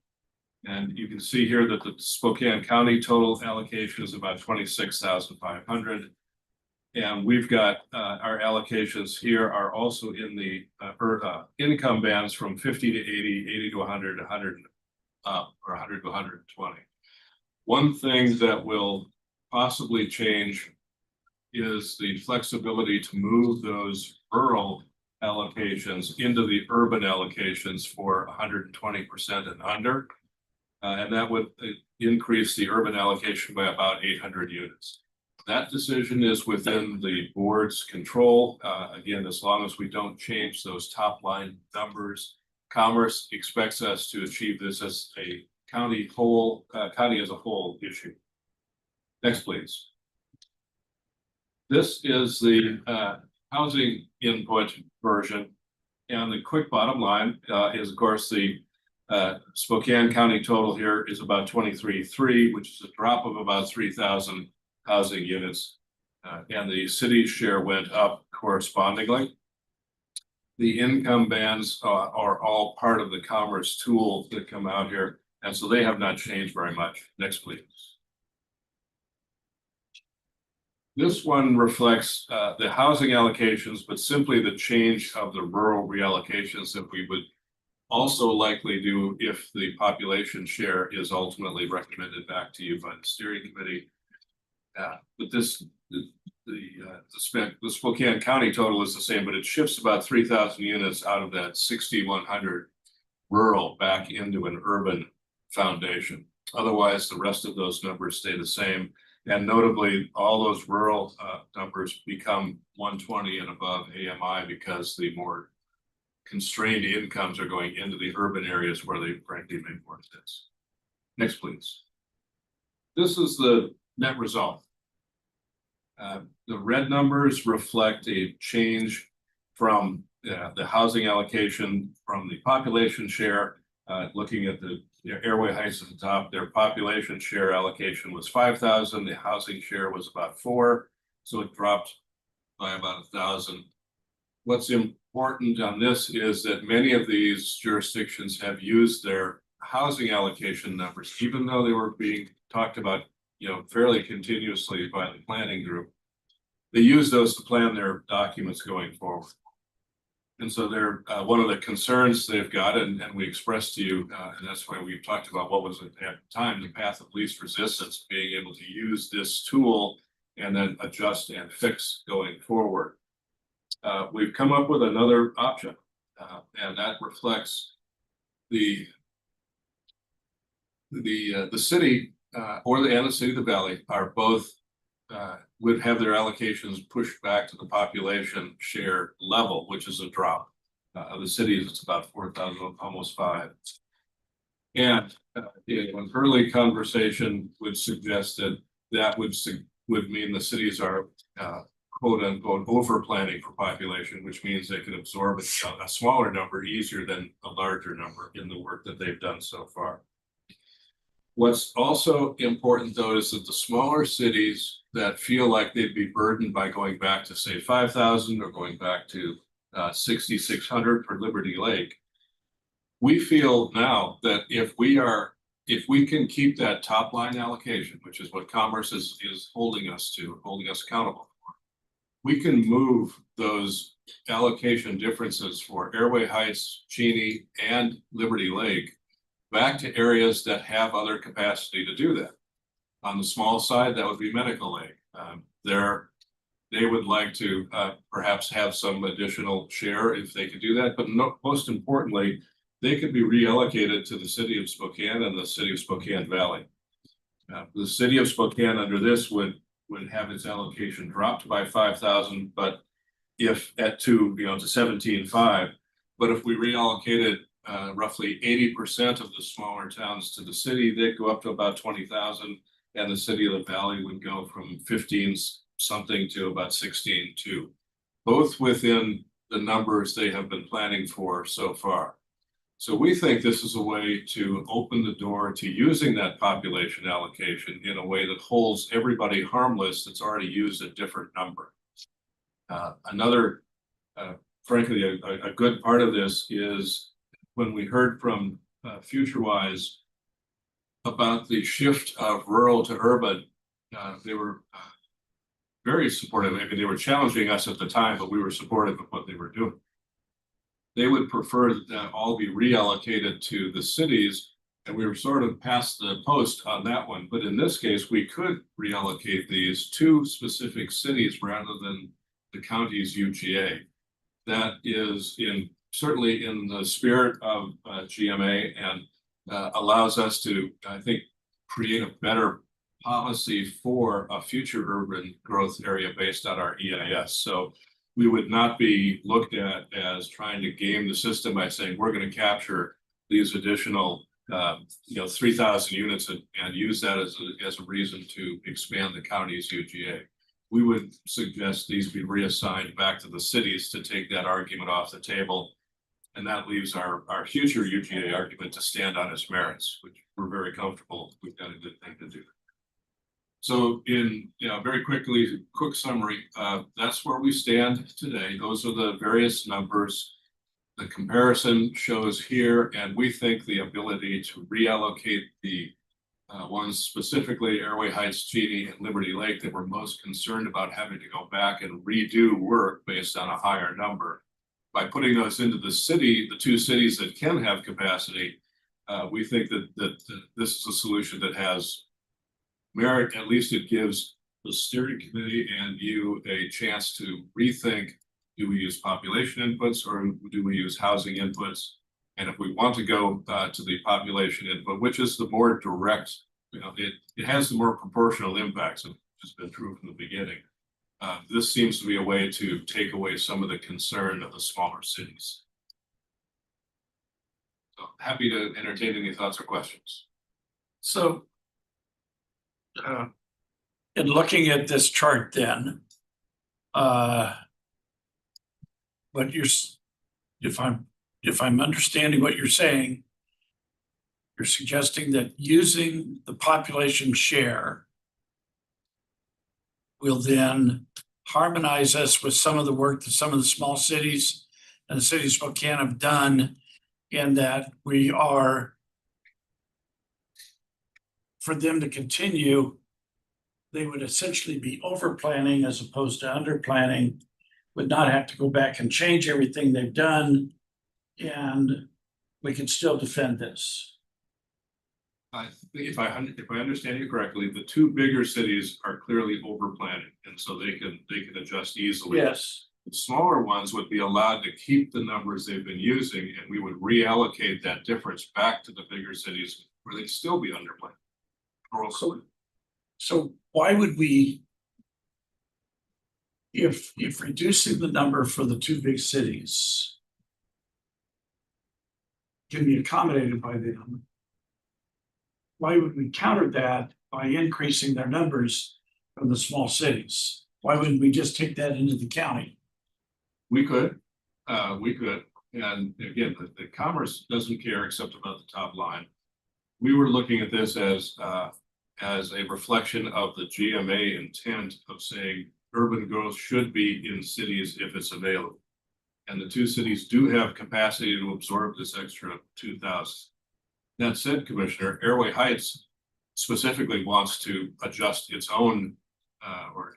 And you can see here that the Spokane County total allocation is about 26,500. And we've got our allocations here are also in the income bands from 50 to 80, 80 to 100, 100 or 100 to 120. One thing that will possibly change is the flexibility to move those rural allocations into the urban allocations for 120% and under. And that would increase the urban allocation by about 800 units. That decision is within the board's control. Again, as long as we don't change those top line numbers, Commerce expects us to achieve this as a county as a whole issue. Next, please. This is the housing input version. And the quick bottom line is, of course, the Spokane County total here is about 23.3, which is a drop of about 3,000 housing units. And the city's share went up correspondingly. The income bands are all part of the Commerce tool that come out here. And so they have not changed very much. Next, please. This one reflects the housing allocations, but simply the change of the rural reallocations that we would also likely do if the population share is ultimately recommended back to you by the steering committee. But this, the Spokane County total is the same, but it shifts about 3,000 units out of that 6,100 rural back into an urban foundation. Otherwise, the rest of those numbers stay the same. And notably, all those rural numbers become 120 and above AMI because the more constrained incomes are going into the urban areas where they frankly make more sense. Next, please. This is the net result. The red numbers reflect a change from the housing allocation from the population share. Looking at the Airway Heights at the top, their population share allocation was 5,000. The housing share was about 4, so it dropped by about 1,000. What's important on this is that many of these jurisdictions have used their housing allocation numbers, even though they were being talked about, fairly continuously by the planning group. They use those to plan their documents going forward. And so they're one of the concerns they've got, and we expressed to you, and that's why we've talked about what was at the time the path of least resistance, being able to use this tool and then adjust and fix going forward. We've come up with another option, and that reflects the city and the city of the valley are both would have their allocations pushed back to the population share level, which is a drop. Of the cities, it's about 4,000, almost 5. And an early conversation would suggest that would mean the cities are quote unquote over planning for population, which means they can absorb a smaller number easier than a larger number in the work that they've done so far. What's also important, though, is that the smaller cities that feel like they'd be burdened by going back to, say, 5,000 or going back to 6,600 for Liberty Lake, we feel now that if we can keep that top line allocation, which is what Commerce is holding us accountable for, we can move those allocation differences for Airway Heights, Cheney, and Liberty Lake back to areas that have other capacity to do that. On the small side, that would be Medical Lake. They would like to perhaps have some additional share if they could do that, but most importantly, they could be reallocated to the city of Spokane and the city of Spokane Valley. The city of Spokane under this would have its allocation dropped by 5,000, but if to 17.5, but if we reallocated roughly 80% of the smaller towns to the city, they'd go up to about 20,000, and the city of the valley would go from 15 something to about 16.2, both within the numbers they have been planning for so far. So we think this is a way to open the door to using that population allocation in a way that holds everybody harmless that's already used a different number. Another, frankly, a good part of this is when we heard from FutureWise about the shift of rural to urban, they were very supportive. I mean, they were challenging us at the time, but we were supportive of what they were doing. They would prefer that all be reallocated to the cities, and we were sort of past the post on that one. But in this case, we could reallocate these to specific cities rather than the county's UGA. That is certainly in the spirit of GMA and allows us to, I think, create a better policy for a future urban growth area based on our EIS. So we would not be looked at as trying to game the system by saying we're going to capture these additional 3,000 units and use that as a reason to expand the county's UGA. We would suggest these be reassigned back to the cities to take that argument off the table. And that leaves our future UGA argument to stand on its merits, which we're very comfortable. We've got a good thing to do. So very quick summary, that's where we stand today. Those are the various numbers. The comparison shows here, and we think the ability to reallocate the ones specifically Airway Heights, Cheney, and Liberty Lake that we're most concerned about having to go back and redo work based on a higher number. By putting those into the city, the two cities that can have capacity, we think that this is a solution that has merit. At least it gives the steering committee and you a chance to rethink, do we use population inputs or do we use housing inputs? And if we want to go to the population input, which is the more direct, it has the more proportional impacts, which has been true from the beginning. This seems to be a way to take away some of the concern of the smaller cities. So happy to entertain any thoughts or questions. So in looking at this chart then, what you're, if I'm understanding what you're saying, you're suggesting that using the population share will then harmonize us with some of the work that some of the small cities and the city of Spokane have done, in that we are, for them to continue, they would essentially be over planning as opposed to under planning, would not have to go back and change everything they've done, and we can still defend this. I think if I understand you correctly, the two bigger cities are clearly over planning, and so they can adjust easily. Yes. The smaller ones would be allowed to keep the numbers they've been using, and we would reallocate that difference back to the bigger cities where they'd still be under plan. So why would we, if reducing the number for the two big cities can be accommodated by them, why would we counter that by increasing their numbers from the small cities? Why wouldn't we just take that into the county? We could. And again, the Commerce doesn't care except about the top line. We were looking at this as a reflection of the GMA intent of saying urban growth should be in cities if it's available. And the two cities do have capacity to absorb this extra 2,000. That said, Commissioner, Airway Heights specifically wants to adjust its own,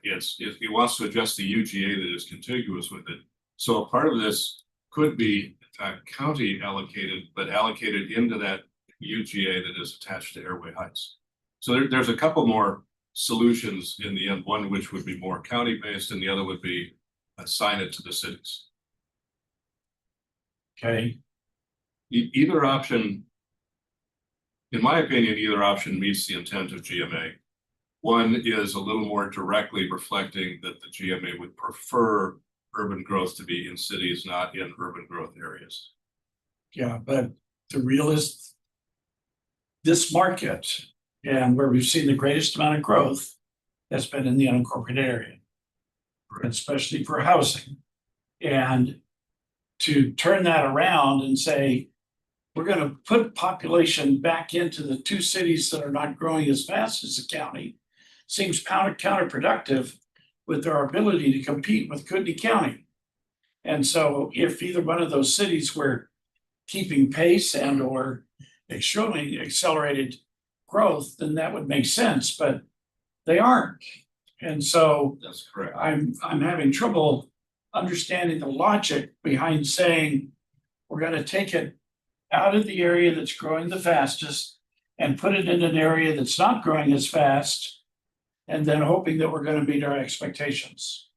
it wants to adjust the UGA that is contiguous with it. So a part of this could be county allocated, but allocated into that UGA that is attached to Airway Heights. So there's a couple more solutions in the end, one which would be more county based and the other would be assign it to the cities. Okay. Either option, in my opinion, either option meets the intent of GMA. One is a little more directly reflecting that the GMA would prefer urban growth to be in cities, not in urban growth areas. Yeah, but the realist, this market and where we've seen the greatest amount of growth has been in the unincorporated area, especially for housing. And to turn that around and say, we're going to put population back into the two cities that are not growing as fast as the county seems counterproductive, with our ability to compete with Kootenai County. And so if either one of those cities were keeping pace and or showing accelerated growth, then that would make sense, but they aren't. And so That's correct. I'm having trouble understanding the logic behind saying we're gonna take it out of the area that's growing the fastest and put it in an area that's not growing as fast, and then hoping that we're gonna meet our expectations.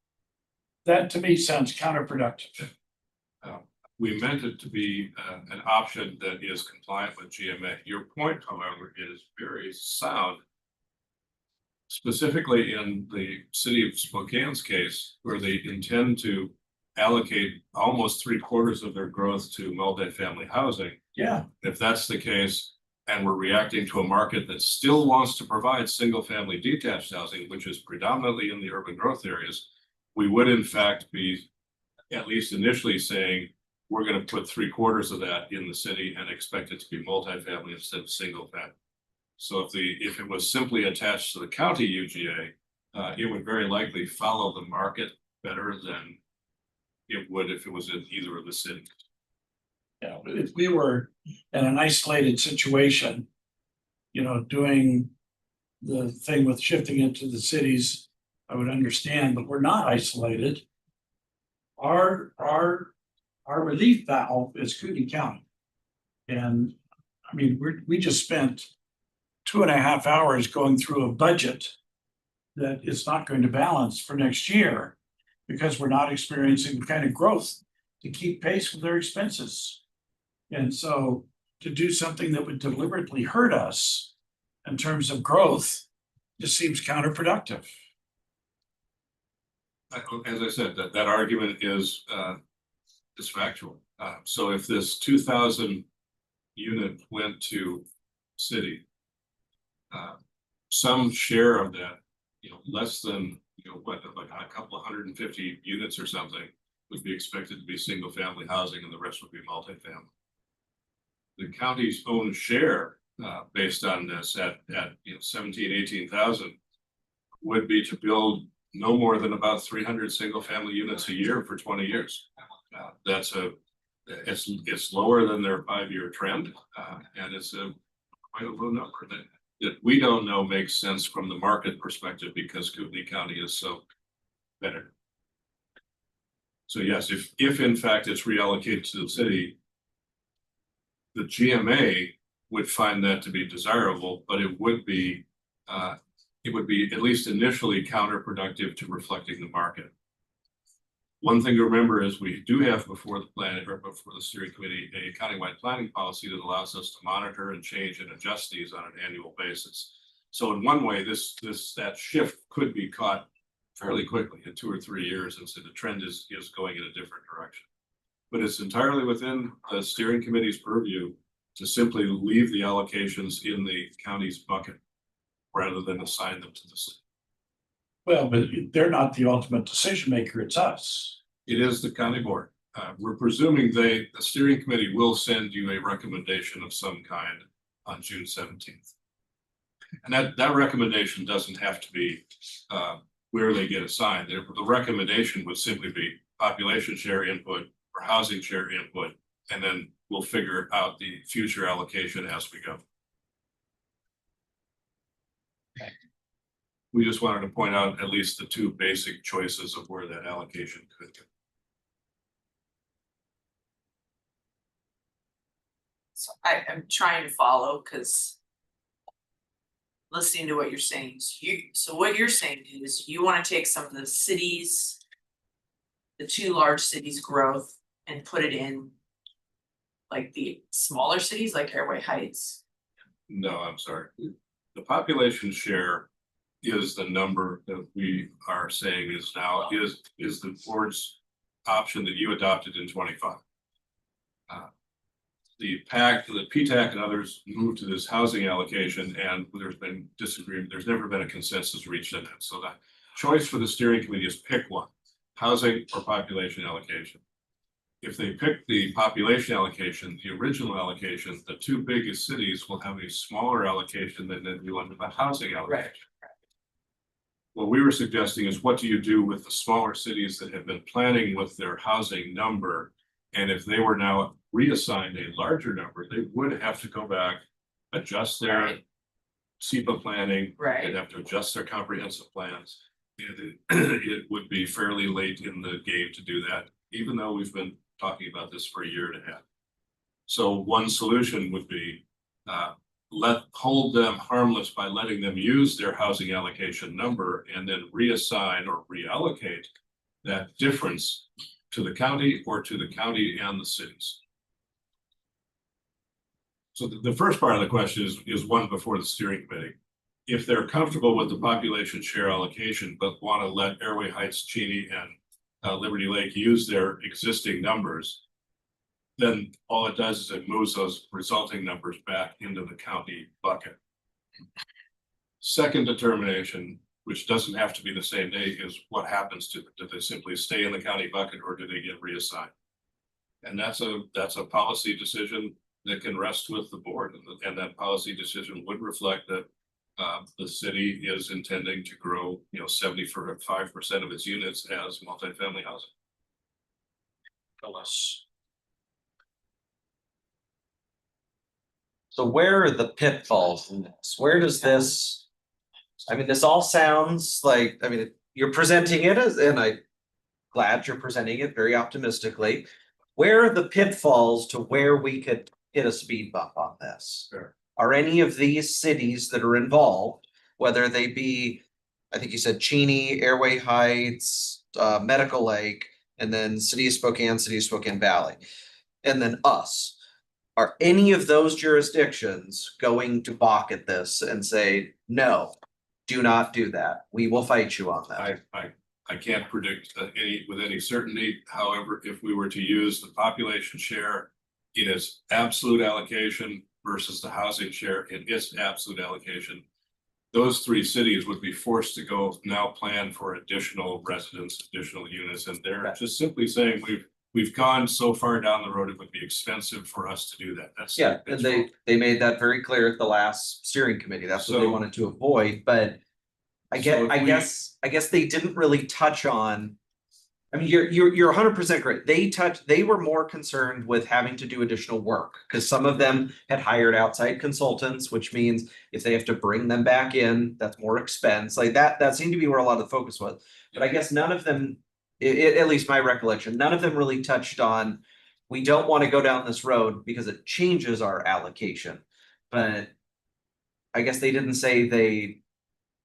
That to me sounds counterproductive. We meant it to be an option that is compliant with GMA. Your point, however, is very sound. Specifically in the city of Spokane's case, where they intend to allocate almost 3/4 of their growth to multifamily housing. Yeah. If that's the case, and we're reacting to a market that still wants to provide single-family detached housing, which is predominantly in the urban growth areas, we would in fact be at least initially saying, we're gonna put 3/4 of that in the city and expect it to be multifamily instead of single family. So if it was simply attached to the county UGA, it would very likely follow the market better than it would if it was in either of the cities. Yeah, if we were in an isolated situation, doing the thing with shifting into the cities, I would understand, but we're not isolated. Our relief valve is Kootenai County. And I mean, we just spent 2.5 hours going through a budget that is not going to balance for next year because we're not experiencing the kind of growth to keep pace with their expenses. And so to do something that would deliberately hurt us in terms of growth just seems counterproductive. As I said, that argument is factual. So if this 2,000 unit went to city, some share of that, less than, like a couple of 150 units or something would be expected to be single family housing and the rest would be multifamily. The county's own share, based on this at 17, 18,000 would be to build no more than about 300 single family units a year for 20 years. It's lower than their 5-year trend, and it's quite a low number that we don't know makes sense from the market perspective because Kootenai County is so better. So yes, if in fact it's reallocated to the city, the GMA would find that to be desirable, but it would be at least initially counterproductive to reflecting the market. One thing to remember is we do have before the steering committee a countywide planning policy that allows us to monitor and change and adjust these on an annual basis. So in one way, that shift could be caught fairly quickly in 2 or 3 years, and so the trend is going in a different direction. But it's entirely within the steering committee's purview to simply leave the allocations in the county's bucket rather than assign them to the city. Well, but they're not the ultimate decision maker, it's us. It is the county board. We're presuming the steering committee will send you a recommendation of some kind on June 17th. And that recommendation doesn't have to be where they get assigned. The recommendation would simply be population share input or housing share input, and then we'll figure out the future allocation as we go. Okay. We just wanted to point out at least the 2 basic choices of where that allocation could go. So I'm trying to follow because listening to what you're saying, so what you're saying is you want to take some of the cities, the 2 large cities' growth and put it in like the smaller cities like Airway Heights. No, I'm sorry. The population share is the number that we are saying is now is the board's option that you adopted in 25. The PTAC and others moved to this housing allocation, and there's been disagreement. There's never been a consensus reached in it. So the choice for the steering committee is pick one, housing or population allocation. If they pick the population allocation, the original allocation, the 2 biggest cities will have a smaller allocation than they do under the housing allocation. what we were suggesting is what do you do with the smaller cities that have been planning with their housing number? And if they were now reassigned a larger number, they would have to go back, adjust their Right. SEPA planning. Right. They'd have to adjust their comprehensive plans. It would be fairly late in the game to do that, even though we've been talking about this for a year and a half. So one solution would be hold them harmless by letting them use their housing allocation number and then reassign or reallocate that difference to the county or to the county and the cities. So the first part of the question is one before the steering committee. If they're comfortable with the population share allocation, but want to let Airway Heights, Cheney, and Liberty Lake use their existing numbers, then all it does is it moves those resulting numbers back into the county bucket. Second determination, which doesn't have to be the same day, is what happens to them. Do they simply stay in the county bucket or do they get reassigned? And that's a policy decision that can rest with the board, and that policy decision would reflect that the city is intending to grow, 75% of its units as multifamily housing. So where are the pitfalls in this? Where does this? I mean, this all sounds like, I mean, you're presenting it as, and I'm glad you're presenting it very optimistically. Where are the pitfalls to where we could hit a speed bump on this? Sure. Are any of these cities that are involved, whether they be, I think you said Cheney, Airway Heights, Medical Lake, and then City of Spokane Valley, and then us. Are any of those jurisdictions going to balk at this and say, no, do not do that? We will fight you on that. I can't predict with any certainty. However, if we were to use the population share in its absolute allocation versus the housing share in its absolute allocation, those three cities would be forced to go now plan for additional residents, additional units, and they're just simply saying we've gone so far down the road, it would be expensive for us to do that. That's Yeah, and they made that very clear at the last steering committee. That's what they wanted to avoid, but I guess they didn't really touch on. I mean, you're 100% correct. They were more concerned with having to do additional work because some of them had hired outside consultants, which means if they have to bring them back in, that's more expense. Like that seemed to be where a lot of the focus was. But I guess none of them, at least my recollection, none of them really touched on, we don't want to go down this road because it changes our allocation. But I guess they didn't say they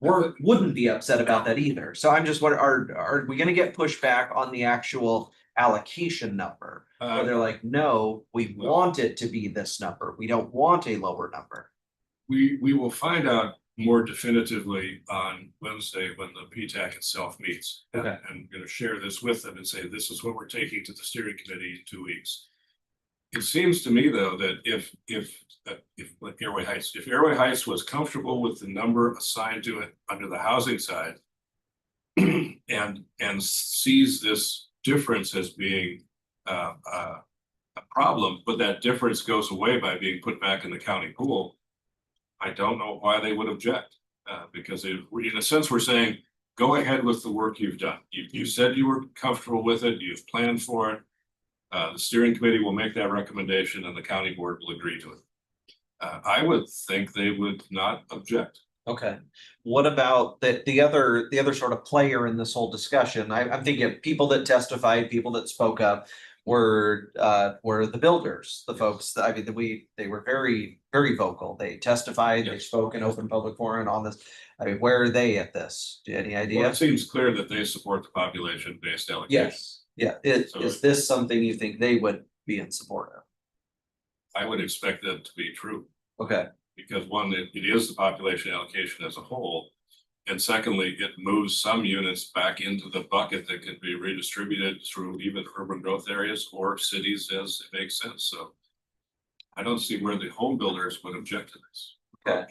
wouldn't be upset about that either. So I'm just wondering, are we gonna get pushback on the actual allocation number? Or they're like, no, we want it to be this number. We don't want a lower number. We will find out more definitively on Wednesday when the PTAC itself meets. Okay. I'm gonna share this with them and say, this is what we're taking to the steering committee in 2 weeks. It seems to me, though, that if Airway Heights was comfortable with the number assigned to it under the housing side and sees this difference as being a problem, but that difference goes away by being put back in the county pool, I don't know why they would object, because in a sense, we're saying, go ahead with the work you've done. You said you were comfortable with it, you've planned for it. The steering committee will make that recommendation and the county board will agree to it. I would think they would not object. Okay, what about the other sort of player in this whole discussion? I'm thinking of people that testified, people that spoke up were the builders, the folks that, I mean, they were very, very vocal. They testified, they spoke in open public forum on this. I mean, where are they at this? Do you have any idea? Well, it seems clear that they support the population-based allocation. Yes, yeah. Is this something you think they would be in support of? I would expect that to be true. Okay. Because one, it is the population allocation as a whole. And secondly, it moves some units back into the bucket that can be redistributed through even urban growth areas or cities as it makes sense. So I don't see where the home builders would object to this. Okay.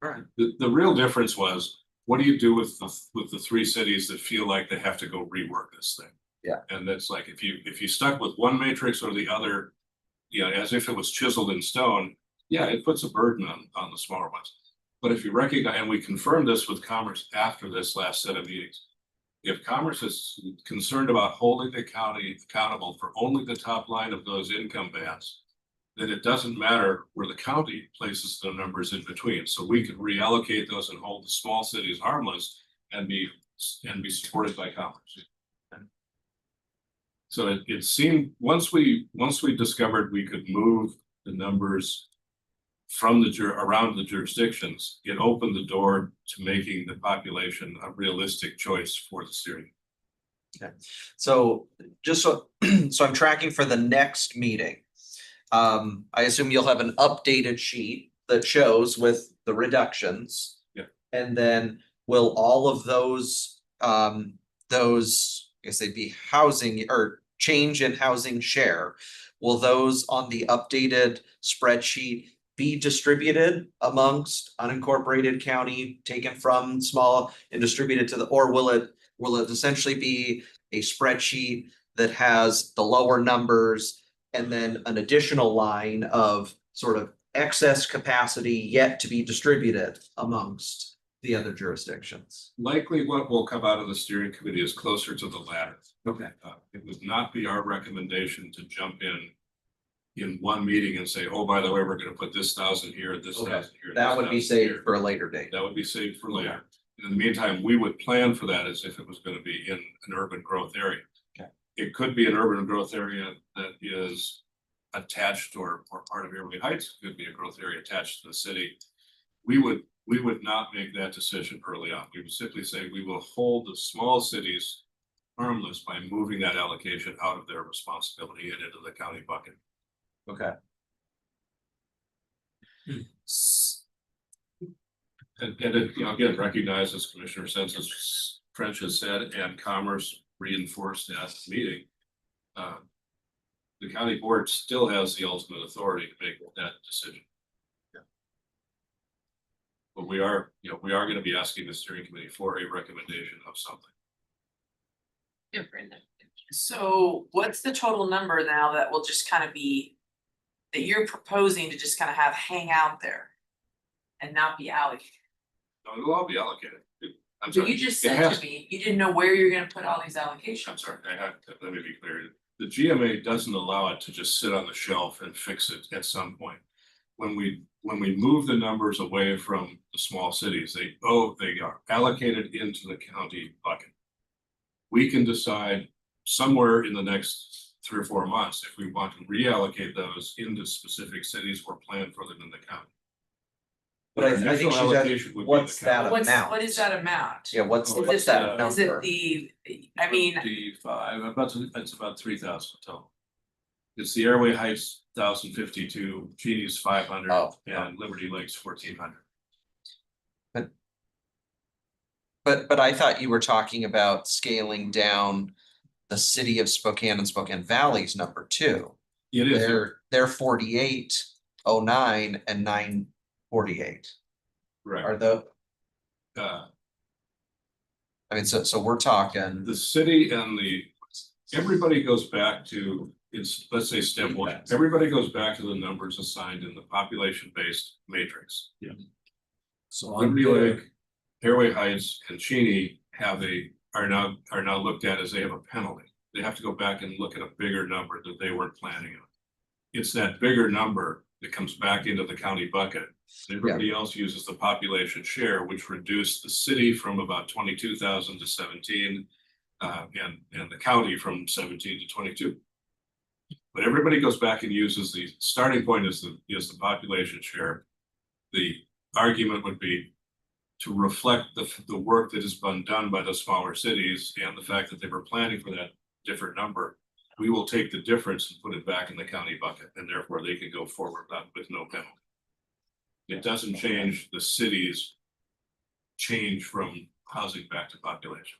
All right. The real difference was, what do you do with the three cities that feel like they have to go rework this thing? Yeah. And that's like, if you stuck with one matrix or the other, as if it was chiseled in stone, yeah, it puts a burden on the smaller ones. But if you recognize, and we confirmed this with Commerce after this last set of meetings. If Commerce is concerned about holding the county accountable for only the top line of those income bands, then it doesn't matter where the county places the numbers in between. So we could reallocate those and hold the small cities harmless and be supported by Commerce. So it seemed, once we discovered we could move the numbers from around the jurisdictions, it opened the door to making the population a realistic choice for the steering. Okay, so just so I'm tracking for the next meeting. I assume you'll have an updated sheet that shows with the reductions. Yeah. And then will all of those, I guess they'd be housing or change in housing share, will those on the updated spreadsheet be distributed amongst unincorporated county, taken from small and distributed to or will it essentially be a spreadsheet that has the lower numbers and then an additional line of sort of excess capacity yet to be distributed amongst the other jurisdictions? Likely what will come out of the steering committee is closer to the latter. Okay. It would not be our recommendation to jump in one meeting and say, oh, by the way, we're gonna put this 1,000 here, this 1,000 here. That this would be 1,000 saved here. for a later date. That would be saved for later. And in the meantime, we would plan for that as if it was gonna be in an urban growth area. Okay. It could be an urban growth area that is attached or part of Airway Heights, it could be a growth area attached to the city. We would not make that decision early on. We would simply say we will hold the small cities harmless by moving that allocation out of their responsibility and into the county bucket. Okay. And it, again, recognize, as Commissioner Census French has said, and Commerce reinforced at the meeting. The county board still has the ultimate authority to make that decision. Yeah. But we are going to be asking the steering committee for a recommendation of something. Yeah, Brenda. So what's the total number now that will just kind of be, that you're proposing to just kind of have hang out there and not be allocated? No, it'll all be allocated. I'm So sorry. you just It said has to me, you didn't know where you're gonna put all these allocations. I'm sorry, let me be clear. The GMA doesn't allow it to just sit on the shelf and fix it at some point. When we move the numbers away from the small cities, they are allocated into the county bucket. We can decide somewhere in the next 3 or 4 months if we want to reallocate those into specific cities or plan for them in the county. But I think Initial she's allocation asking, would be what's the that county. amount? What is that amount? Yeah, what's Oh, that it's, number? Is it the, I mean, 55, it's about 3,000 total. It's the Airway Heights 1,052, Genie's 500, Oh. and Liberty Lakes 1,400. But I thought you were talking about scaling down the city of Spokane and Spokane Valley's number 2. It is. They're 4809 and 948. Right. Are the, Uh, I mean, so we're talking, the city and everybody goes back to, let's say step 1, everybody goes back to the numbers assigned in the population-based matrix. Yeah. So Liberty Lake, Airway Heights, and Cheney are now looked at as they have a penalty. They have to go back and look at a bigger number that they weren't planning on. It's that bigger number that comes back into the county bucket. Everybody else uses the population share, which reduced the city from about 22,000 to 17, and the county from 17 to 22. But everybody goes back and uses the starting point is the population share. The argument would be to reflect the work that has been done by the smaller cities and the fact that they were planning for that different number. We will take the difference and put it back in the county bucket, and therefore they can go forward with no penalty. It doesn't change the city's change from housing back to population.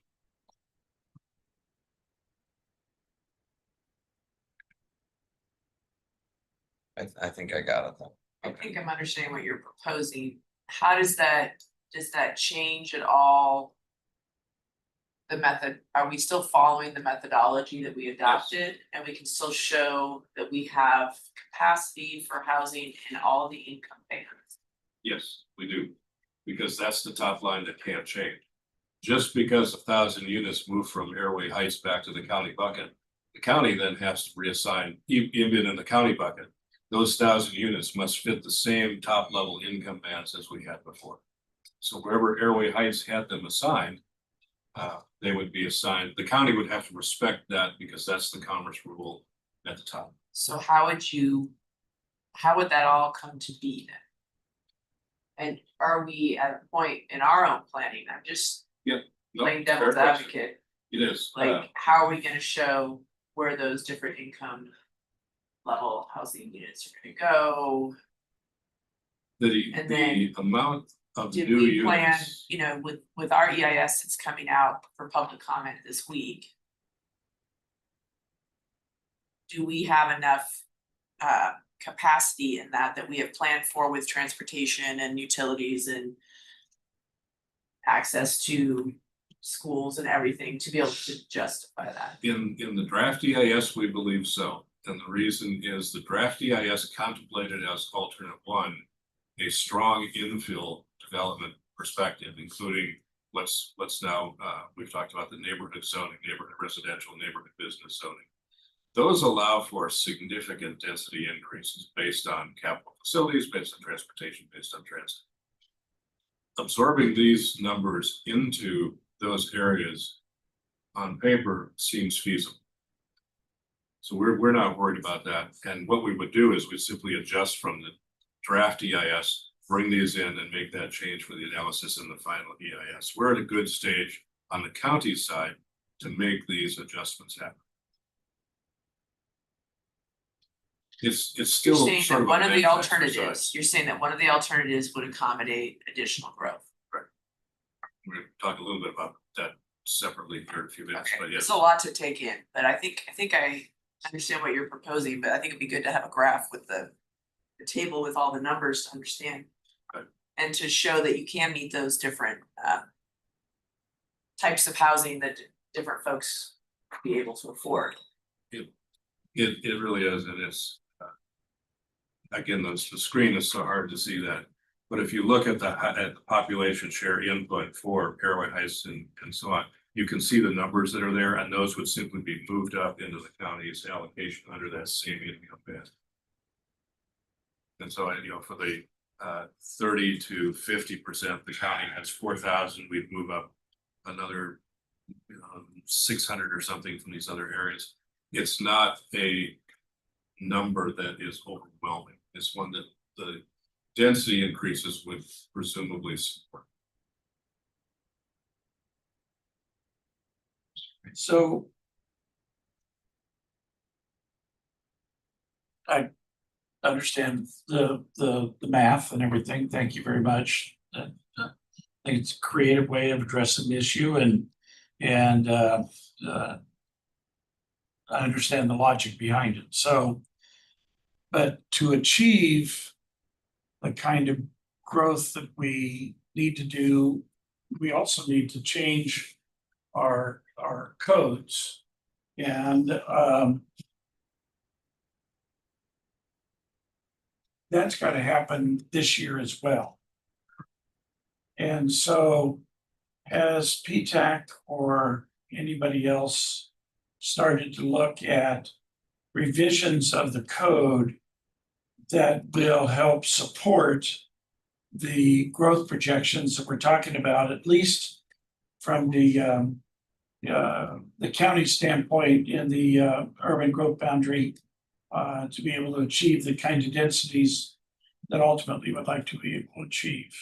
I think I got it then. I think I'm understanding what you're proposing. How does that change at all? The method, are we still following the methodology that we adopted? And we can still show that we have capacity for housing in all the income bands? Yes, we do. because that's the top line that can't change. Just because 1,000 units move from Airway Heights back to the county bucket, the county then has to reassign, even in the county bucket, those 1,000 units must fit the same top level income bands as we had before. So wherever Airway Heights had them assigned, they would be assigned, the county would have to respect that because that's the commerce rule at the top. So how would that all come to be then? And are we at a point in our own planning? I'm just No, playing fair devil's question. advocate. It is. Like, how are we gonna show where those different income level housing units are gonna go? And then The amount of Did new we plan, units. you know, with our EIS that's coming out for public comment this week? Do we have enough capacity in that we have planned for with transportation and utilities and access to schools and everything to be able to justify that? In the draft EIS, we believe so. And the reason is the draft EIS contemplated as alternate one, a strong infill development perspective, including let's now, we've talked about the neighborhood zoning, neighborhood residential, neighborhood business zoning. Those allow for significant density increases based on capital facilities, based on transportation, based on transit. Absorbing these numbers into those areas on paper seems feasible. So we're not worried about that. And what we would do is we simply adjust from the draft EIS, bring these in and make that change for the analysis in the final EIS. We're at a good stage on the county side to make these adjustments happen. It's You're still saying sort that of a one of the mental alternatives, exercise. you're saying that one of the alternatives would accommodate additional growth. We're gonna talk a little bit about that separately here in a few minutes, but Okay, yes. it's a lot to take in, but I think I understand what you're proposing, but I think it'd be good to have a graph with the table with all the numbers to understand. Right. And to show that you can meet those different types of housing that different folks be able to afford. It really is, and it's. Again, the screen is so hard to see that, but if you look at the population share input for Airway Heights and so on, you can see the numbers that are there, and those would simply be moved up into the county's allocation under that same income band. And so, you know, for the 30 to 50%, the county has 4,000, we'd move up another 600 or something from these other areas. It's not a number that is overwhelming. It's one that the density increases would presumably support. So I understand the math and everything. Thank you very much. I think it's a creative way of addressing the issue and I understand the logic behind it. So, but to achieve the kind of growth that we need to do, we also need to change our codes. And that's got to happen this year as well. And so has PTAC or anybody else started to look at revisions of the code that will help support the growth projections that we're talking about, at least from the county standpoint in the urban growth boundary, to be able to achieve the kind of densities that ultimately would like to be able to achieve?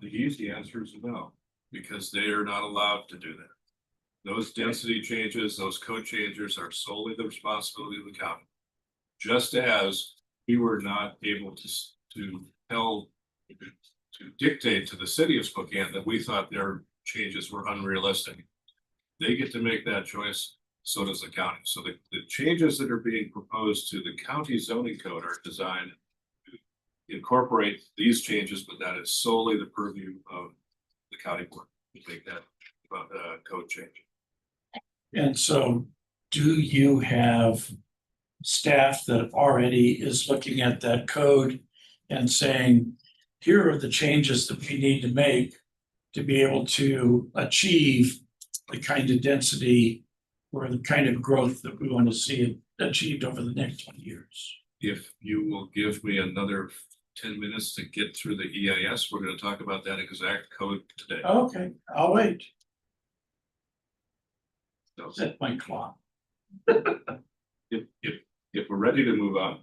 The easy answer is no, because they are not allowed to do that. Those density changes, those code changes are solely the responsibility of the county. Just as we were not able to dictate to the city of Spokane that we thought their changes were unrealistic. They get to make that choice, so does the county. So the changes that are being proposed to the county zoning code are designed to incorporate these changes, but that is solely the purview of the county board to make that code change. And so do you have staff that already is looking at that code and saying, here are the changes that we need to make to be able to achieve the kind of density or the kind of growth that we want to see achieved over the next 20 years. If you will give me another 10 minutes to get through the EIS, we're gonna talk about that exact code today. Okay, I'll wait. So Set my clock. if we're ready to move on.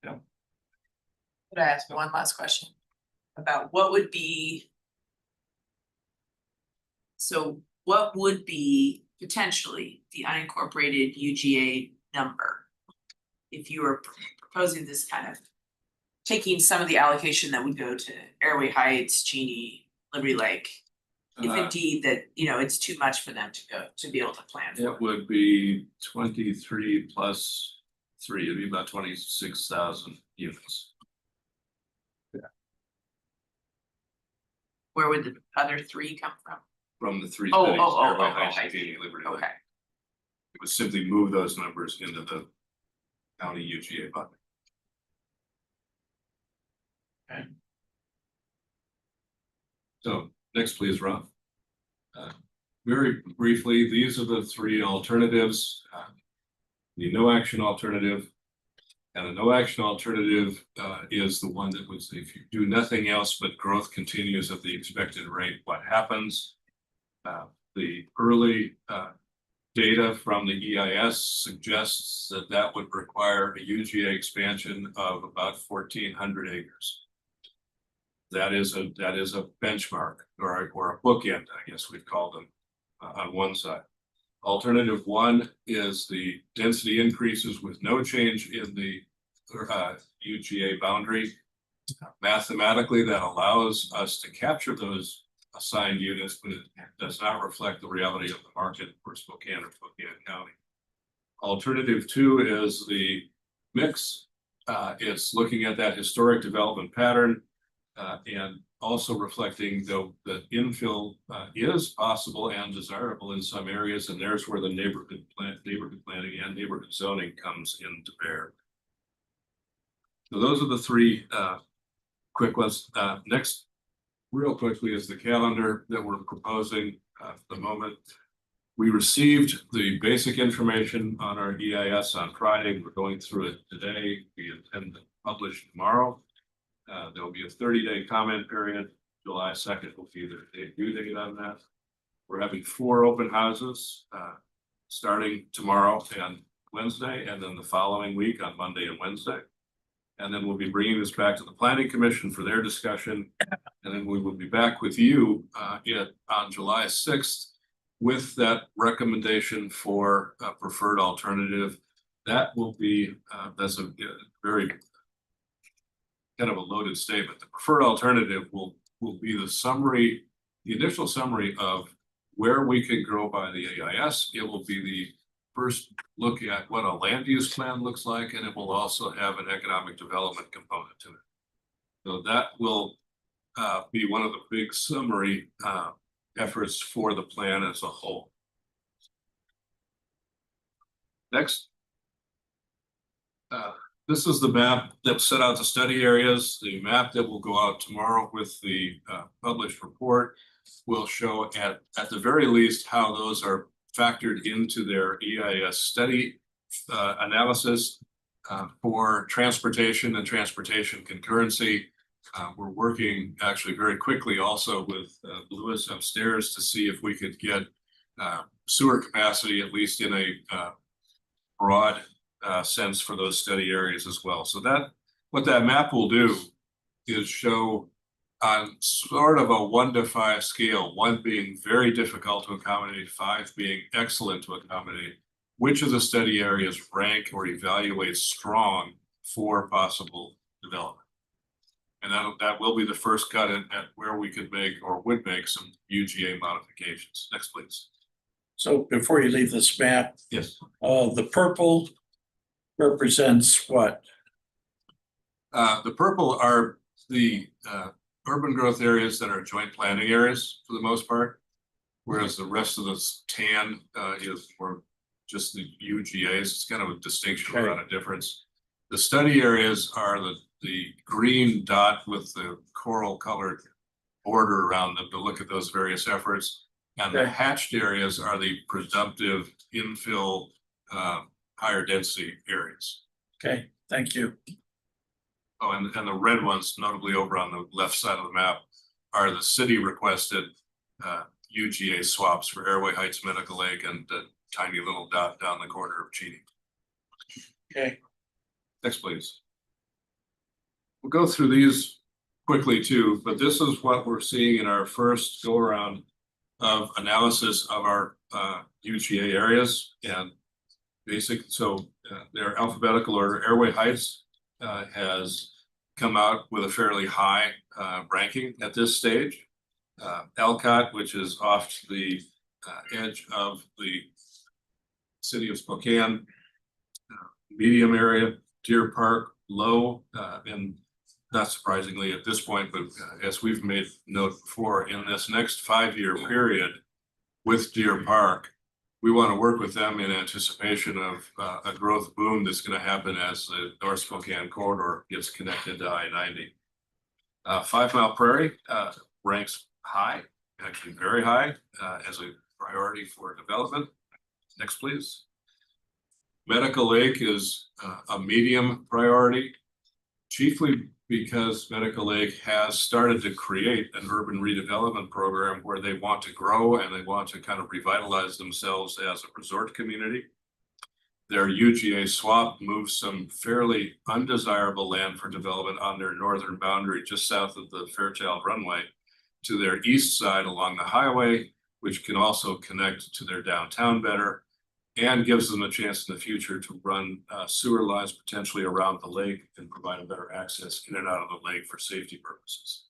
Could I ask one last question about what would be? So what would be potentially the unincorporated UGA number? If you were proposing this kind of taking some of the allocation that would go to Airway Heights, Cheney, Liberty Lake. If indeed that, you know, it's too much for them to go, to be able to plan for. It would be 23 plus 3, it'd be about 26,000 units. Where would the other 3 come from? From the 3 Oh, cities, oh, oh, Airway oh, Heights, oh, and Cheney, Liberty Lake. Okay, It would simply move those numbers into the county UGA bucket. Okay. So next, please, Rob. Very briefly, these are the 3 alternatives. The no action alternative. And the no action alternative is the one that was, if you do nothing else but growth continues at the expected rate, what happens? The early data from the EIS suggests that that would require a UGA expansion of about 1,400 acres. That is a benchmark or a bookend, I guess we'd call them on one side. Alternative 1 is the density increases with no change in the UGA boundary. Mathematically, that allows us to capture those assigned units, but it does not reflect the reality of the market for Spokane or Spokane County. Alternative 2 is the mix. It's looking at that historic development pattern and also reflecting that infill is possible and desirable in some areas, and there's where the neighborhood planning and neighborhood zoning comes into bear. So those are the 3 quick ones. Next, real quickly, is the calendar that we're proposing at the moment. We received the basic information on our EIS on Friday. We're going through it today. We intend to publish tomorrow. There'll be a 30-day comment period. July 2nd will be the debut date on that. We're having 4 open houses starting tomorrow and Wednesday, and then the following week on Monday and Wednesday. And then we'll be bringing this back to the Planning Commission for their discussion. And then we will be back with you on July 6th with that recommendation for a preferred alternative. That will be, that's a very kind of a loaded statement. The preferred alternative will be the summary, the initial summary of where we can grow by the AIS. It will be the first look at what a land use plan looks like, and it will also have an economic development component to it. So that will be one of the big summary efforts for the plan as a whole. Next. This is the map that set out the study areas. The map that will go out tomorrow with the published report will show at the very least how those are factored into their EIS study analysis for transportation and transportation concurrency. We're working actually very quickly also with Lewis upstairs to see if we could get sewer capacity, at least in a broad sense, for those study areas as well. So that what that map will do is show on sort of a 1 to 5 scale, 1 being very difficult to accommodate, 5 being excellent to accommodate, which of the study areas rank or evaluate strong for possible development. And that will be the first cut at where we could make or would make some UGA modifications. Next, please. So before you leave this map. Yes. The purple represents what? The purple are the urban growth areas that are joint planning areas for the most part, whereas the rest of this tan is more just the UGAs. It's kind of a distinction without a difference. The study areas are the green dot with the coral colored border around them to look at those various efforts. And the Okay. hatched areas are the presumptive infill, higher density areas. Okay, thank you. Oh, and the red ones, notably over on the left side of the map, are the city requested UGA swaps for Airway Heights, Medical Lake, and the tiny little dot down the corner of Cheney. Okay. Next, please. We'll go through these quickly too, but this is what we're seeing in our first go around of analysis of our UGA areas and they're alphabetical order. Airway Heights has come out with a fairly high ranking at this stage. Elcott, which is off the edge of the city of Spokane, medium area. Deer Park, low, and not surprisingly at this point, but as we've made note before, in this next 5-year period with Deer Park, we want to work with them in anticipation of a growth boom that's going to happen as the North Spokane corridor gets connected to I-90. 5 Mile Prairie ranks high, actually very high, as a priority for development. Next, please. Medical Lake is a medium priority, chiefly because Medical Lake has started to create an urban redevelopment program where they want to grow and they want to kind of revitalize themselves as a resort community. Their UGA swap moves some fairly undesirable land for development on their northern boundary, just south of the Fairchild runway, to their east side along the highway, which can also connect to their downtown better and gives them a chance in the future to run sewer lines potentially around the lake and provide a better access in and out of the lake for safety purposes.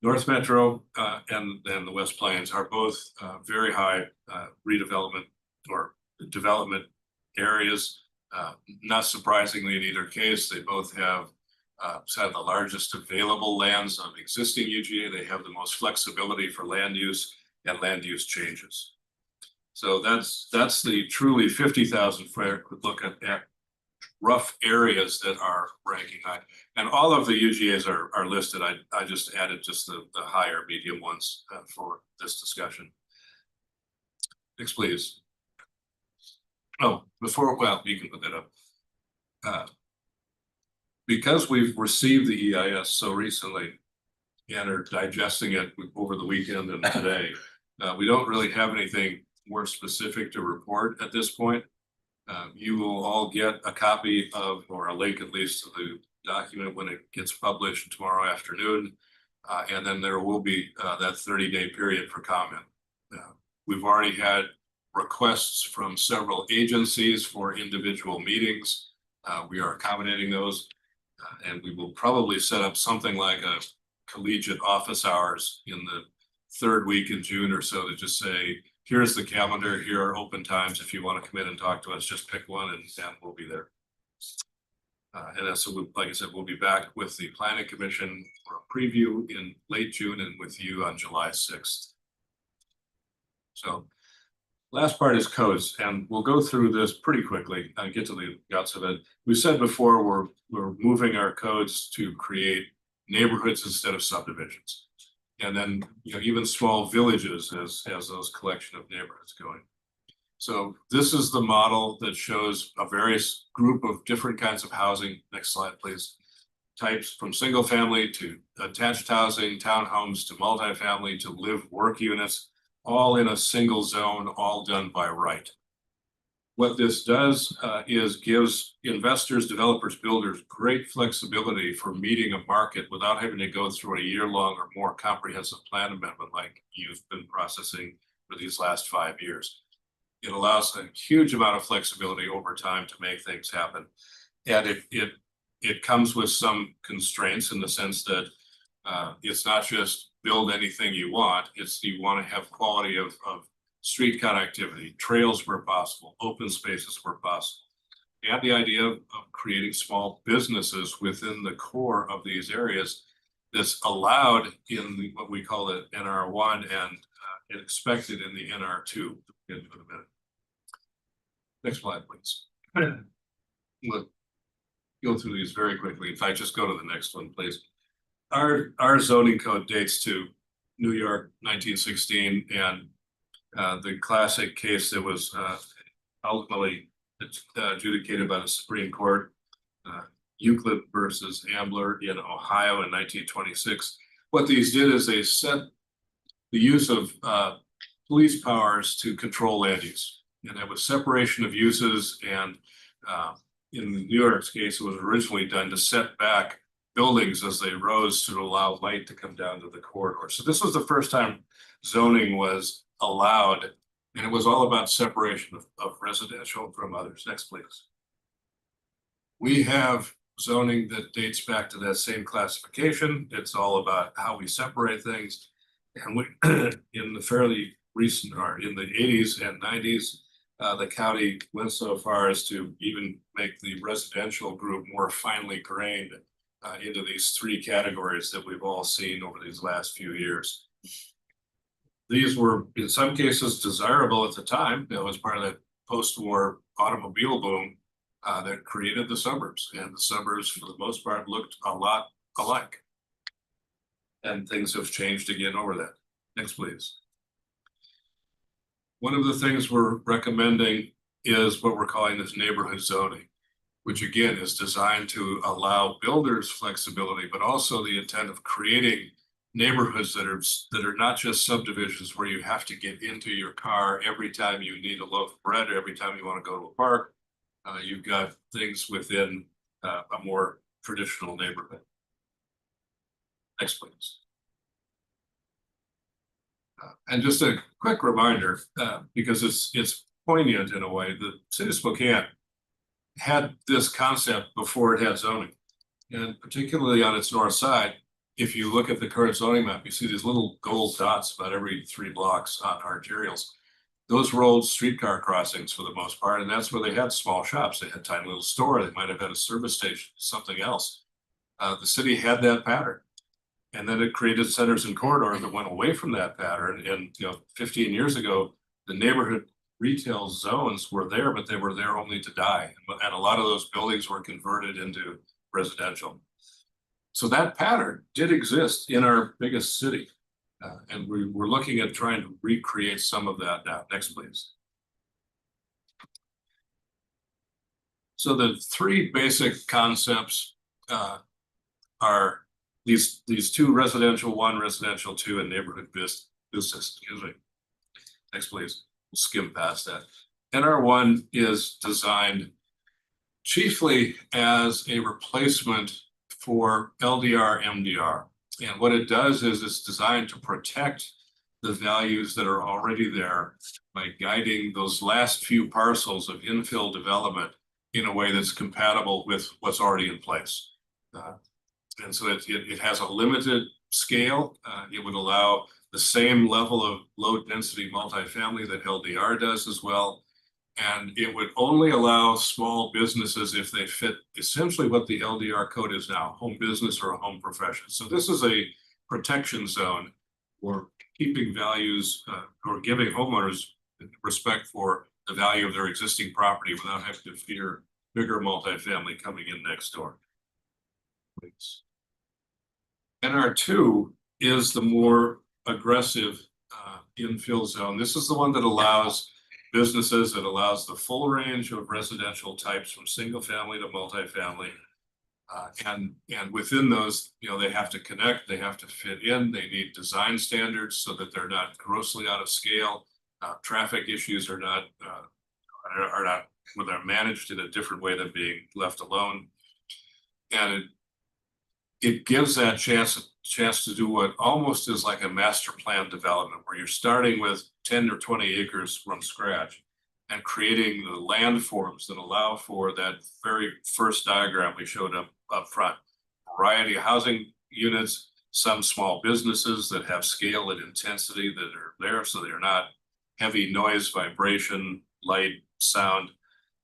North Metro and the West Plains are both very high redevelopment or development areas. Not surprisingly, in either case, they both have the largest available lands of existing UGA. They have the most flexibility for land use and land use changes. So that's the truly 50,000 foot look at rough areas that are ranking high. And all of the UGAs are listed. I just added just the higher medium ones for this discussion. Next, please. Oh, well, you can put that up. Because we've received the EIS so recently and are digesting it over the weekend and today, we don't really have anything more specific to report at this point. You will all get a copy of, or a link at least, to the document when it gets published tomorrow afternoon. And then there will be that 30-day period for comment. We've already had requests from several agencies for individual meetings. We are accommodating those. And we will probably set up something like a collegiate office hours in the 3rd week in June or so to just say, here's the calendar, here are open times. If you want to come in and talk to us, just pick one and we'll be there. And so, like I said, we'll be back with the Planning Commission for a preview in late June and with you on July 6th. So last part is codes, and we'll go through this pretty quickly and get to the guts of it. We said before, we're moving our codes to create neighborhoods instead of subdivisions. And then, even small villages as those collection of neighborhoods going. So this is the model that shows a various group of different kinds of housing. Next slide, please. Types from single family to attached housing, townhomes to multifamily to live work units, all in a single zone, all done by right. What this does is gives investors, developers, builders great flexibility for meeting a market without having to go through a year-long or more comprehensive plan amendment like you've been processing for these last 5 years. It allows a huge amount of flexibility over time to make things happen. And it comes with some constraints in the sense that it's not just build anything you want, it's you want to have quality of street connectivity, trails where possible, open spaces where possible. And the idea of creating small businesses within the core of these areas that's allowed in what we call the NR1 and expected in the NR2. We'll get into in a minute. Next slide, please. Look, go through these very quickly. In fact, just go to the next one, please. Our zoning code dates to New York 1916 and the classic case that was ultimately adjudicated by the Supreme Court, Euclid versus Ambler in Ohio in 1926. What these did is they set the use of police powers to control land use. And that was separation of uses, and in New York's case, it was originally done to set back buildings as they rose to allow light to come down to the corridor. So this was the first time zoning was allowed, and it was all about separation of residential from others. Next, please. We have zoning that dates back to that same classification. It's all about how we separate things. And we, in the fairly recent, or in the 80s and 90s, the county went so far as to even make the residential group more finely grained into these three categories that we've all seen over these last few years. These were, in some cases, desirable at the time. That was part of that post-war automobile boom that created the suburbs. And the suburbs, for the most part, looked a lot alike. And things have changed again over that. Next, please. One of the things we're recommending is what we're calling this neighborhood zoning, which again is designed to allow builders flexibility, but also the intent of creating neighborhoods that are not just subdivisions where you have to get into your car every time you need a loaf of bread, or every time you want to go to a park. You've got things within a more traditional neighborhood. Next, please. And just a quick reminder, because it's poignant in a way, the city of Spokane had this concept before it had zoning. And particularly on its north side, if you look at the current zoning map, you see these little gold dots about every 3 blocks on arterials. Those were old streetcar crossings for the most part, and that's where they had small shops. They had a tiny little store. They might have had a service station, something else. The city had that pattern. And then it created centers and corridors that went away from that pattern. And 15 years ago, the neighborhood retail zones were there, but they were there only to die. And a lot of those buildings were converted into residential. So that pattern did exist in our biggest city. And we're looking at trying to recreate some of that now. Next, please. So the three basic concepts are these two, residential 1, residential 2, and neighborhood business, excuse me. Next, please. We'll skim past that. NR1 is designed chiefly as a replacement for LDR, MDR. And what it does is it's designed to protect the values that are already there by guiding those last few parcels of infill development in a way that's compatible with what's already in place. And so it has a limited scale. It would allow the same level of low density multifamily that LDR does as well. And it would only allow small businesses if they fit essentially what the LDR code is now, home business or a home profession. So this is a protection zone for keeping values or giving homeowners respect for the value of their existing property without having to fear bigger multifamily coming in next door. Please. NR2 is the more aggressive infill zone. This is the one that allows businesses, that allows the full range of residential types from single family to multifamily. And within those, they have to connect, they have to fit in, they need design standards so that they're not grossly out of scale. Traffic issues are not when they're managed in a different way than being left alone. And it gives that chance to do what almost is like a master plan development, where you're starting with 10 or 20 acres from scratch and creating the landforms that allow for that very first diagram we showed up front. Variety of housing units, some small businesses that have scale and intensity that are there, so they're not heavy noise, vibration, light, sound,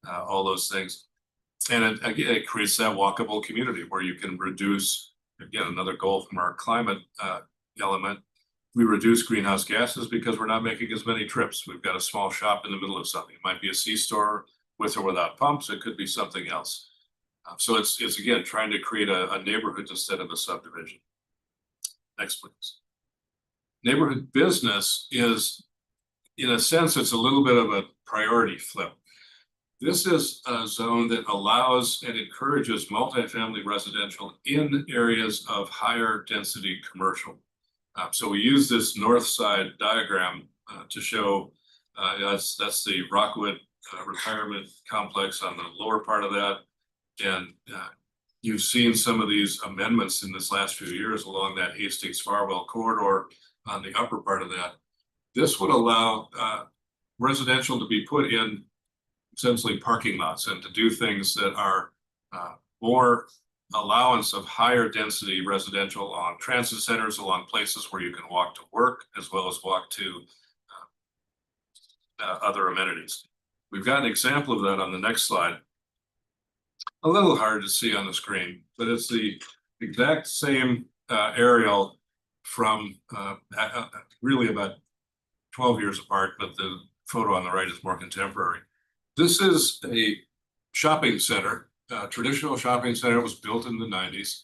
all those things. And it creates that walkable community where you can reduce, again, another goal from our climate element. We reduce greenhouse gases because we're not making as many trips. We've got a small shop in the middle of something. It might be a C-store with or without pumps. It could be something else. So it's again, trying to create a neighborhood instead of a subdivision. Next, please. Neighborhood business is, in a sense, it's a little bit of a priority flip. This is a zone that allows and encourages multifamily residential in areas of higher density commercial. So we use this north side diagram to show that's the Rockwood retirement complex on the lower part of that. And you've seen some of these amendments in this last few years along that Hastings Farwell corridor on the upper part of that. This would allow residential to be put in essentially parking lots and to do things that are more allowance of higher density residential on transit centers, along places where you can walk to work as well as walk to other amenities. We've got an example of that on the next slide. A little hard to see on the screen, but it's the exact same aerial from really about 12 years apart, but the photo on the right is more contemporary. This is a shopping center, traditional shopping center. Was built in the 90s.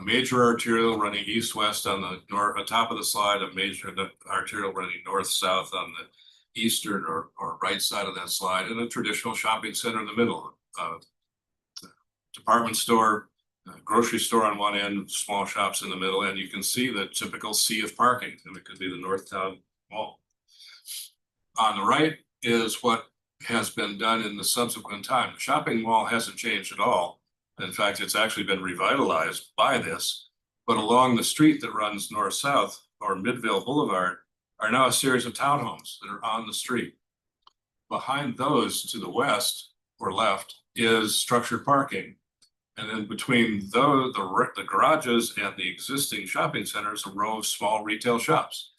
Major arterial running east-west on the top of the slide, a major arterial running north-south on the eastern or right side of that slide, and a traditional shopping center in the middle. Department store, grocery store on one end, small shops in the middle, and you can see the typical sea of parking, and it could be the Northtown Mall. On the right is what has been done in the subsequent time. The shopping mall hasn't changed at all. In fact, it's actually been revitalized by this, but along the street that runs north-south, or Midvale Boulevard, are now a series of townhomes that are on the street. Behind those to the west or left is structured parking. And then between the garages and the existing shopping centers, a row of small retail shops.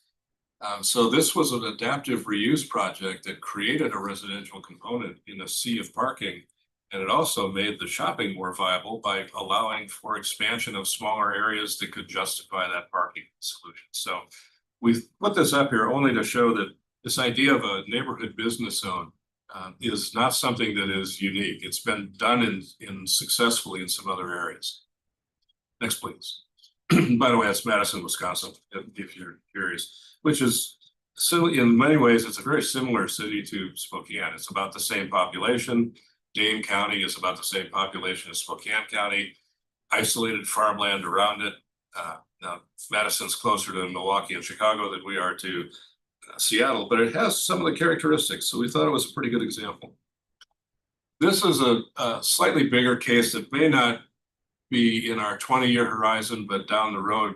So this was an adaptive reuse project that created a residential component in a sea of parking. And it also made the shopping more viable by allowing for expansion of smaller areas that could justify that parking solution. So we've put this up here only to show that this idea of a neighborhood business zone is not something that is unique. It's been done in successfully in some other areas. Next, please. By the way, that's Madison, Wisconsin, if you're curious, which is so in many ways, it's a very similar city to Spokane. It's about the same population. Dane County is about the same population as Spokane County, isolated farmland around it. Now, Madison's closer to Milwaukee and Chicago than we are to Seattle, but it has some of the characteristics. So we thought it was a pretty good example. This is a slightly bigger case that may not be in our 20-year horizon, but down the road.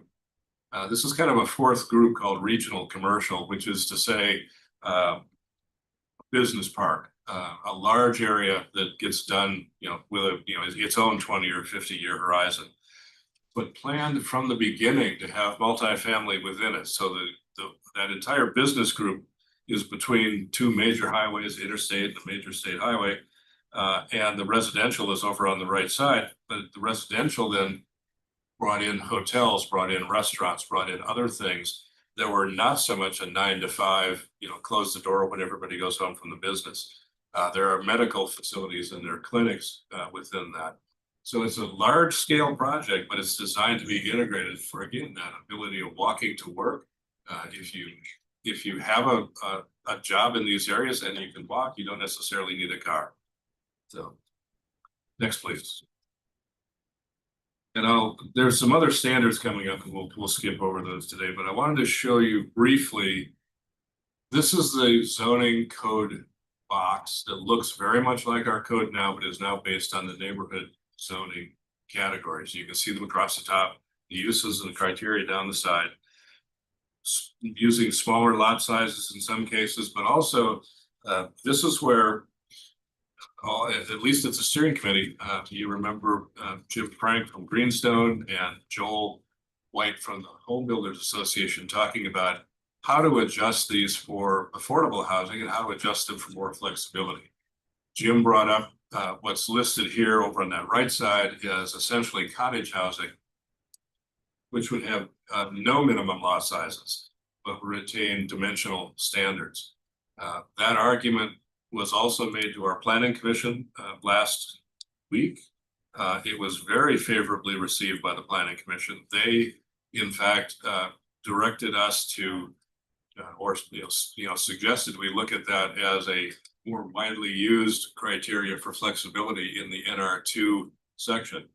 This is kind of a fourth group called regional commercial, which is to say business park, a large area that gets done, with its own 20 or 50-year horizon, but planned from the beginning to have multifamily within it. So that entire business group is between two major highways, interstate and the major state highway, and the residential is over on the right side. But the residential then brought in hotels, brought in restaurants, brought in other things that were not so much a 9 to 5, close the door when everybody goes home from the business. There are medical facilities and there are clinics within that. So it's a large scale project, but it's designed to be integrated for, again, that ability of walking to work. If you have a job in these areas and you can walk, you don't necessarily need a car. So next, please. And there's some other standards coming up, and we'll skip over those today, but I wanted to show you briefly. This is the zoning code box that looks very much like our code now, but is now based on the neighborhood zoning categories. You can see them across the top, the uses and the criteria down the side, using smaller lot sizes in some cases, but also this is where, at least it's a steering committee. You remember Jim Frank from Greenstone and Joel White from the Home Builders Association talking about how to adjust these for affordable housing and how to adjust them for more flexibility. Jim brought up what's listed here over on that right side is essentially cottage housing, which would have no minimum lot sizes, but retain dimensional standards. That argument was also made to our planning commission last week, It was very favorably received by the planning commission. They, in fact, directed us to or suggested we look at that as a more widely used criteria for flexibility in the NR2 section.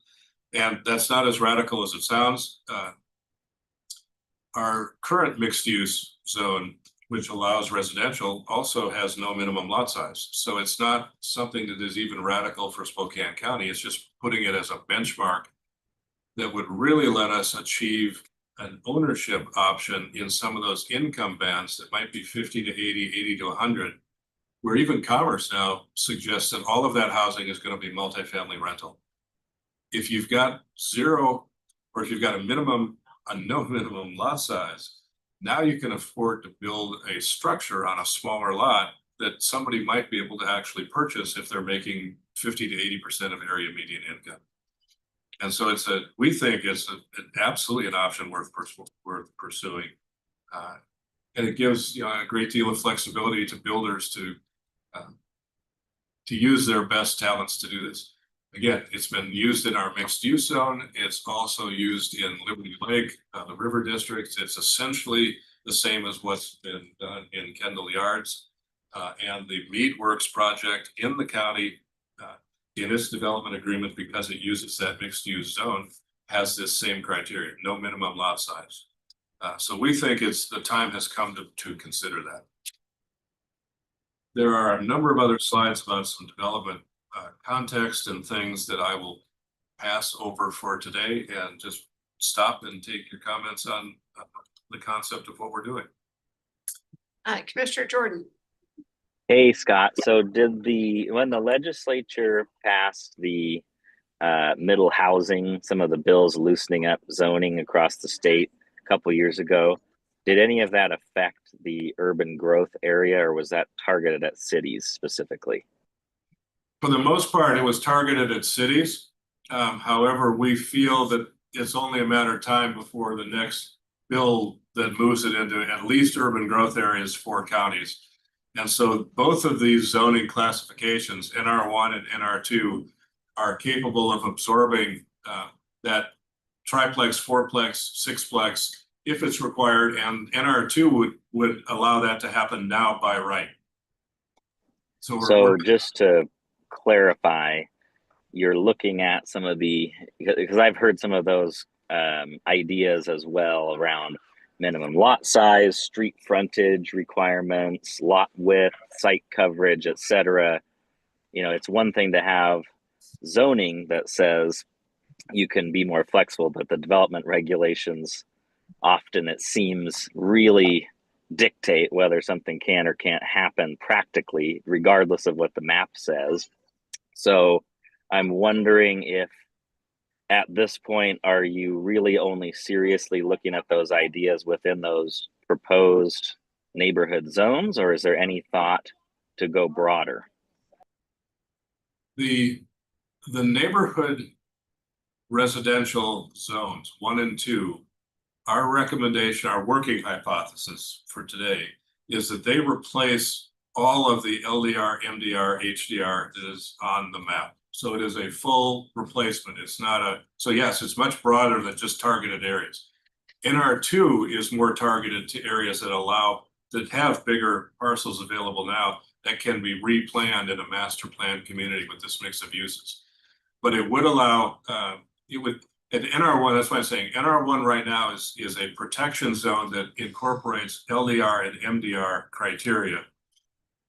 And that's not as radical as it sounds. Our current mixed use zone, which allows residential, also has no minimum lot size. So it's not something that is even radical for Spokane County. It's just putting it as a benchmark that would really let us achieve an ownership option in some of those income bands that might be 50 to 80, 80 to 100, where even Commerce now suggests that all of that housing is going to be multifamily rental. If you've got zero, or if you've got a no minimum lot size, now you can afford to build a structure on a smaller lot that somebody might be able to actually purchase if they're making 50 to 80% of area median income. And so we think it's absolutely an option worth pursuing. And it gives a great deal of flexibility to builders to use their best talents to do this. Again, it's been used in our mixed use zone. It's also used in Liberty Lake, the river district. It's essentially the same as what's been done in Kendall Yards. And the Meadworks project in the county, in its development agreement, because it uses that mixed use zone, has this same criteria, no minimum lot size. So we think the time has come to consider that. There are a number of other slides about some development context and things that I will pass over for today, and just stop and take your comments on the concept of what we're doing. Commissioner Jordan. Hey, Scott. So when the legislature passed the middle housing, some of the bills loosening up zoning across the state a couple years ago, did any of that affect the urban growth area, or was that targeted at cities specifically? For the most part, it was targeted at cities. However, we feel that it's only a matter of time before the next bill that moves it into at least urban growth areas for counties. And so both of these zoning classifications, NR1 and NR2, are capable of absorbing that triplex, fourplex, sixplex if it's required, and NR2 would allow that to happen now by right. So just to clarify, you're looking at some of because I've heard some of those ideas as well around minimum lot size, street frontage requirements, lot width, site coverage, etc. It's one thing to have zoning that says you can be more flexible, but the development regulations often, it seems, really dictate whether something can or can't happen practically, regardless of what the map says. So I'm wondering if at this point, are you really only seriously looking at those ideas within those proposed neighborhood zones, or is there any thought to go broader? The neighborhood residential zones 1 and 2, our recommendation, our working hypothesis for today is that they replace all of the LDR, MDR, HDR that is on the map. So it is a full replacement. It's not so yes, it's much broader than just targeted areas. NR2 is more targeted to areas that have bigger parcels available now that can be replanned in a master plan community with this mix of uses. But it would allow, at NR1, that's why I'm saying NR1 right now is a protection zone that incorporates LDR and MDR criteria.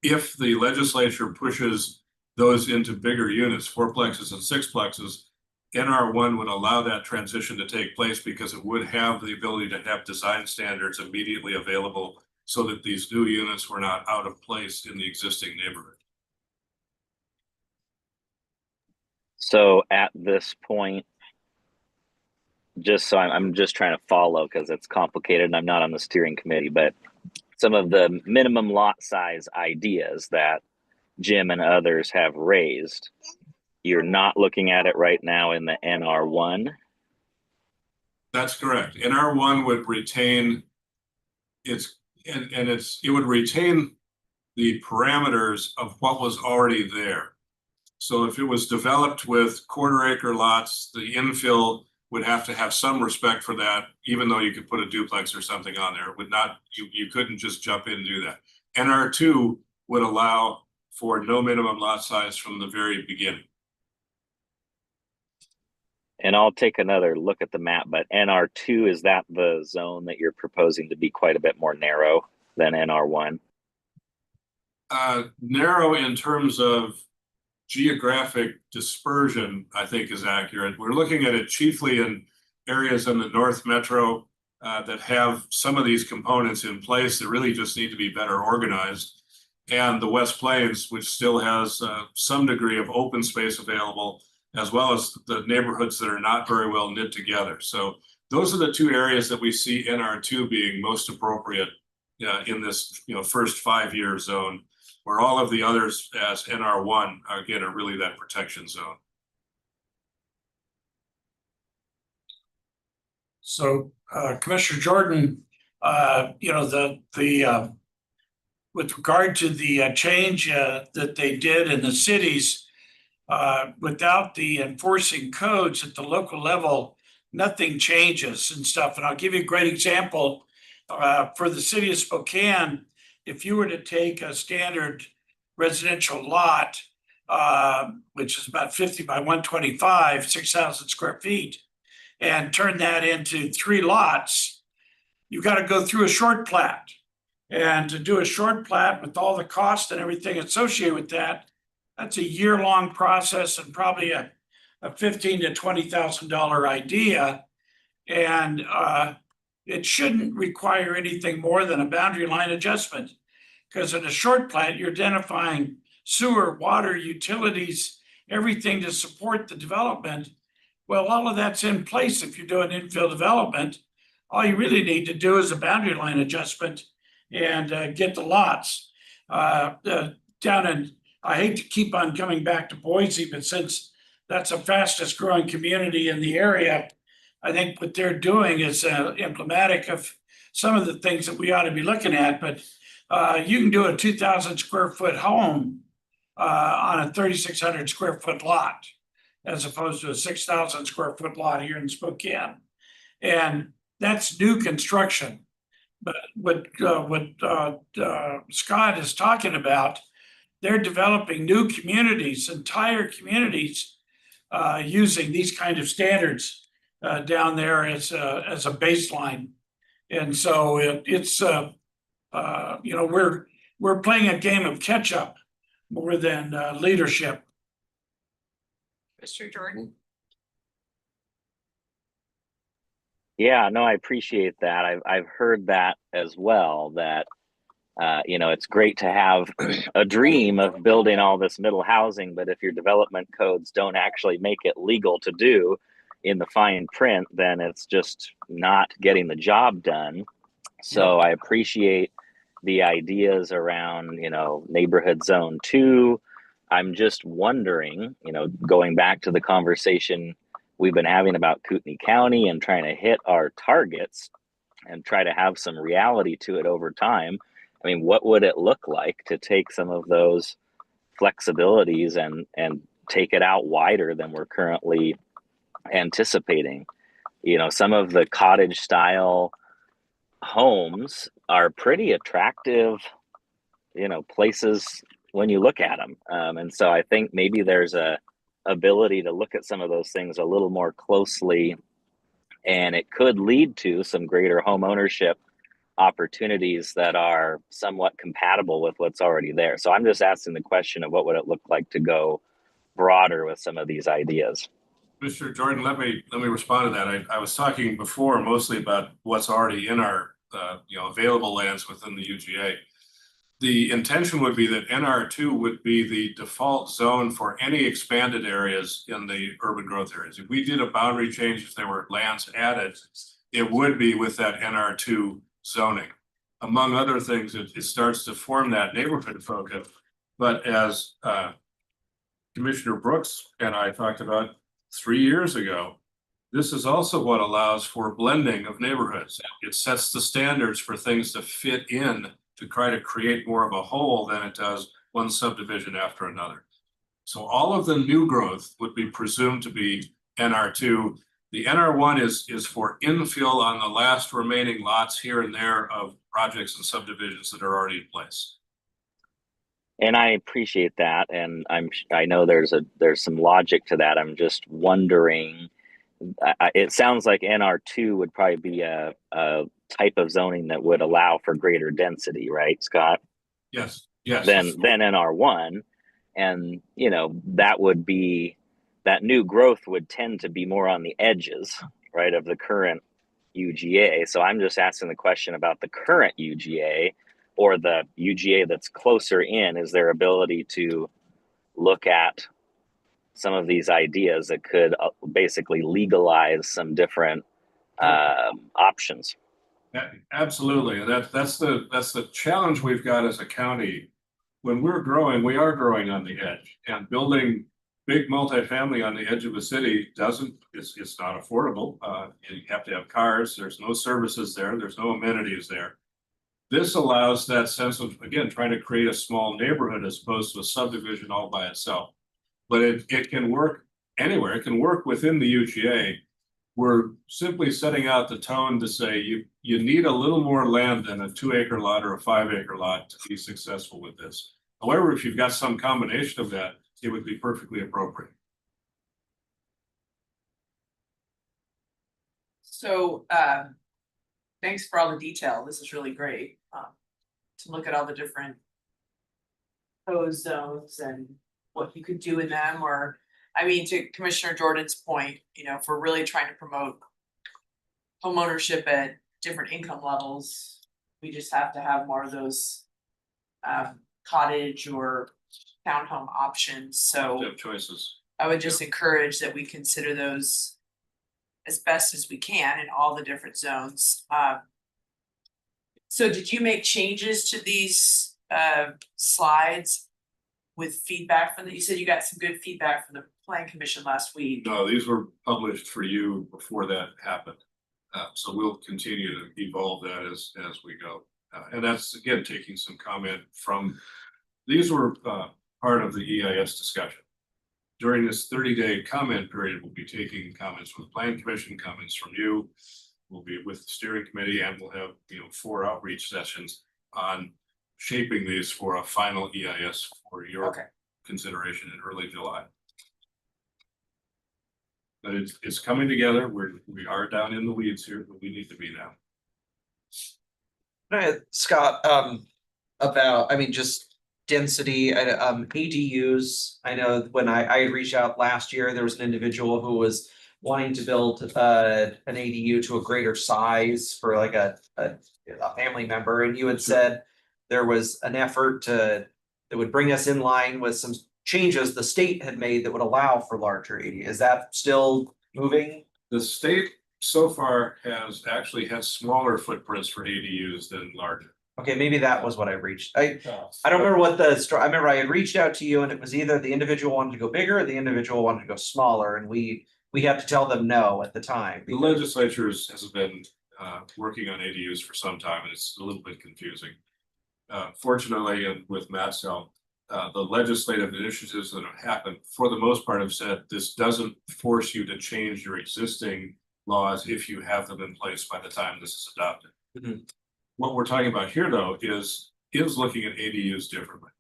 If the legislature pushes those into bigger units, fourplexes and sixplexes, NR1 would allow that transition to take place because it would have the ability to have design standards immediately available so that these new units were not out of place in the existing neighborhood. So at this point, I'm just trying to follow because it's complicated and I'm not on the steering committee, but some of the minimum lot size ideas that Jim and others have raised, you're not looking at it right now in the NR1? That's correct. NR1 would retain it would retain the parameters of what was already there. So if it was developed with quarter acre lots, the infill would have to have some respect for that, even though you could put a duplex or something on there. It would not, you couldn't just jump in and do that. NR2 would allow for no minimum lot size from the very beginning. And I'll take another look at the map, but NR2, is that the zone that you're proposing to be quite a bit more narrow than NR1? Narrow in terms of geographic dispersion, I think is accurate. We're looking at it chiefly in areas in the North Metro that have some of these components in place that really just need to be better organized. And the West Plains, which still has some degree of open space available, as well as the neighborhoods that are not very well knit together. So those are the two areas that we see NR2 being most appropriate in this first 5-year zone, where all of the others as NR1 again are really that protection zone. So Commissioner Jordan, with regard to the change that they did in the cities, without the enforcing codes at the local level, nothing changes and stuff. And I'll give you a great example. For the city of Spokane, if you were to take a standard residential lot, which is about 50 by 125, 6,000 square feet, and turn that into 3 lots, you got to go through a short plat. And to do a short plat with all the cost and everything associated with that, that's a year-long process and probably a $15,000 to $20,000 idea. And it shouldn't require anything more than a boundary line adjustment. Because in a short plat, you're identifying sewer, water, utilities, everything to support the development. Well, all of that's in place if you're doing infill development. All you really need to do is a boundary line adjustment and get the lots. Down in, I hate to keep on coming back to Boise, but since that's the fastest growing community in the area, I think what they're doing is emblematic of some of the things that we ought to be looking at. But you can do a 2,000 square foot home on a 3,600 square foot lot, as opposed to a 6,000 square foot lot here in Spokane. And that's new construction. But what Scott is talking about, they're developing new communities, entire communities, using these kind of standards down there as a baseline. And so we're playing a game of catch up more than leadership. Mr. Jordan? Yeah, no, I appreciate that. I've heard that as well, that it's great to have a dream of building all this middle housing, but if your development codes don't actually make it legal to do in the fine print, then it's just not getting the job done. So I appreciate the ideas around, neighborhood zone 2. I'm just wondering, going back to the conversation we've been having about Kootenai County and trying to hit our targets and try to have some reality to it over time. I mean, what would it look like to take some of those flexibilities and take it out wider than we're currently anticipating? Some of the cottage style homes are pretty attractive, places when you look at them. And so I think maybe there's a ability to look at some of those things a little more closely, and it could lead to some greater home ownership opportunities that are somewhat compatible with what's already there. So I'm just asking the question of what would it look like to go broader with some of these ideas. Mr. Jordan, let me respond to that. I was talking before mostly about what's already in our available lands within the UGA. The intention would be that NR2 would be the default zone for any expanded areas in the urban growth areas. If we did a boundary change, if there were lands added, it would be with that NR2 zoning. Among other things, it starts to form that neighborhood focus. But as Commissioner Brooks and I talked about 3 years ago, this is also what allows for blending of neighborhoods. It sets the standards for things to fit in to try to create more of a whole than it does one subdivision after another. So all of the new growth would be presumed to be NR2. The NR1 is for infill on the last remaining lots here and there of projects and subdivisions that are already in place. And I appreciate that, and I know there's some logic to that. I'm just wondering. It sounds like NR2 would probably be a type of zoning that would allow for greater density, right, Scott? Yes, yes. Than NR1, and that new growth would tend to be more on the edges, right, of the current UGA. So I'm just asking the question about the current UGA or the UGA that's closer in. Is there ability to look at some of these ideas that could basically legalize some different options? Absolutely. That's the challenge we've got as a county. When we're growing, we are growing on the edge, and building big multifamily on the edge of a city it's not affordable. You have to have cars. There's no services there. There's no amenities there. This allows that sense of, again, trying to create a small neighborhood as opposed to a subdivision all by itself. But it can work anywhere. It can work within the UGA. We're simply setting out the tone to say you need a little more land than a 2-acre lot or a 5-acre lot to be successful with this. However, if you've got some combination of that, it would be perfectly appropriate. So, thanks for all the detail. This is really great. To look at all the different proposed zones and what you could do in them, or, I mean, to Commissioner Jordan's point, if we're really trying to promote homeownership at different income levels, we just have to have more of those cottage or townhome options. So Have choices. I would just encourage that we consider those as best as we can in all the different zones. So did you make changes to these slides with feedback from you said you got some good feedback from the Plan Commission last week? No, these were published for you before that happened. So we'll continue to evolve that as we go. And that's, again, taking some comment from, these were part of the EIS discussion. During this 30-day comment period, we'll be taking comments from the Plan Commission, comments from you. We'll be with the steering committee, and we'll have 4 outreach sessions on shaping these for a final EIS for your consideration in early July. But it's coming together. We are down in the weeds here, but we need to be now. Scott, about, just density, ADUs. I know when I reached out last year, there was an individual who was wanting to build an ADU to a greater size for like a family member, and you had said there was an effort that would bring us in line with some changes the state had made that would allow for larger ADU. Is that still moving? The state so far has actually had smaller footprints for ADUs than larger. Okay, maybe that was what I reached. I don't remember what I remember I had reached out to you, and it was either the individual wanted to go bigger or the individual wanted to go smaller, and we had to tell them no at the time. The legislature has been working on ADUs for some time, and it's a little bit confusing. Fortunately, and with Matt's help, the legislative initiatives that have happened, for the most part, have said this doesn't force you to change your existing laws if you have them in place by the time this is adopted. Mm-hmm. What we're talking about here, though, is looking at ADUs differently.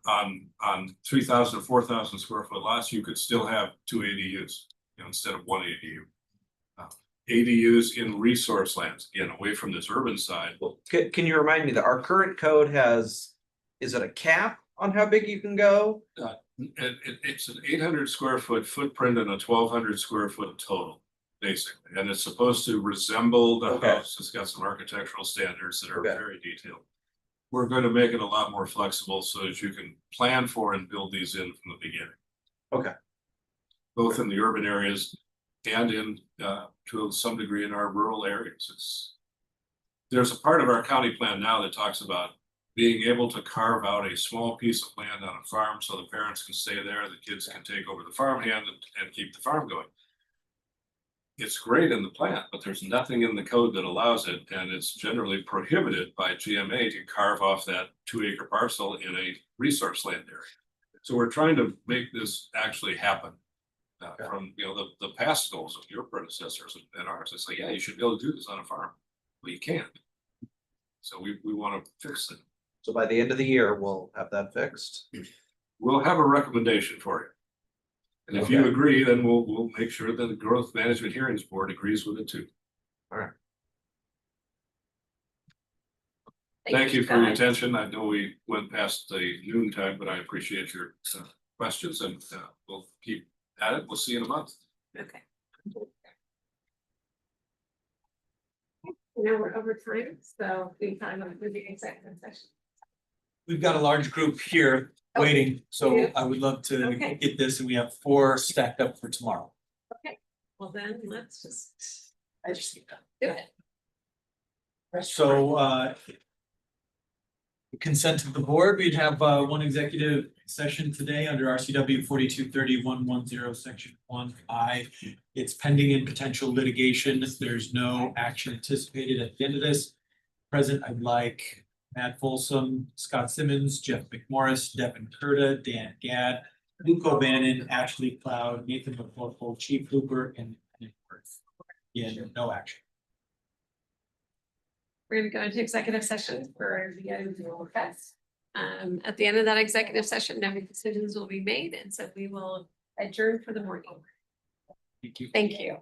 On 3,000 or 4,000 square foot lots, you could still have 2 ADUs, instead of 1 ADU. ADUs in resource lands, again, away from this urban side. Can you remind me that our current code is it a cap on how big you can go? It's an 800 square foot footprint and a 1,200 square foot total, basically, and it's supposed to resemble the house. It's got some architectural standards that are very detailed. We're going to make it a lot more flexible so that you can plan for and build these in from the beginning. Okay. Both in the urban areas and in to some degree in our rural areas. There's a part of our county plan now that talks about being able to carve out a small piece of land on a farm so the parents can stay there, the kids can take over the farmhand and keep the farm going. It's great in the plan, but there's nothing in the code that allows it, and it's generally prohibited by GMA to carve off that 2-acre parcel in a resource land area. So we're trying to make this actually happen. From, you know, the past goals of your predecessors and ours, it's like, yeah, you should be able to do this on a farm, but you can't. So we wanna fix it. So by the end of the year, we'll have that fixed. We'll have a recommendation for you. And if you Okay. agree, then we'll make sure that the Growth Management Hearings Board agrees with it too. All right. Thank you for your guys. attention. I know we went past the noon time, but I appreciate your questions and we'll keep at it. We'll see you in a month. Okay. Now we're over time, so we kind of moving executive session. We've got a large group here Oh, waiting, so yeah. I would love to Okay. get this, and we have 4 stacked up for tomorrow. Okay, well then, let's just I just need to. do it. So consent of the board, we'd have one executive session today under RCW 4230-110, section 1I. It's pending in potential litigation. There's no action anticipated at the end of this. Present, I'd like Matt Folsom, Scott Simmons, Jeff McMorris, Devin Curda, Dan Gadd, Luke O'Bannon, Ashley Cloud, Nathan McCorkle, Chief Hooper, and Worth. Yeah, no action. We're gonna go into executive session for the annual request. At the end of that executive session, no decisions will be made, and so we will adjourn for the morning. Thank you. Thank you.